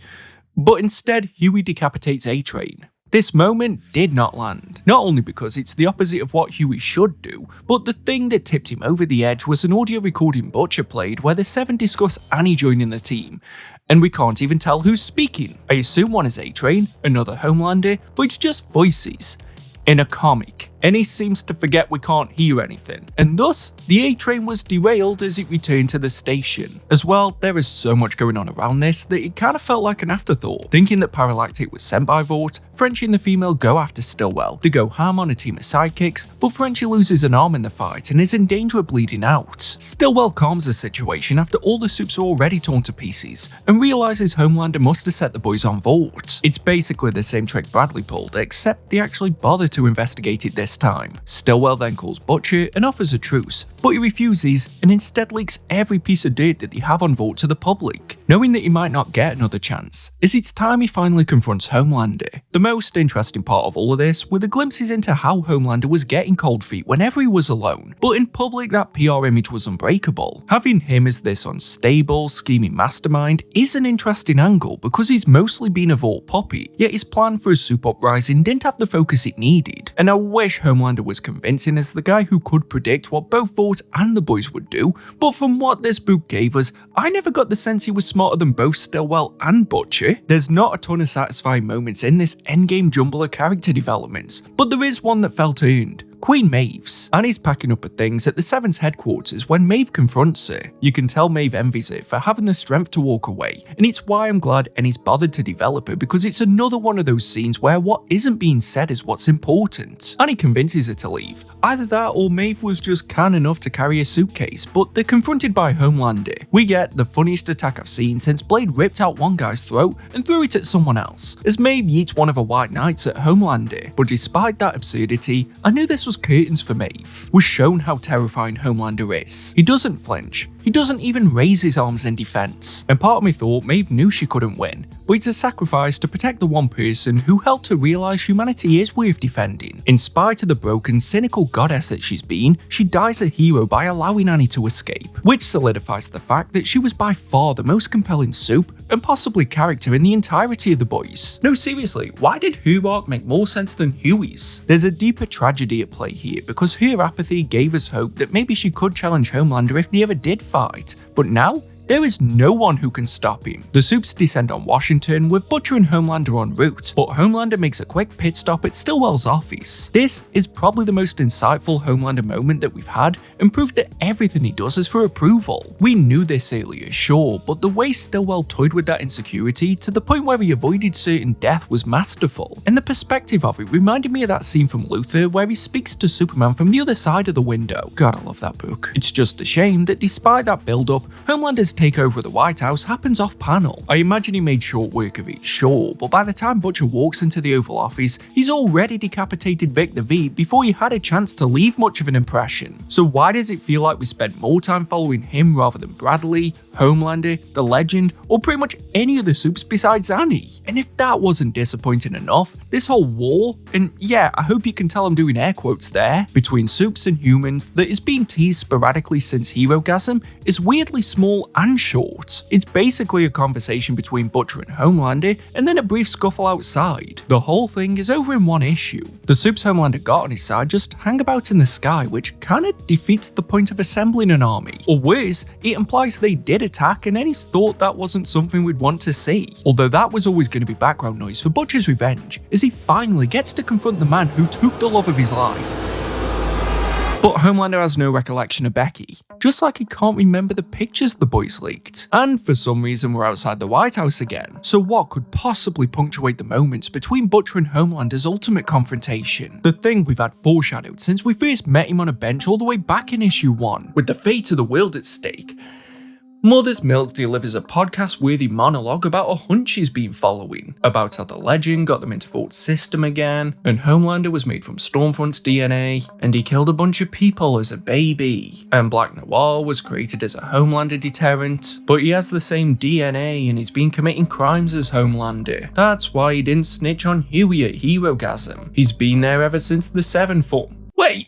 [SPEAKER 9] But instead, Huey decapitates A-Train. This moment did not land, not only because it's the opposite of what Huey should do, but the thing that tipped him over the edge was an audio recording Butcher played where the Seven discuss Annie joining the team, and we can't even tell who's speaking. I assume one is A-Train, another Homelander, but it's just voices. In a comic, Ennis seems to forget we can't hear anything, and thus the A-Train was derailed as it returned to the station. As well, there is so much going on around this that it kinda felt like an afterthought. Thinking that Paralactic was sent by Vought, Frenchie and the female go after Stillwell to go ham on a team of sidekicks, but Frenchie loses an arm in the fight and is in danger of bleeding out. Stillwell calms the situation after all the supes are already torn to pieces, and realises Homelander must have set the boys on Vought. It's basically the same trick Bradley pulled, except they actually bother to investigate it this time. Stillwell then calls Butcher and offers a truce, but he refuses and instead leaks every piece of dirt that they have on Vought to the public. knowing that he might not get another chance, as it's time he finally confronts Homelander. The most interesting part of all of this were the glimpses into how Homelander was getting cold feet whenever he was alone, but in public that PR image was unbreakable. Having him as this unstable, scheming mastermind is an interesting angle because he's mostly been a Vault puppy, yet his plan for a soup uprising didn't have the focus it needed, and I wish Homelander was convincing as the guy who could predict what both Vault and the boys would do, but from what this book gave us, I never got the sense he was smarter than both Stillwell and Butcher. There's not a ton of satisfying moments in this endgame jumble of character developments, but there is one that felt earned. Queen Maeve's. Annie's packing up her things at the Seven's headquarters when Maeve confronts her. You can tell Maeve envies her for having the strength to walk away, and it's why I'm glad Ennis bothered to develop her, because it's another one of those scenes where what isn't being said is what's important. Annie convinces her to leave. Either that or Maeve was just can enough to carry a suitcase, but they're confronted by Homelander. We get the funniest attack I've seen since Blade ripped out one guy's throat and threw it at someone else, as Maeve yeets one of her white knights at Homelander. But despite that absurdity, I knew this was curtains for Maeve. We're shown how terrifying Homelander is. He doesn't flinch. He doesn't even raise his arms in defense. And part of me thought Maeve knew she couldn't win, but it's a sacrifice to protect the one person who helped her realize humanity is worth defending. In spite of the broken, cynical goddess that she's been, she dies a hero by allowing Annie to escape, which solidifies the fact that she was by far the most compelling soup and possibly character in the entirety of the boys. No, seriously, why did her arc make more sense than Huey's? There's a deeper tragedy at play here because her apathy gave us hope that maybe she could challenge Homelander if they ever did fight, but now there is no one who can stop him. The Soups descend on Washington with Butcher and Homelander en route, but Homelander makes a quick pit stop at Stillwell's office. This is probably the most insightful Homelander moment that we've had and proved that everything he does is for approval. We knew this earlier, sure, but the way Stillwell toyed with that insecurity to the point where he avoided certain death was masterful, and the perspective of it reminded me of that scene from Luther where he speaks to Superman from the other side of the window. God, I love that book. It's just a shame that despite that build-up, Homelander's takeover of the White House happens off-panel. I imagine he made short work of it, sure, but by the time Butcher walks into the Oval Office, he's already decapitated Victor V before he had a chance to leave much of an impression. So why does it feel like we spent more time following him rather than Bradley, Homelander, the Legend, or pretty much any of the Soups besides Annie? And if that wasn't disappointing enough, this whole war, and yeah, I hope you can tell I'm doing air quotes there, between Soups and humans that is being teased sporadically since Herogasm is weirdly small and short. It's basically a conversation between Butcher and Homelander, and then a brief scuffle outside. The whole thing is over in one issue. The Soups Homelander got on his side just hang about in the sky, which kinda defeats the point of assembling an army. Or worse, it implies they did attack and Ennis thought that wasn't something we'd want to see. Although that was always going to be background noise for Butcher's revenge, as he finally gets to confront the man who took the love of his life. But Homelander has no recollection of Becky, just like he can't remember the pictures the boys leaked. And for some reason we're outside the White House again, so what could possibly punctuate the moments between Butcher and Homelander's ultimate confrontation? The thing we've had foreshadowed since we first met him on a bench all the way back in issue 1, with the fate of the world at stake. Mother's Milk delivers a podcast-worthy monologue about a hunch he's been following, about how the Legend got them into Vault's system again, and Homelander was made from Stormfront's DNA, and he killed a bunch of people as a baby, and Black Noir was created as a Homelander deterrent, but he has the same DNA and he's been committing crimes as Homelander. That's why he didn't snitch on Huey at Herogasm. He's been there ever since the 7th form. Wait!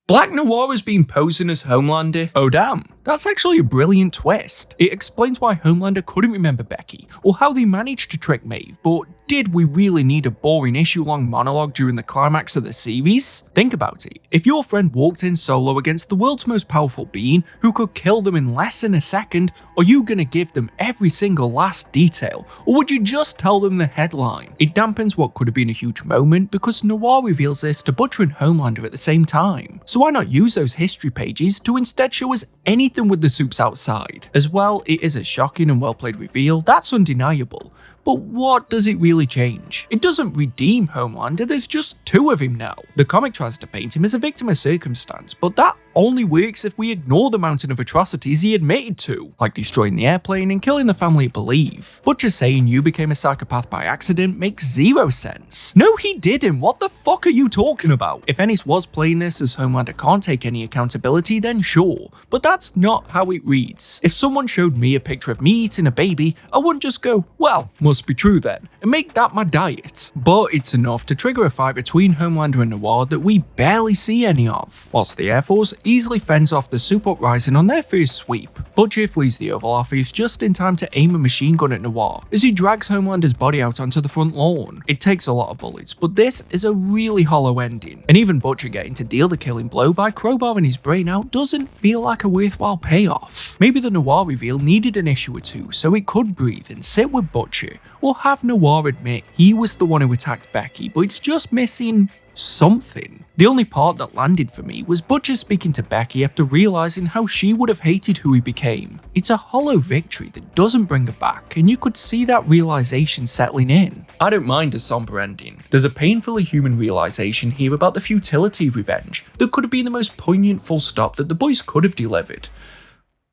[SPEAKER 9] Black Noir has been posing as Homelander? Oh damn, that's actually a brilliant twist. It explains why Homelander couldn't remember Becky, or how they managed to trick Maeve, but did we really need a boring issue-long monologue during the climax of the series? Think about it. If your friend walked in solo against the world's most powerful being who could kill them in less than a second, are you gonna give them every single last detail, or would you just tell them the headline? It dampens what could have been a huge moment because Noir reveals this to Butcher and Homelander at the same time. So why not use those history pages to instead show us anything with the Soups outside? As well, it is a shocking and well-played reveal, that's undeniable. But what does it really change? It doesn't redeem Homelander, there's just 2 of him now. The comic tries to paint him as a victim of circumstance, but that only works if we ignore the mountain of atrocities he admitted to, like destroying the airplane and killing the family at Believe. Butcher saying you became a psychopath by accident makes zero sense. No, he didn't. What the fuck are you talking about? If Ennis was playing this as Homelander can't take any accountability, then sure, but that's not how it reads. If someone showed me a picture of me eating a baby, I wouldn't just go, well, must be true then, and make that my diet. But it's enough to trigger a fight between Homelander and Noir that we barely see any of, whilst the Air Force easily fends off the Super Uprising on their first sweep. Butcher flees the Oval Office just in time to aim a machine gun at Noir as he drags Homelander's body out onto the front lawn. It takes a lot of bullets, but this is a really hollow ending, and even Butcher getting to deal the killing blow by crowbarring his brain out doesn't feel like a worthwhile payoff. Maybe the Noir reveal needed an issue or two so it could breathe and sit with Butcher, or have Noir admit he was the one who attacked Becky, but it's just missing something. The only part that landed for me was Butcher speaking to Becky after realizing how she would have hated who he became. It's a hollow victory that doesn't bring her back, and you could see that realization settling in. I don't mind a somber ending. There's a painfully human realization here about the futility of revenge that could have been the most poignant full stop that the boys could have delivered.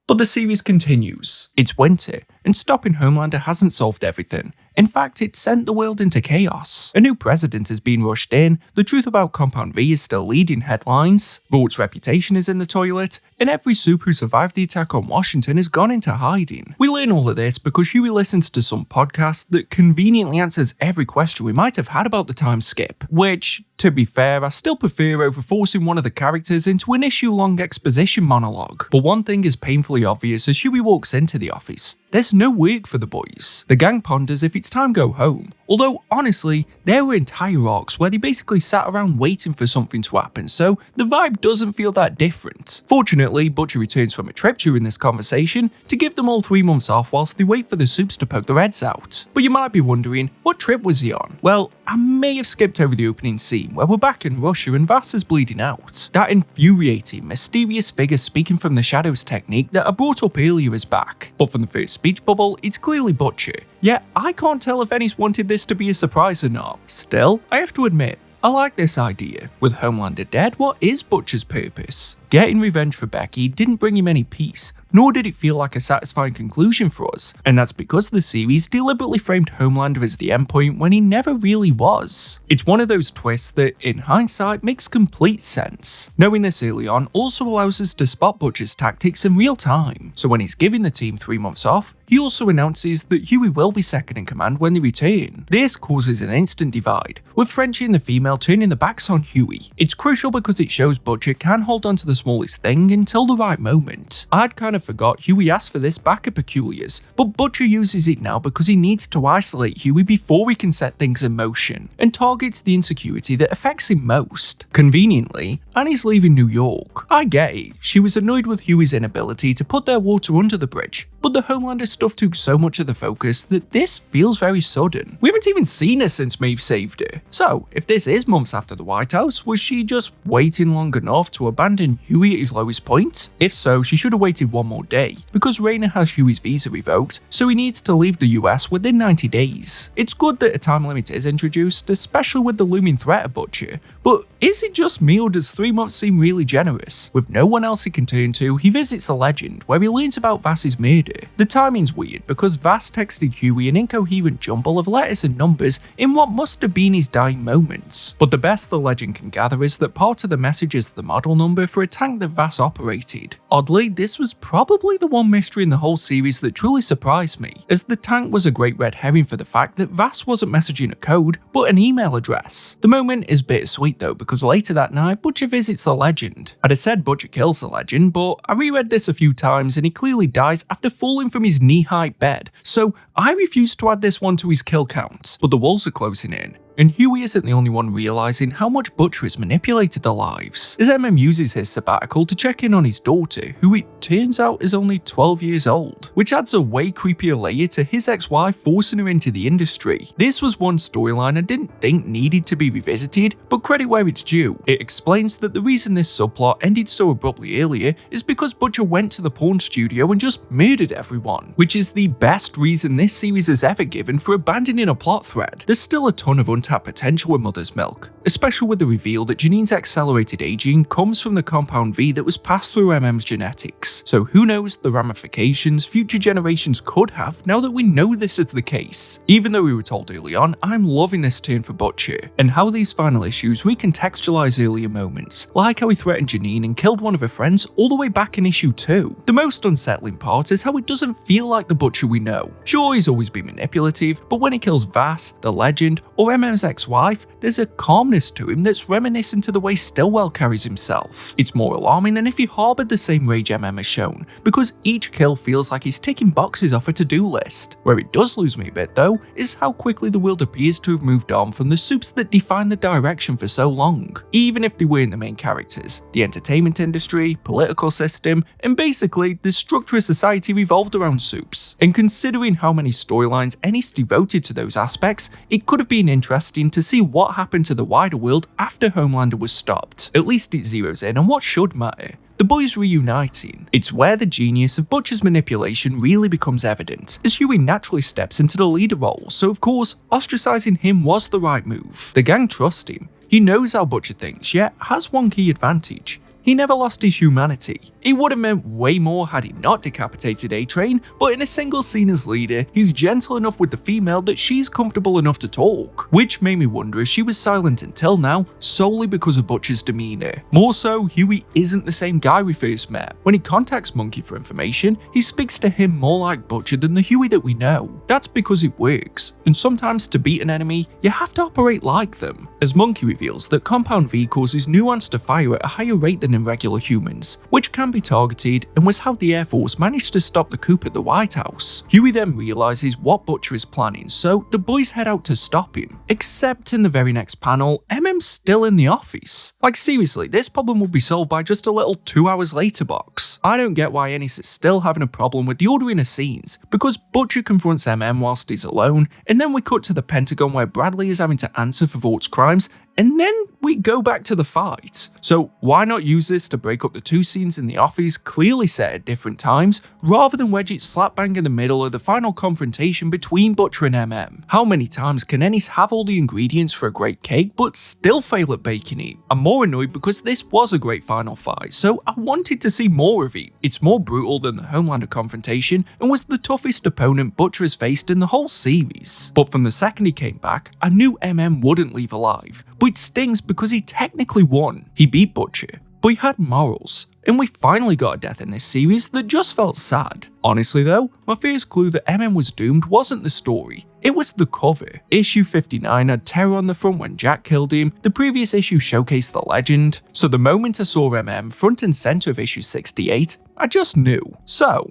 [SPEAKER 9] But the series continues. It's winter, and stopping Homelander hasn't solved everything. In fact, it sent the world into chaos. A new president has been rushed in, the truth about Compound V is still leading headlines, Vaught's reputation is in the toilet, and every Super who survived the attack on Washington has gone into hiding. We learn all of this because Huey listens to some podcast that conveniently answers every question we might have had about the time skip, which, to be fair, I still prefer over forcing one of the characters into an issue-long exposition monologue. But one thing is painfully obvious as Huey walks into the office. There's no work for the boys. The gang ponders if it's time to go home, although honestly, there were entire arcs where they basically sat around waiting for something to happen, so the vibe doesn't feel that different. Fortunately, Butcher returns from a trip during this conversation to give them all 3 months off whilst they wait for the Supes to poke their heads out. But you might be wondering, what trip was he on? Well, I may have skipped over the opening scene where we're back in Russia and Vass is bleeding out. That infuriating, mysterious figure speaking from the shadows technique that I brought up earlier is back, but from the first speech bubble, it's clearly Butcher. Yet, I can't tell if Ennis wanted this to be a surprise or not. Still, I have to admit, I like this idea. With Homelander dead, what is Butcher's purpose? Getting revenge for Becky didn't bring him any peace, nor did it feel like a satisfying conclusion for us, and that's because the series deliberately framed Homelander as the endpoint when he never really was. It's one of those twists that, in hindsight, makes complete sense. Knowing this early on also allows us to spot Butcher's tactics in real time, so when he's giving the team 3 months off, he also announces that Huey will be second in command when they return. This causes an instant divide, with Frenchie and the female turning their backs on Huey. It's crucial because it shows Butcher can hold on to the smallest thing until the right moment. I'd kind of forgot Huey asked for this back at Peculiar's, but Butcher uses it now because he needs to isolate Huey before he can set things in motion, and targets the insecurity that affects him most. Conveniently, Annie's leaving New York. I get it, she was annoyed with Huey's inability to put their water under the bridge, but the Homelander stuff took so much of the focus that this feels very sudden. We haven't even seen her since Maeve saved her. So, if this is months after the White House, was she just waiting long enough to abandon Huey at his lowest point? If so, she should have waited one more day, because Rayner has Huey's visa revoked, so he needs to leave the US within 90 days. It's good that a time limit is introduced, especially with the looming threat of Butcher, but is it just me or does 3 months seem really generous? With no one else he can turn to, he visits the Legend, where he learns about Vass's murder. The timing's weird because Vass texted Huey an incoherent jumble of letters and numbers in what must have been his dying moments. But the best the Legend can gather is that part of the message is the model number for a tank that Vass operated. Oddly, this was probably the one mystery in the whole series that truly surprised me, as the tank was a great red herring for the fact that Vass wasn't messaging a code, but an email address. The moment is bittersweet though, because later that night, Butcher visits the Legend. I'd have said Butcher kills the Legend, but I reread this a few times and he clearly dies after falling from his knee-high bed, so I refuse to add this one to his kill count. But the walls are closing in, and Huey isn't the only one realizing how much Butcher has manipulated their lives, as MM uses his sabbatical to check in on his daughter, who it turns out is only 12 years old, which adds a way creepier layer to his ex-wife forcing her into the industry. This was one storyline I didn't think needed to be revisited, but credit where it's due. It explains that the reason this subplot ended so abruptly earlier is because Butcher went to the porn studio and just murdered everyone, which is the best reason this series has ever given for abandoning a plot thread. There's still a ton of untapped potential with Mother's Milk, especially with the reveal that Janine's accelerated aging comes from the compound V that was passed through MM's genetics. So who knows the ramifications future generations could have now that we know this is the case. Even though we were told early on, I'm loving this turn for Butcher, and how these final issues recontextualize earlier moments, like how he threatened Janine and killed one of her friends all the way back in issue 2. The most unsettling part is how it doesn't feel like the Butcher we know. Sure, he's always been manipulative, but when he kills Vass, the Legend, or MM's ex-wife, there's a calmness to him that's reminiscent to the way Stillwell carries himself. It's more alarming than if he harbored the same rage MM has shown, because each kill feels like he's ticking boxes off a to-do list. Where it does lose me a bit though, is how quickly the world appears to have moved on from the soups that defined the direction for so long. Even if they weren't the main characters, the entertainment industry, political system, and basically the structure of society revolved around soups. And considering how many storylines Ennis devoted to those aspects, it could have been interesting to see what happened to the wider world after Homelander was stopped. At least it zeroes in on what should matter: the boys reuniting. It's where the genius of Butcher's manipulation really becomes evident, as Huey naturally steps into the leader role, so of course, ostracizing him was the right move. The gang trust him. He knows how Butcher thinks, yet has one key advantage: he never lost his humanity. It would have meant way more had he not decapitated A-Train, but in a single scene as leader, he's gentle enough with the female that she's comfortable enough to talk, which made me wonder if she was silent until now solely because of Butcher's demeanor. More so, Huey isn't the same guy we first met. When he contacts Monkey for information, he speaks to him more like Butcher than the Huey that we know. That's because it works, and sometimes to beat an enemy, you have to operate like them. As Monkey reveals that Compound V causes neurons to fire at a higher rate than in regular humans, which can be targeted and was how the Air Force managed to stop the coup at the White House. Huey then realizes what Butcher is planning, so the boys head out to stop him. Except in the very next panel, MM's still in the office. Like seriously, this problem will be solved by just a little 2 hours later box. I don't get why Ennis is still having a problem with the ordering of scenes, because Butcher confronts MM whilst he's alone, and then we cut to the Pentagon where Bradley is having to answer for Vort's crimes, and then we go back to the fight. So why not use this to break up the two scenes in the office clearly set at different times, rather than wedge it slap bang in the middle of the final confrontation between Butcher and MM? How many times can Ennis have all the ingredients for a great cake but still fail at baking it? I'm more annoyed because this was a great final fight, so I wanted to see more of it. It's more brutal than the Homelander confrontation and was the toughest opponent Butcher has faced in the whole series. But from the second he came back, I knew MM wouldn't leave alive. But it stings because he technically won. He beat Butcher, but he had morals. And we finally got a death in this series that just felt sad. Honestly though, my first clue that MM was doomed wasn't the story. It was the cover. Issue 59 had Terror on the front when Jack killed him, the previous issue showcased the Legend, so the moment I saw MM front and center of issue 68, I just knew. So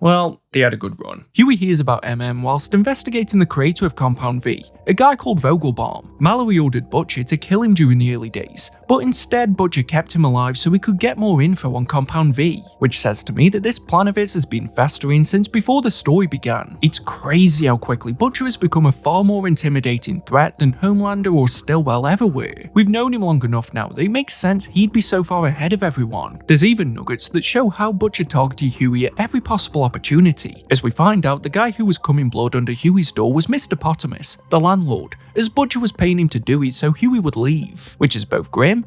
[SPEAKER 9] well, they had a good run. Huey hears about MM whilst investigating the creator of Compound V, a guy called Vogelbaum. Mallory ordered Butcher to kill him during the early days, but instead Butcher kept him alive so he could get more info on Compound V, which says to me that this plan of his has been festering since before the story began. It's crazy how quickly Butcher has become a far more intimidating threat than Homelander or Stillwell ever were. We've known him long enough now that it makes sense he'd be so far ahead of everyone. There's even nuggets that show how Butcher targeted Huey at every possible opportunity. As we find out, the guy who was coming blood under Huey's door was Mr. Potamus, the landlord, as Butcher was paying him to do it so Huey would leave, which is both grim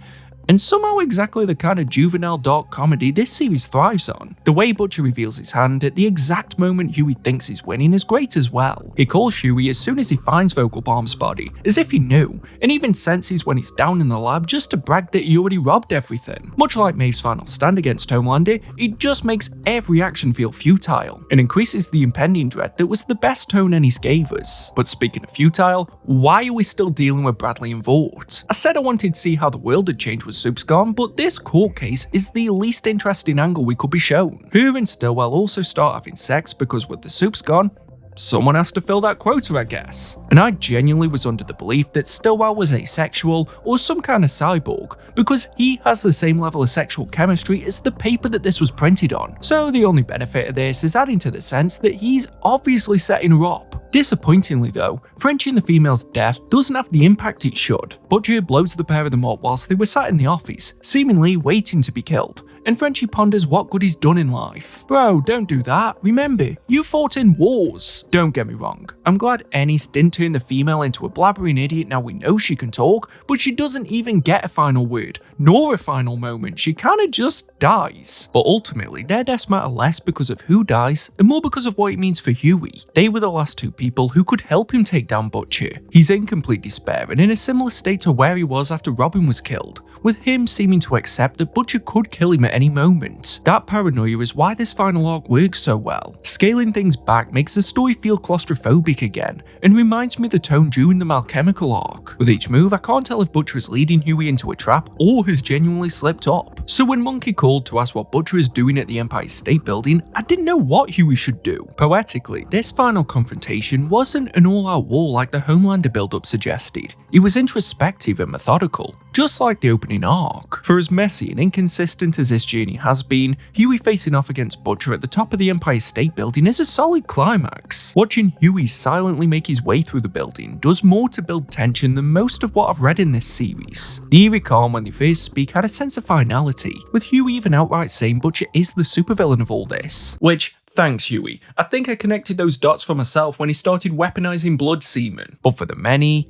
[SPEAKER 9] and somehow exactly the kind of juvenile dark comedy this series thrives on. The way Butcher reveals his hand at the exact moment Huey thinks he's winning is great as well. He calls Huey as soon as he finds Vogelbaum's body, as if he knew, and even senses when he's down in the lab just to brag that he already robbed everything. Much like Maeve's final stand against Homelander, it just makes every action feel futile, and increases the impending dread that was the best tone Ennis gave us. But speaking of futile, why are we still dealing with Bradley and Vort? I said I wanted to see how the world had changed with Soup's gone, but this court case is the least interesting angle we could be shown. Her and Stillwell also start having sex because with the Soup's gone, someone has to fill that quota, I guess. And I genuinely was under the belief that Stillwell was asexual or some kind of cyborg, because he has the same level of sexual chemistry as the paper that this was printed on. So the only benefit of this is adding to the sense that he's obviously setting her up. Disappointingly though, Frenching the female's death doesn't have the impact it should. Butcher blows the pair of them up whilst they were sat in the office, seemingly waiting to be killed, and Frenchie ponders what good he's done in life. Bro, don't do that. Remember, you fought in wars. Don't get me wrong. I'm glad Ennis didn't turn the female into a blabbering idiot now we know she can talk, but she doesn't even get a final word, nor a final moment. She kinda just dies. But ultimately, their deaths matter less because of who dies and more because of what it means for Huey. They were the last two people who could help him take down Butcher. He's in complete despair and in a similar state to where he was after Robin was killed, with him seeming to accept that Butcher could kill him at any moment. That paranoia is why this final arc works so well. Scaling things back makes the story feel claustrophobic again, and reminds me of the tone during the Malchemical arc. With each move, I can't tell if Butcher is leading Huey into a trap or has genuinely slipped up. So when Monkey called to ask what Butcher is doing at the Empire State Building, I didn't know what Huey should do. Poetically, this final confrontation wasn't an all-out war like the Homelander build-up suggested. It was introspective and methodical, just like the opening arc. For as messy and inconsistent as this journey has been, Huey facing off against Butcher at the top of the Empire State Building is a solid climax. Watching Huey silently make his way through the building does more to build tension than most of what I've read in this series. The eerie calm when they first speak had a sense of finality, with Huey even outright saying Butcher is the supervillain of all this. Which, thanks Huey, I think I connected those dots for myself when he started weaponizing blood semen. But for the many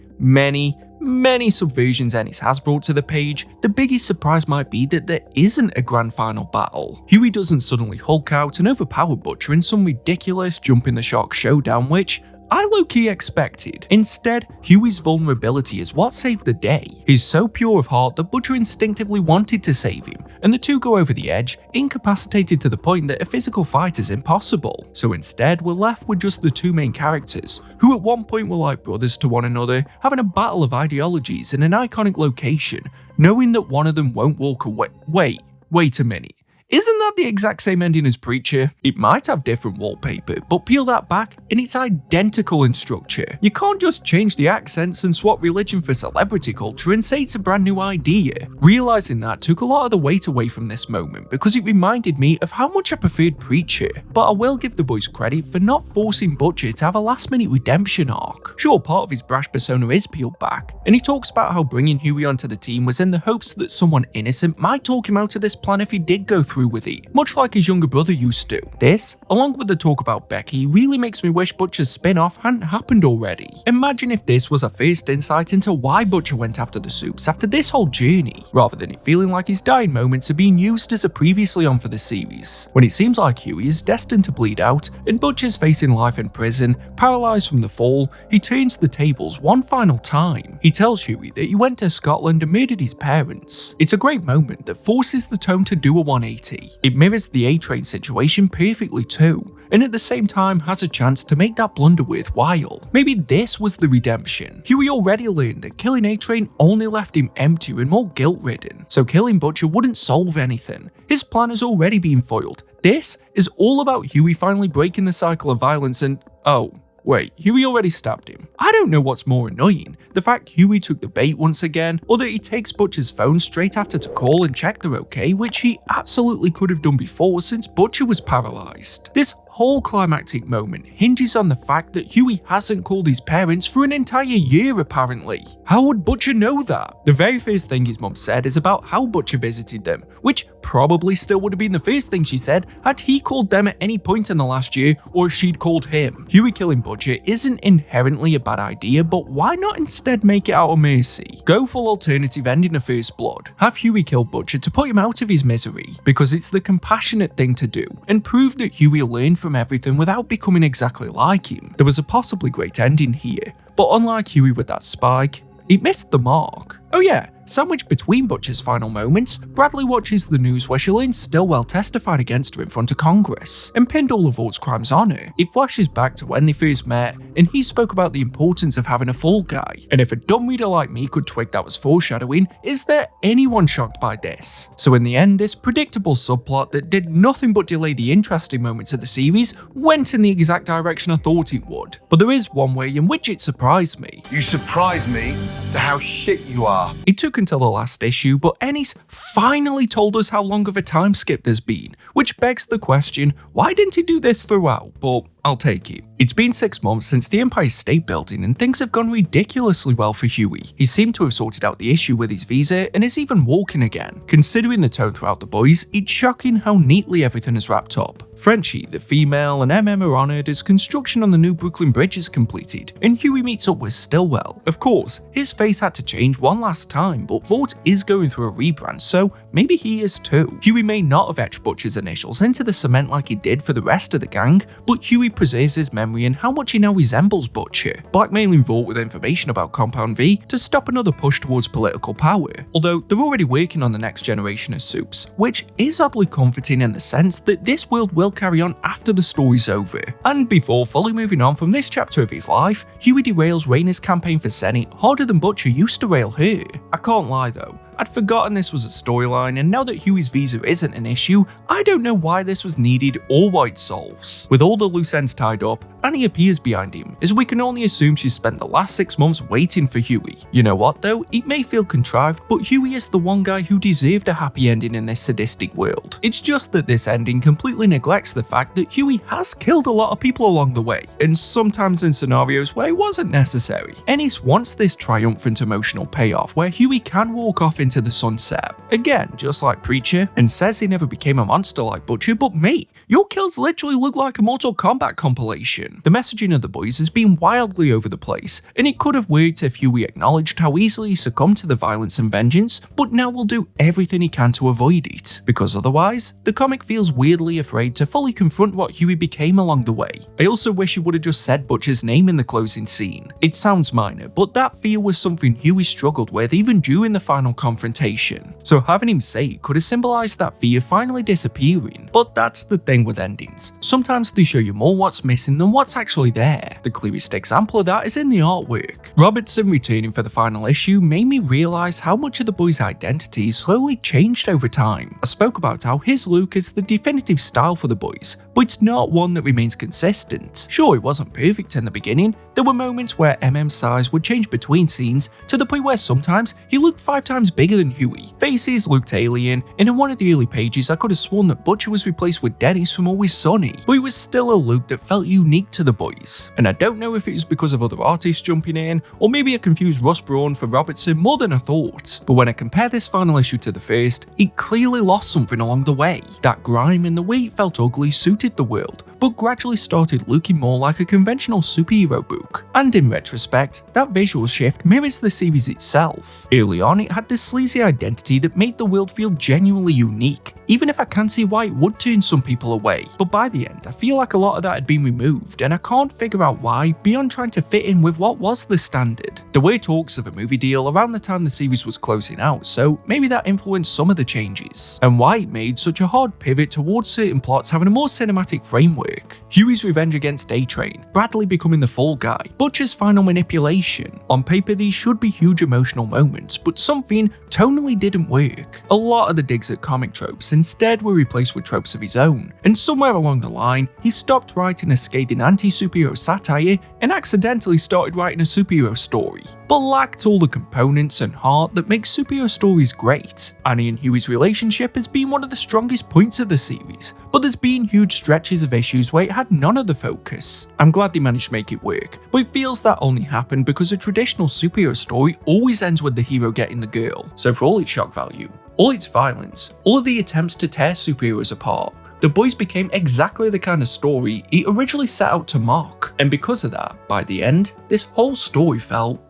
[SPEAKER 9] subversions Ennis has brought to the page, the biggest surprise might be that there isn't a grand final battle. Huey doesn't suddenly Hulk out and overpower Butcher in some ridiculous jump in the shark showdown, which I low-key expected. Instead, Huey's vulnerability is what saved the day. He's so pure of heart that Butcher instinctively wanted to save him, and the two go over the edge, incapacitated to the point that a physical fight is impossible. So instead, we're left with just the two main characters, who at one point were like brothers to one another, having a battle of ideologies in an iconic location, knowing that one of them won't walk away. Wait a minute. Isn't that the exact same ending as Preacher? It might have different wallpaper, but peel that back and it's identical in structure. You can't just change the accents and swap religion for celebrity culture and say it's a brand new idea. Realizing that took a lot of the weight away from this moment because it reminded me of how much I preferred Preacher, but I will give the boys credit for not forcing Butcher to have a last-minute redemption arc. Sure, part of his brash persona is peeled back, and he talks about how bringing Huey onto the team was in the hopes that someone innocent might talk him out of this plan if he did go through with it, much like his younger brother used to. This, along with the talk about Becky, really makes me wish Butcher's spin-off hadn't happened already. Imagine if this was a first insight into why Butcher went after the Supes after this whole journey, rather than it feeling like his dying moments are being used as a previously on for the series. When it seems like Huey is destined to bleed out, and Butcher's facing life in prison, paralyzed from the fall, he turns the tables one final time. He tells Huey that he went to Scotland and murdered his parents. It's a great moment that forces the tone to do a 180. It mirrors the A-Train situation perfectly too, and at the same time has a chance to make that blunder worthwhile. Maybe this was the redemption. Huey already learned that killing A-Train only left him emptier and more guilt-ridden, so killing Butcher wouldn't solve anything. His plan has already been foiled. This is all about Huey finally breaking the cycle of violence and, oh, wait, Huey already stabbed him. I don't know what's more annoying, the fact Huey took the bait once again, or that he takes Butcher's phone straight after to call and check they're okay, which he absolutely could have done before since Butcher was paralyzed. This whole climactic moment hinges on the fact that Huey hasn't called his parents for an entire year apparently. How would Butcher know that? The very first thing his mum said is about how Butcher visited them, which probably still would have been the first thing she said had he called them at any point in the last year or if she'd called him. Huey killing Butcher isn't inherently a bad idea, but why not instead make it out of mercy? Go full alternative ending of First Blood. Have Huey kill Butcher to put him out of his misery, because it's the compassionate thing to do, and prove that Huey learned from everything without becoming exactly like him. There was a possibly great ending here, but unlike Huey with that spike, it missed the mark. Oh yeah, sandwiched between Butcher's final moments, Bradley watches the news where she learns Stillwell testified against her in front of Congress and pinned all of Walt's crimes on her. It flashes back to when they first met, and he spoke about the importance of having a fall guy. And if a dumb reader like me could twig that was foreshadowing, is there anyone shocked by this? So in the end, this predictable subplot that did nothing but delay the interesting moments of the series went in the exact direction I thought it would. But there is one way in which it surprised me.
[SPEAKER 12] You surprised me to how shit you are.
[SPEAKER 9] It took until the last issue, but Ennis finally told us how long of a time skip there's been, which begs the question, why didn't he do this throughout? But I'll take it. It's been 6 months since the Empire State Building and things have gone ridiculously well for Huey. He seemed to have sorted out the issue with his visa and is even walking again. Considering the tone throughout the boys, it's shocking how neatly everything is wrapped up. Frenchie, the female, and MM are honoured as construction on the new Brooklyn Bridge is completed, and Huey meets up with Stillwell. Of course, his face had to change one last time, but Vought is going through a rebrand, so maybe he is too. Huey may not have etched Butcher's initials into the cement like he did for the rest of the gang, but Huey preserves his memory and how much he now resembles Butcher, blackmailing Vought with information about Compound V to stop another push towards political power. Although they're already working on the next generation of Supes, which is oddly comforting in the sense that this world will carry on after the story's over. And before fully moving on from this chapter of his life, Huey derails Raina's campaign for Senate harder than Butcher used to rail her. I can't lie though, I'd forgotten this was a storyline, and now that Huey's visa isn't an issue, I don't know why this was needed or what it solves. With all the loose ends tied up, Annie appears behind him, as we can only assume she spent the last 6 months waiting for Huey. You know what though, it may feel contrived, but Huey is the one guy who deserved a happy ending in this sadistic world. It's just that this ending completely neglects the fact that Huey has killed a lot of people along the way, and sometimes in scenarios where it wasn't necessary. Ennis wants this triumphant emotional payoff where Huey can walk off into the sunset, again just like Preacher, and says he never became a monster like Butcher, but mate, your kills literally look like a Mortal Kombat compilation. The messaging of the boys has been wildly over the place, and it could have worked if Huey acknowledged how easily he succumbed to the violence and vengeance, but now will do everything he can to avoid it, because otherwise, the comic feels weirdly afraid to fully confront what Huey became along the way. I also wish he would have just said Butcher's name in the closing scene. It sounds minor, but that fear was something Huey struggled with even during the final confrontation. So having him say it could have symbolized that fear finally disappearing. But that's the thing with endings. Sometimes they show you more what's missing than what's actually there. The clearest example of that is in the artwork. Robertson returning for the final issue made me realize how much of the boy's identity slowly changed over time. I spoke about how his look is the definitive style for the boys, but it's not one that remains consistent. Sure, it wasn't perfect in the beginning. There were moments where MM's size would change between scenes to the point where sometimes he looked 5 times bigger than Huey. Faces looked alien, and in one of the early pages I could have sworn that Butcher was replaced with Dennis from Always Sunny, but it was still a look that felt unique to the boys. And I don't know if it was because of other artists jumping in, or maybe I confused Russ Braun for Robertson more than I thought. But when I compare this final issue to the first, it clearly lost something along the way. That grime and the way it felt ugly suited the world, but gradually started looking more like a conventional superhero book. And in retrospect, that visual shift mirrors the series itself. Early on, it had this sleazy identity that made the world feel genuinely unique, even if I can see why it would turn some people away. But by the end, I feel like a lot of that had been removed, and I can't figure out why beyond trying to fit in with what was the standard. There were talks of a movie deal around the time the series was closing out, so maybe that influenced some of the changes, and why it made such a hard pivot towards certain plots having a more cinematic framework. Huey's revenge against A-Train, Bradley becoming the fall guy, Butcher's final manipulation. On paper these should be huge emotional moments, but something tonally didn't work. A lot of the digs at comic tropes instead were replaced with tropes of his own, and somewhere along the line, he stopped writing a scathing anti-superhero satire and accidentally started writing a superhero story, but lacked all the components and heart that make superhero stories great. Annie and Huey's relationship has been one of the strongest points of the series, but there's been huge stretches of issues where it had none of the focus. I'm glad they managed to make it work, but it feels that only happened because a traditional superhero story always ends with the hero getting the girl. So for all its shock value, all its violence, all of the attempts to tear superheroes apart, The Boys became exactly the kind of story it originally set out to mock, and because of that, by the end, this whole story felt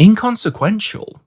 [SPEAKER 9] inconsequential.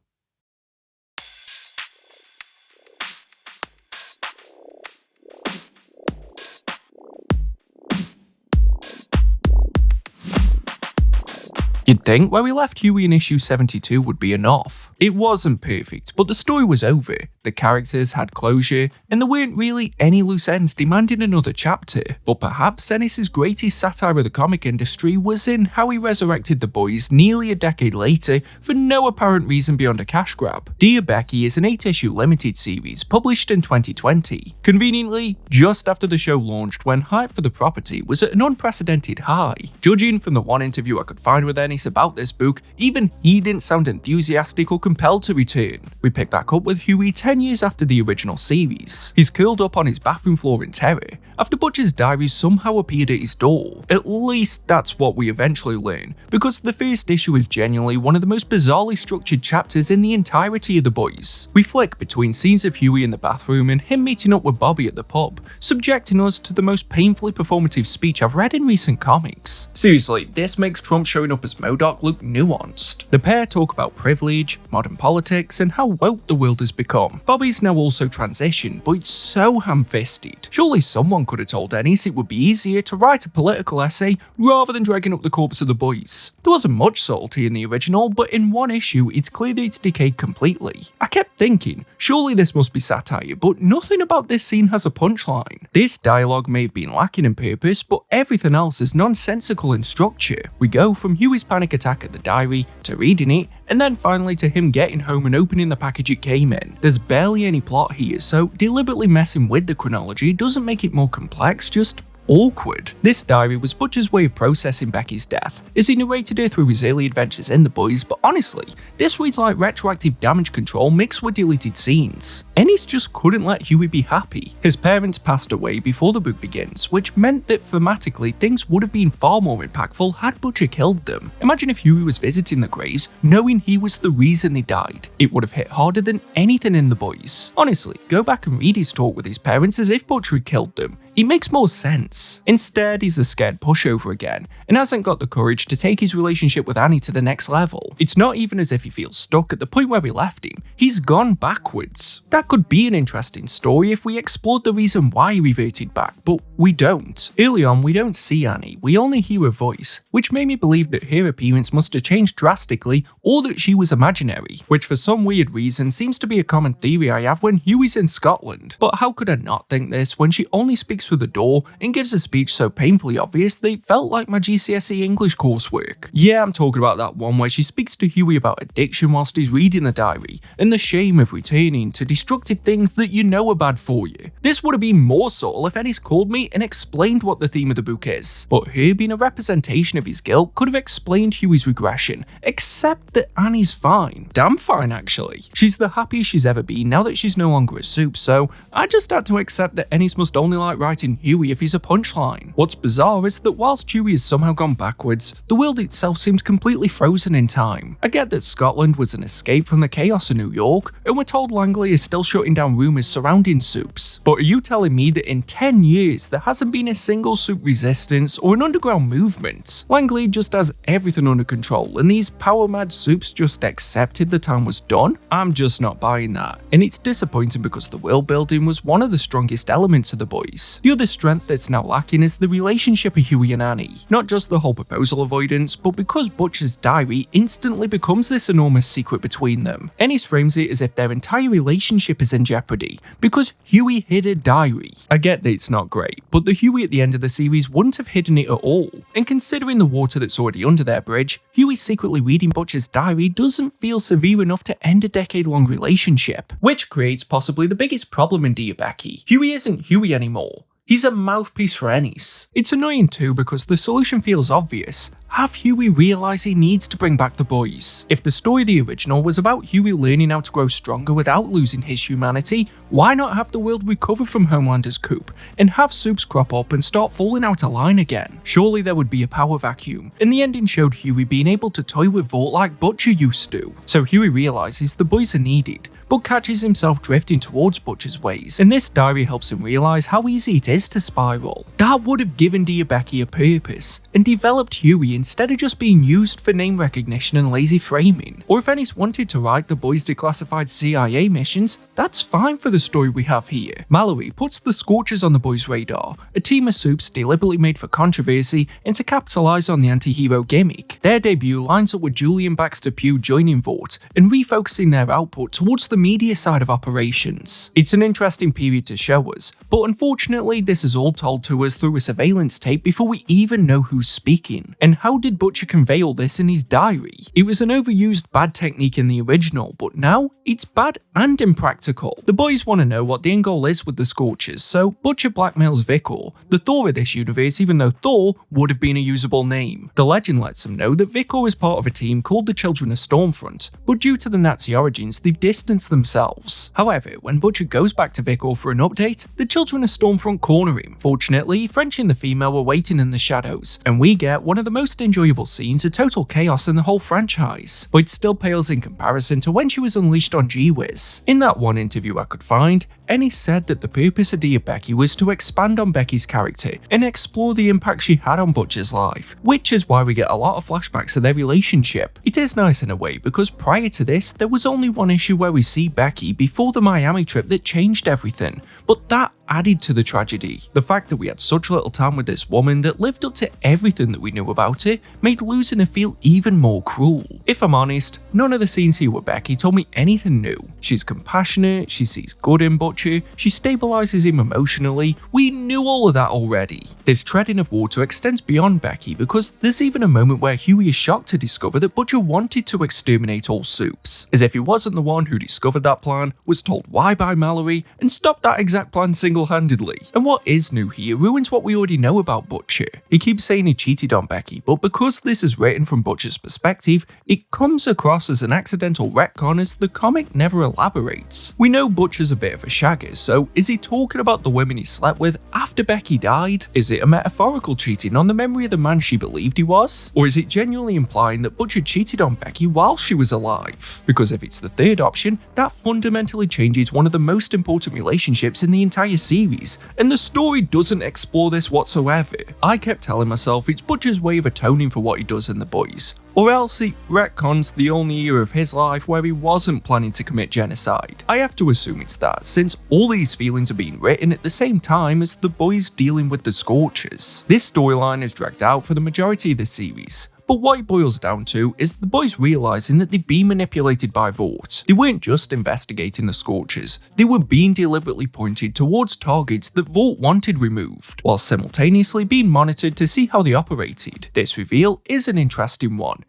[SPEAKER 9] You'd think where we left Huey in issue 72 would be enough. It wasn't perfect, but the story was over, the characters had closure, and there weren't really any loose ends demanding another chapter. But perhaps Ennis's greatest satire of the comic industry was in how he resurrected the Boys nearly a decade later for no apparent reason beyond a cash grab. Dear Becky is an 8-issue limited series published in 2020, conveniently just after the show launched when hype for the property was at an unprecedented high. Judging from the one interview I could find with Ennis about this book, even he didn't sound enthusiastic or compelled to return. We pick back up with Huey 10 years after the original series. He's curled up on his bathroom floor in terror, after Butcher's diary somehow appeared at his door. At least that's what we eventually learn, because the first issue is genuinely one of the most bizarrely structured chapters in the entirety of The Boys. We flick between scenes of Huey in the bathroom and him meeting up with Bobby at the pub, subjecting us to the most painfully performative speech I've read in recent comics. Seriously, this makes Trump showing up as MODOK look nuanced. The pair talk about privilege, modern politics, and how woke the world has become. Bobby's now also transitioned, but it's so ham-fisted. Surely someone could have told Ennis it would be easier to write a political essay rather than dragging up the corpse of the boys. There wasn't much subtlety in the original, but in one issue it's clear that it's decayed completely. I kept thinking, surely this must be satire, but nothing about this scene has a punchline. This dialogue may have been lacking in purpose, but everything else is nonsensical in structure. We go from Huey's panic attack at the diary, to reading it, and then finally to him getting home and opening the package it came in. There's barely any plot here, so deliberately messing with the chronology doesn't make it more complex, just awkward. This diary was Butcher's way of processing Becky's death, as he narrated her through his early adventures in The Boys, but honestly, this reads like retroactive damage control mixed with deleted scenes. Ennis just couldn't let Huey be happy. His parents passed away before the book begins, which meant that thematically things would have been far more impactful had Butcher killed them. Imagine if Huey was visiting the graves, knowing he was the reason they died. It would have hit harder than anything in The Boys. Honestly, go back and read his talk with his parents as if Butcher had killed them. It makes more sense. Instead, he's a scared pushover again, and hasn't got the courage to take his relationship with Annie to the next level. It's not even as if he feels stuck at the point where we left him, he's gone backwards. That could be an interesting story if we explored the reason why he reverted back, but we don't. Early on, we don't see Annie, we only hear her voice, which made me believe that her appearance must have changed drastically, or that she was imaginary, which for some weird reason seems to be a common theory I have when Huey's in Scotland. But how could I not think this when she only speaks through the door and gives a speech so painfully obvious they felt like my GCSE English coursework? Yeah, I'm talking about that one where she speaks to Huey about addiction whilst he's reading the diary, and the shame of returning to destructive things that you know are bad for you. This would have been more subtle if Ennis called me and explained what the theme of the book is, but her being a representation of his guilt could have explained Huey's regression, except that Annie's fine. Damn fine actually. She's the happiest she's ever been now that she's no longer a soup, so I just had to accept that Ennis must only like writing Huey if he's a punchline. What's bizarre is that whilst Huey has somehow gone backwards, the world itself seems completely frozen in time. I get that Scotland was an escape from the chaos of New York, and we're told Langley is still shutting down rumours surrounding soups, but are you telling me that in 10 years there hasn't been a single soup resistance or an underground movement? Langley just has everything under control, and these power-mad soups just accepted the time was done? I'm just not buying that, and it's disappointing because the world building was one of the strongest elements of The Boys. The other strength that's now lacking is the relationship of Huey and Annie. Not just the whole proposal avoidance, but because Butcher's diary instantly becomes this enormous secret between them. Ennis frames it as if their entire relationship is in jeopardy, because Huey hid a diary. I get that it's not great, but the Huey at the end of the series wouldn't have hidden it at all. And considering the water that's already under their bridge, Huey secretly reading Butcher's diary doesn't feel severe enough to end a decade-long relationship. Which creates possibly the biggest problem in Dear Becky. Huey isn't Huey anymore. He's a mouthpiece for Ennis. It's annoying too because the solution feels obvious. Have Huey realize he needs to bring back the boys. If the story of the original was about Huey learning how to grow stronger without losing his humanity, why not have the world recover from Homelander's coup, and have soups crop up and start falling out of line again? Surely there would be a power vacuum, and the ending showed Huey being able to toy with Vought like Butcher used to. So Huey realizes the boys are needed, but catches himself drifting towards Butcher's ways, and this diary helps him realize how easy it is to spiral. That would have given Dear Becky a purpose, and developed Huey instead of just being used for name recognition and lazy framing. Or if Ennis wanted to write the boys' declassified CIA missions, that's fine for the story we have here. Mallory puts the Scorchers on the boys' radar, a team of soups deliberately made for controversy and to capitalize on the anti-hero gimmick. Their debut lines up with Julian Baxter Pugh joining Vought and refocusing their output towards the media side of operations. It's an interesting period to show us, but unfortunately this is all told to us through a surveillance tape before we even know who's speaking. And how how did Butcher convey all this in his diary? It was an overused bad technique in the original, but now it's bad and impractical. The boys want to know what the end goal is with the Scorchers, so Butcher blackmails Vikor, the Thor of this universe, even though Thor would have been a usable name. The legend lets them know that Vikor is part of a team called the Children of Stormfront, but due to the Nazi origins, they've distanced themselves. However, when Butcher goes back to Vikor for an update, the Children of Stormfront corner him. Fortunately, French and the female were waiting in the shadows, and we get one of the most enjoyable scenes of total chaos in the whole franchise, but it still pales in comparison to when she was unleashed on G-Wiz. In that one interview I could find, Ennis said that the purpose of Dear Becky was to expand on Becky's character and explore the impact she had on Butcher's life, which is why we get a lot of flashbacks of their relationship. It is nice in a way because prior to this, there was only one issue where we see Becky before the Miami trip that changed everything, but that added to the tragedy. The fact that we had such little time with this woman that lived up to everything that we knew about her made losing her feel even more cruel. If I'm honest, none of the scenes here with Becky told me anything new. She's compassionate, she sees good in Butcher, she stabilizes him emotionally. We knew all of that already. This treading of water extends beyond Becky because there's even a moment where Huey is shocked to discover that Butcher wanted to exterminate all Supes, as if he wasn't the one who discovered that plan, was told why by Mallory, and stopped that exact plan single-handedly. And what is new here ruins what we already know about Butcher. He keeps saying he cheated on Becky, but because this is written from Butcher's perspective, it comes across as an accidental retcon as the comic never elaborates. We know Butcher's a bit of a shagger, so is he talking about the women he slept with after Becky died? Is it a metaphorical cheating on the memory of the man she believed he was? Or is it genuinely implying that Butcher cheated on Becky while she was alive? Because if it's the third option, that fundamentally changes one of the most important relationships in the entire series, and the story doesn't explore this whatsoever. I kept telling myself it's Butcher's way of atoning for what he does in The Boys, or else he retcons the only year of his life where he wasn't planning to commit genocide. I have to assume it's that, since all these feelings are being written at the same time as The Boys dealing with the Scorchers. This storyline is dragged out for the majority of the series, but what it boils down to is the boys realizing that they've been manipulated by Vought. They weren't just investigating the Scorchers, they were being deliberately pointed towards targets that Vought wanted removed, while simultaneously being monitored to see how they operated. This reveal is an interesting one,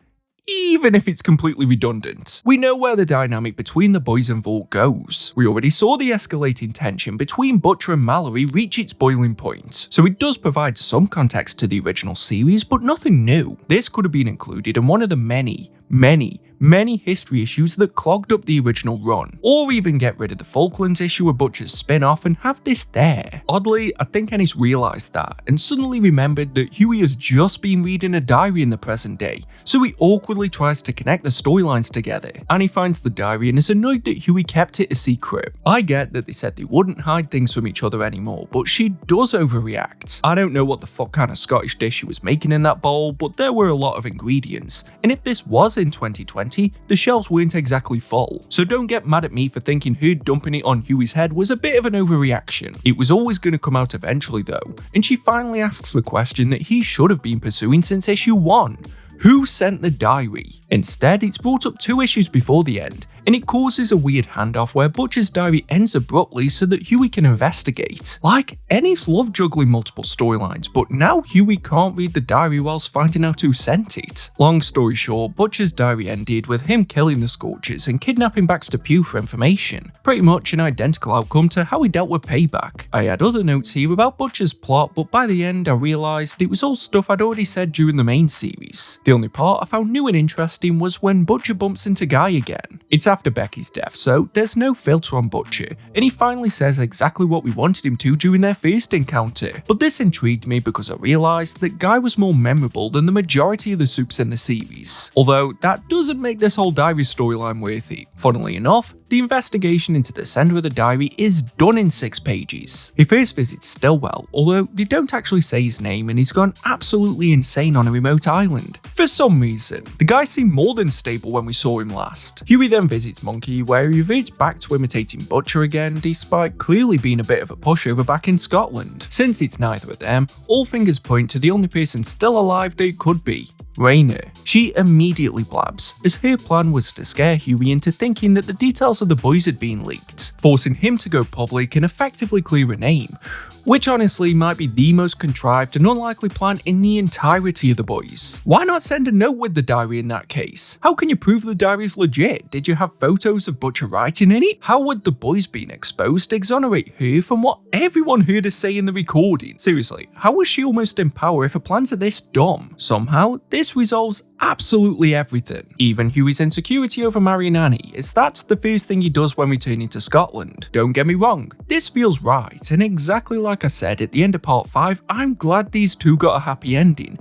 [SPEAKER 9] even if it's completely redundant. We know where the dynamic between the boys and Vought goes. We already saw the escalating tension between Butcher and Mallory reach its boiling point, so it does provide some context to the original series, but nothing new. This could have been included in one of the many history issues that clogged up the original run, or even get rid of the Falklands issue of Butcher's spin-off and have this there. Oddly, I think Ennis realised that, and suddenly remembered that Huey has just been reading a diary in the present day, so he awkwardly tries to connect the storylines together. Annie finds the diary and is annoyed that Huey kept it a secret. I get that they said they wouldn't hide things from each other anymore, but she does overreact. I don't know what the fuck kind of Scottish dish she was making in that bowl, but there were a lot of ingredients, and if this was in 2020, the shelves weren't exactly full. So don't get mad at me for thinking her dumping it on Huey's head was a bit of an overreaction. It was always going to come out eventually though, and she finally asks the question that he should have been pursuing since issue 1. Who sent the diary? Instead, it's brought up 2 issues before the end, and it causes a weird handoff where Butcher's diary ends abruptly so that Huey can investigate. Like, Ennis loved juggling multiple storylines, but now Huey can't read the diary whilst finding out who sent it. Long story short, Butcher's diary ended with him killing the Scorchers and kidnapping Baxter Pugh for information. Pretty much an identical outcome to how he dealt with Payback. I had other notes here about Butcher's plot, but by the end I realised it was all stuff I'd already said during the main series. The only part I found new and interesting was when Butcher bumps into Guy again. It's after Becky's death, so there's no filter on Butcher, and he finally says exactly what we wanted him to during their first encounter. But this intrigued me because I realised that Guy was more memorable than the majority of the Supes in the series. Although that doesn't make this whole diary storyline worthy. Funnily enough, the investigation into the sender of the diary is done in 6 pages. He first visits Stillwell, although they don't actually say his name, and he's gone absolutely insane on a remote island. For some reason, the guy seemed more than stable when we saw him last. Huey then visits Monkey, where he reverts back to imitating Butcher again, despite clearly being a bit of a pushover back in Scotland. Since it's neither of them, all fingers point to the only person still alive they could be, Raina. She immediately blabs, as her plan was to scare Huey into thinking that the details of the boys had been leaked, forcing him to go public and effectively clear a name. which honestly might be the most contrived and unlikely plan in the entirety of The Boys. Why not send a note with the diary in that case? How can you prove the diary is legit? Did you have photos of Butcher writing in it? How would The Boys being exposed exonerate her from what everyone heard her say in the recording? Seriously, how was she almost in power if her plans are this dumb? Somehow, this resolves absolutely everything. Even Hughie's insecurity over marrying Annie, as that's the first thing he does when returning to Scotland. Don't get me wrong, this feels right, and exactly like I said at the end of part 5, I'm glad these two got a happy ending.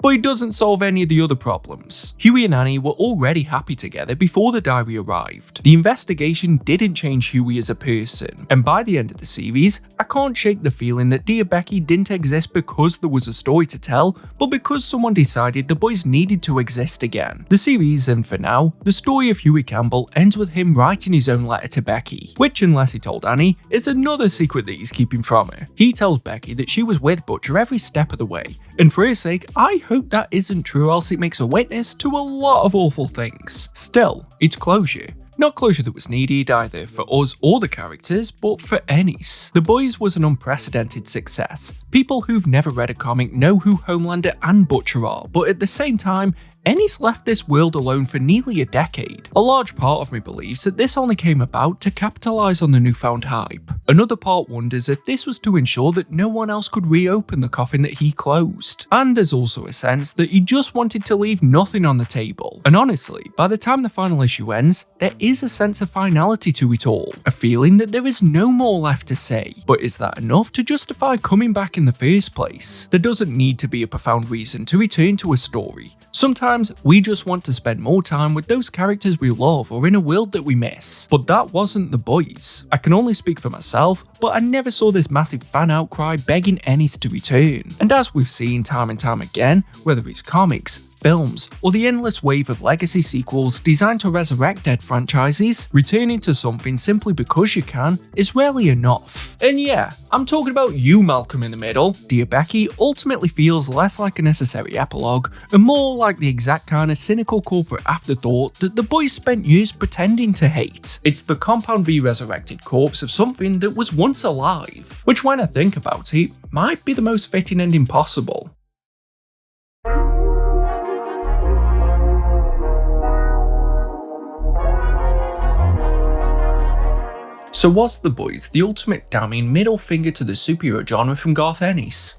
[SPEAKER 9] But it doesn't solve any of the other problems. Hughie and Annie were already happy together before the diary arrived. The investigation didn't change Hughie as a person, and by the end of the series, I can't shake the feeling that Dear Becky didn't exist because there was a story to tell, but because someone decided the boys needed to exist again. The series, and for now, the story of Hughie Campbell ends with him writing his own letter to Becky, which, unless he told Annie, is another secret that he's keeping from her. He tells Becky that she was with Butcher every step of the way, and for her sake, I hope that isn't true, else it makes a witness to a lot of awful things. Still, it's closure. Not closure that was needed either for us or the characters, but for Ennis. The Boys was an unprecedented success. People who've never read a comic know who Homelander and Butcher are, but at the same time, Ennis left this world alone for nearly a decade. A large part of me believes that this only came about to capitalise on the newfound hype. Another part wonders if this was to ensure that no one else could reopen the coffin that he closed. And there's also a sense that he just wanted to leave nothing on the table. And honestly, by the time the final issue ends, there is a sense of finality to it all. A feeling that there is no more left to say. But is that enough to justify coming back in the first place? There doesn't need to be a profound reason to return to a story. Sometimes we just want to spend more time with those characters we love or in a world that we miss. But that wasn't The Boys. I can only speak for myself, but I never saw this massive fan outcry begging Ennis to return. And as we've seen time and time again, whether it's comics, films, or the endless wave of legacy sequels designed to resurrect dead franchises, returning to something simply because you can is rarely enough. And yeah, I'm talking about you, Malcolm in the Middle. Dear Becky ultimately feels less like a necessary epilogue and more like the exact kind of cynical corporate afterthought that The Boys spent years pretending to hate. It's the Compound V resurrected corpse of something that was once alive, which when I think about it, might be the most fitting ending possible. So was The Boys the ultimate damning middle finger to the superhero genre from Garth Ennis?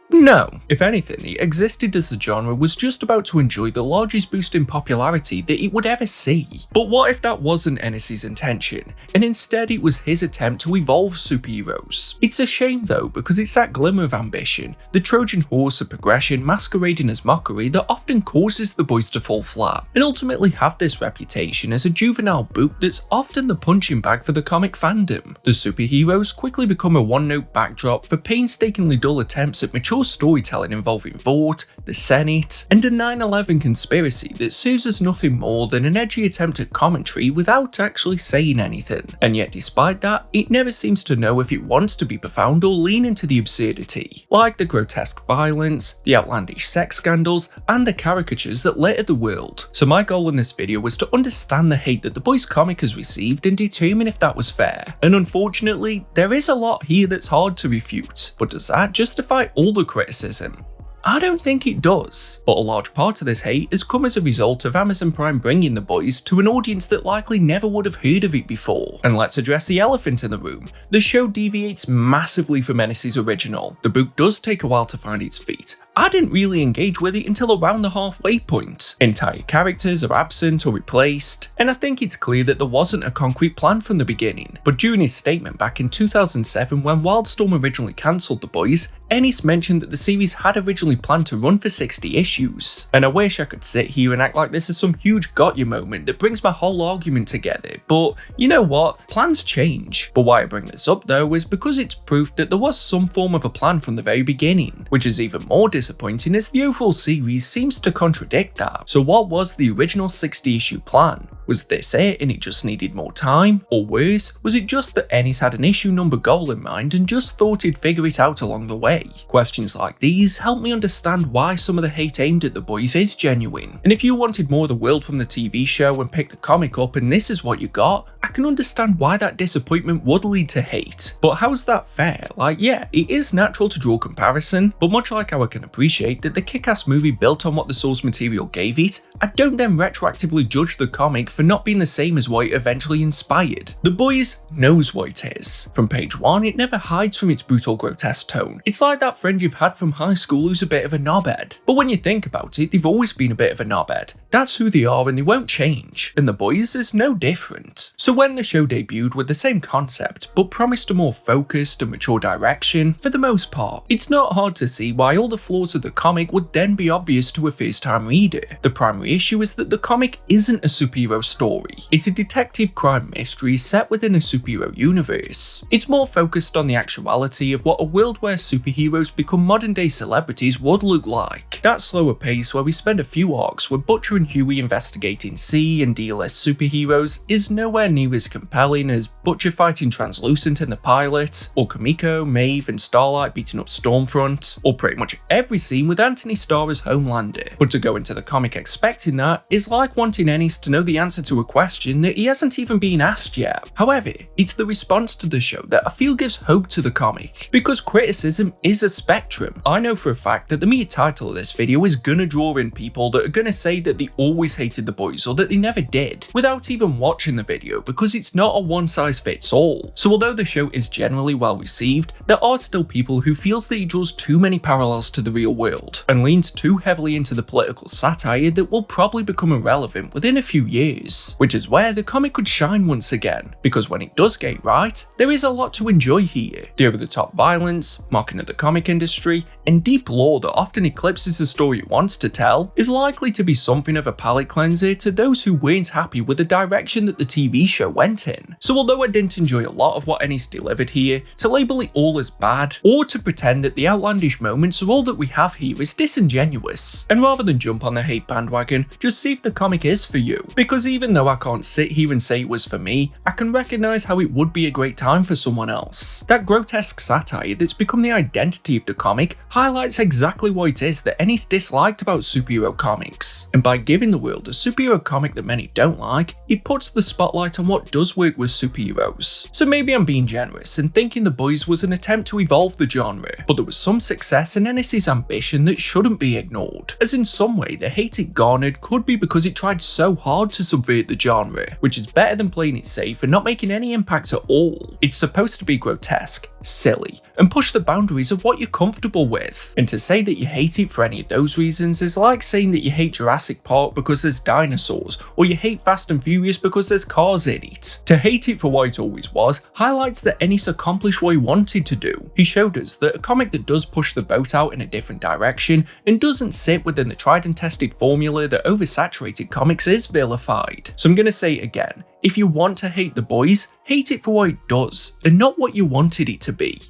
[SPEAKER 9] No. If anything, it existed as the genre was just about to enjoy the largest boost in popularity that it would ever see. But what if that wasn't Ennis's intention, and instead it was his attempt to evolve superheroes? It's a shame though, because it's that glimmer of ambition, the Trojan horse of progression masquerading as mockery that often causes The Boys to fall flat, and ultimately have this reputation as a juvenile book that's often the punching bag for the comic fandom. The superheroes quickly become a one-note backdrop for painstakingly dull attempts at mature storytelling involving Vought, the Senate, and a 9/11 conspiracy that serves as nothing more than an edgy attempt at commentary without actually saying anything. And yet despite that, it never seems to know if it wants to be profound or lean into the absurdity, like the grotesque violence, the outlandish sex scandals, and the caricatures that litter the world. So my goal in this video was to understand the hate that The Boys comic has received and determine if that was fair. And unfortunately, there is a lot here that's hard to refute, but does that justify all the criticism? I don't think it does, but a large part of this hate has come as a result of Amazon Prime bringing The Boys to an audience that likely never would have heard of it before. And let's address the elephant in the room. The show deviates massively from Ennis's original. The book does take a while to find its feet. I didn't really engage with it until around the halfway point. Entire characters are absent or replaced, and I think it's clear that there wasn't a concrete plan from the beginning. But during his statement back in 2007 when Wildstorm originally cancelled The Boys, Ennis mentioned that the series had originally planned to run for 60 issues. And I wish I could sit here and act like this is some huge got you moment that brings my whole argument together, but you know what, plans change. But why I bring this up though is because it's proof that there was some form of a plan from the very beginning, which is even more disappointing as the overall series seems to contradict that. So what was the original 60-issue plan? Was this it and it just needed more time? Or worse, was it just that Ennis had an issue number goal in mind and just thought he'd figure it out along the way? Questions like these help me understand why some of the hate aimed at The Boys is genuine. And if you wanted more of the world from the TV show and picked the comic up and this is what you got, I can understand why that disappointment would lead to hate. But how's that fair? Like, yeah, it is natural to draw comparison, but much like how I can appreciate that the Kick-Ass movie built on what the source material gave it, I don't then retroactively judge the comic for not being the same as what it eventually inspired. The Boys knows what it is. From page 1, it never hides from its brutal, grotesque tone. It's like that friend you've had from high school who's a bit of a knobhead. But when you think about it, they've always been a bit of a knobhead. That's who they are and they won't change. And The Boys is no different. So when the show debuted with the same concept, but promised a more focused and mature direction, for the most part, it's not hard to see why all the flaws of the comic would then be obvious to a first-time reader. The primary issue is that the comic isn't a superhero story. It's a detective crime mystery set within a superhero universe. It's more focused on the actuality of what a world where superheroes become modern-day celebrities would look like. That slower pace where we spend a few arcs with Butcher and Huey investigating C and D-list superheroes is nowhere near as compelling as Butcher fighting Translucent in the pilot, or Kamiko, Maeve and Starlight beating up Stormfront, or pretty much every scene with Anthony Starr as Homelander. But to go into the comic expecting that is like wanting Ennis to know the answer to a question that he hasn't even been asked yet. However, it's the response to the show that I feel gives hope to the comic, because criticism is a spectrum. I know for a fact that the mere title of this video is gonna draw in people that are gonna say that they always hated The Boys or that they never did, without even watching the video, because it's not a one-size-fits-all. So although the show is generally well received, there are still people who feels that it draws too many parallels to the real world, and leans too heavily into the political satire that will probably become irrelevant within a few years, which is where the comic could shine once again, because when it does get it right, there is a lot to enjoy here. The over-the-top violence, mocking of the comic industry, and deep lore that often eclipses the story it wants to tell is likely to be something of a palate cleanser to those who weren't happy with the direction that the TV show went in. So although I didn't enjoy a lot of what Ennis delivered here, to label it all as bad, or to pretend that the outlandish moments are all that we have here is disingenuous. And rather than jump on the hate bandwagon, just see if the comic is for you. Because even though I can't sit here and say it was for me, I can recognise how it would be a great time for someone else. That grotesque satire that's become the identity of the comic highlights exactly what it is that Ennis disliked about superhero comics. And by giving the world a superhero comic that many don't like, it puts the spotlight on what does work with superheroes. So maybe I'm being generous and thinking The Boys was an attempt to evolve the genre, but there was some success in Ennis' ambition that shouldn't be ignored, as in some way the hate it garnered could be because it tried so hard to subvert the genre, which is better than playing it safe and not making any impact at all. It's supposed to be grotesque, silly, and push the boundaries of what you're comfortable with. And to say that you hate it for any of those reasons is like saying that you hate Jurassic Park because there's dinosaurs, or you hate Fast and Furious because there's cars in it. To hate it for what it always was highlights that Ennis accomplished what he wanted to do. He showed us that a comic that does push the boat out in a different direction and doesn't sit within the tried and tested formula that oversaturated comics is vilified. So I'm gonna say it again, if you want to hate The Boys, hate it for what it does, and not what you wanted it to be.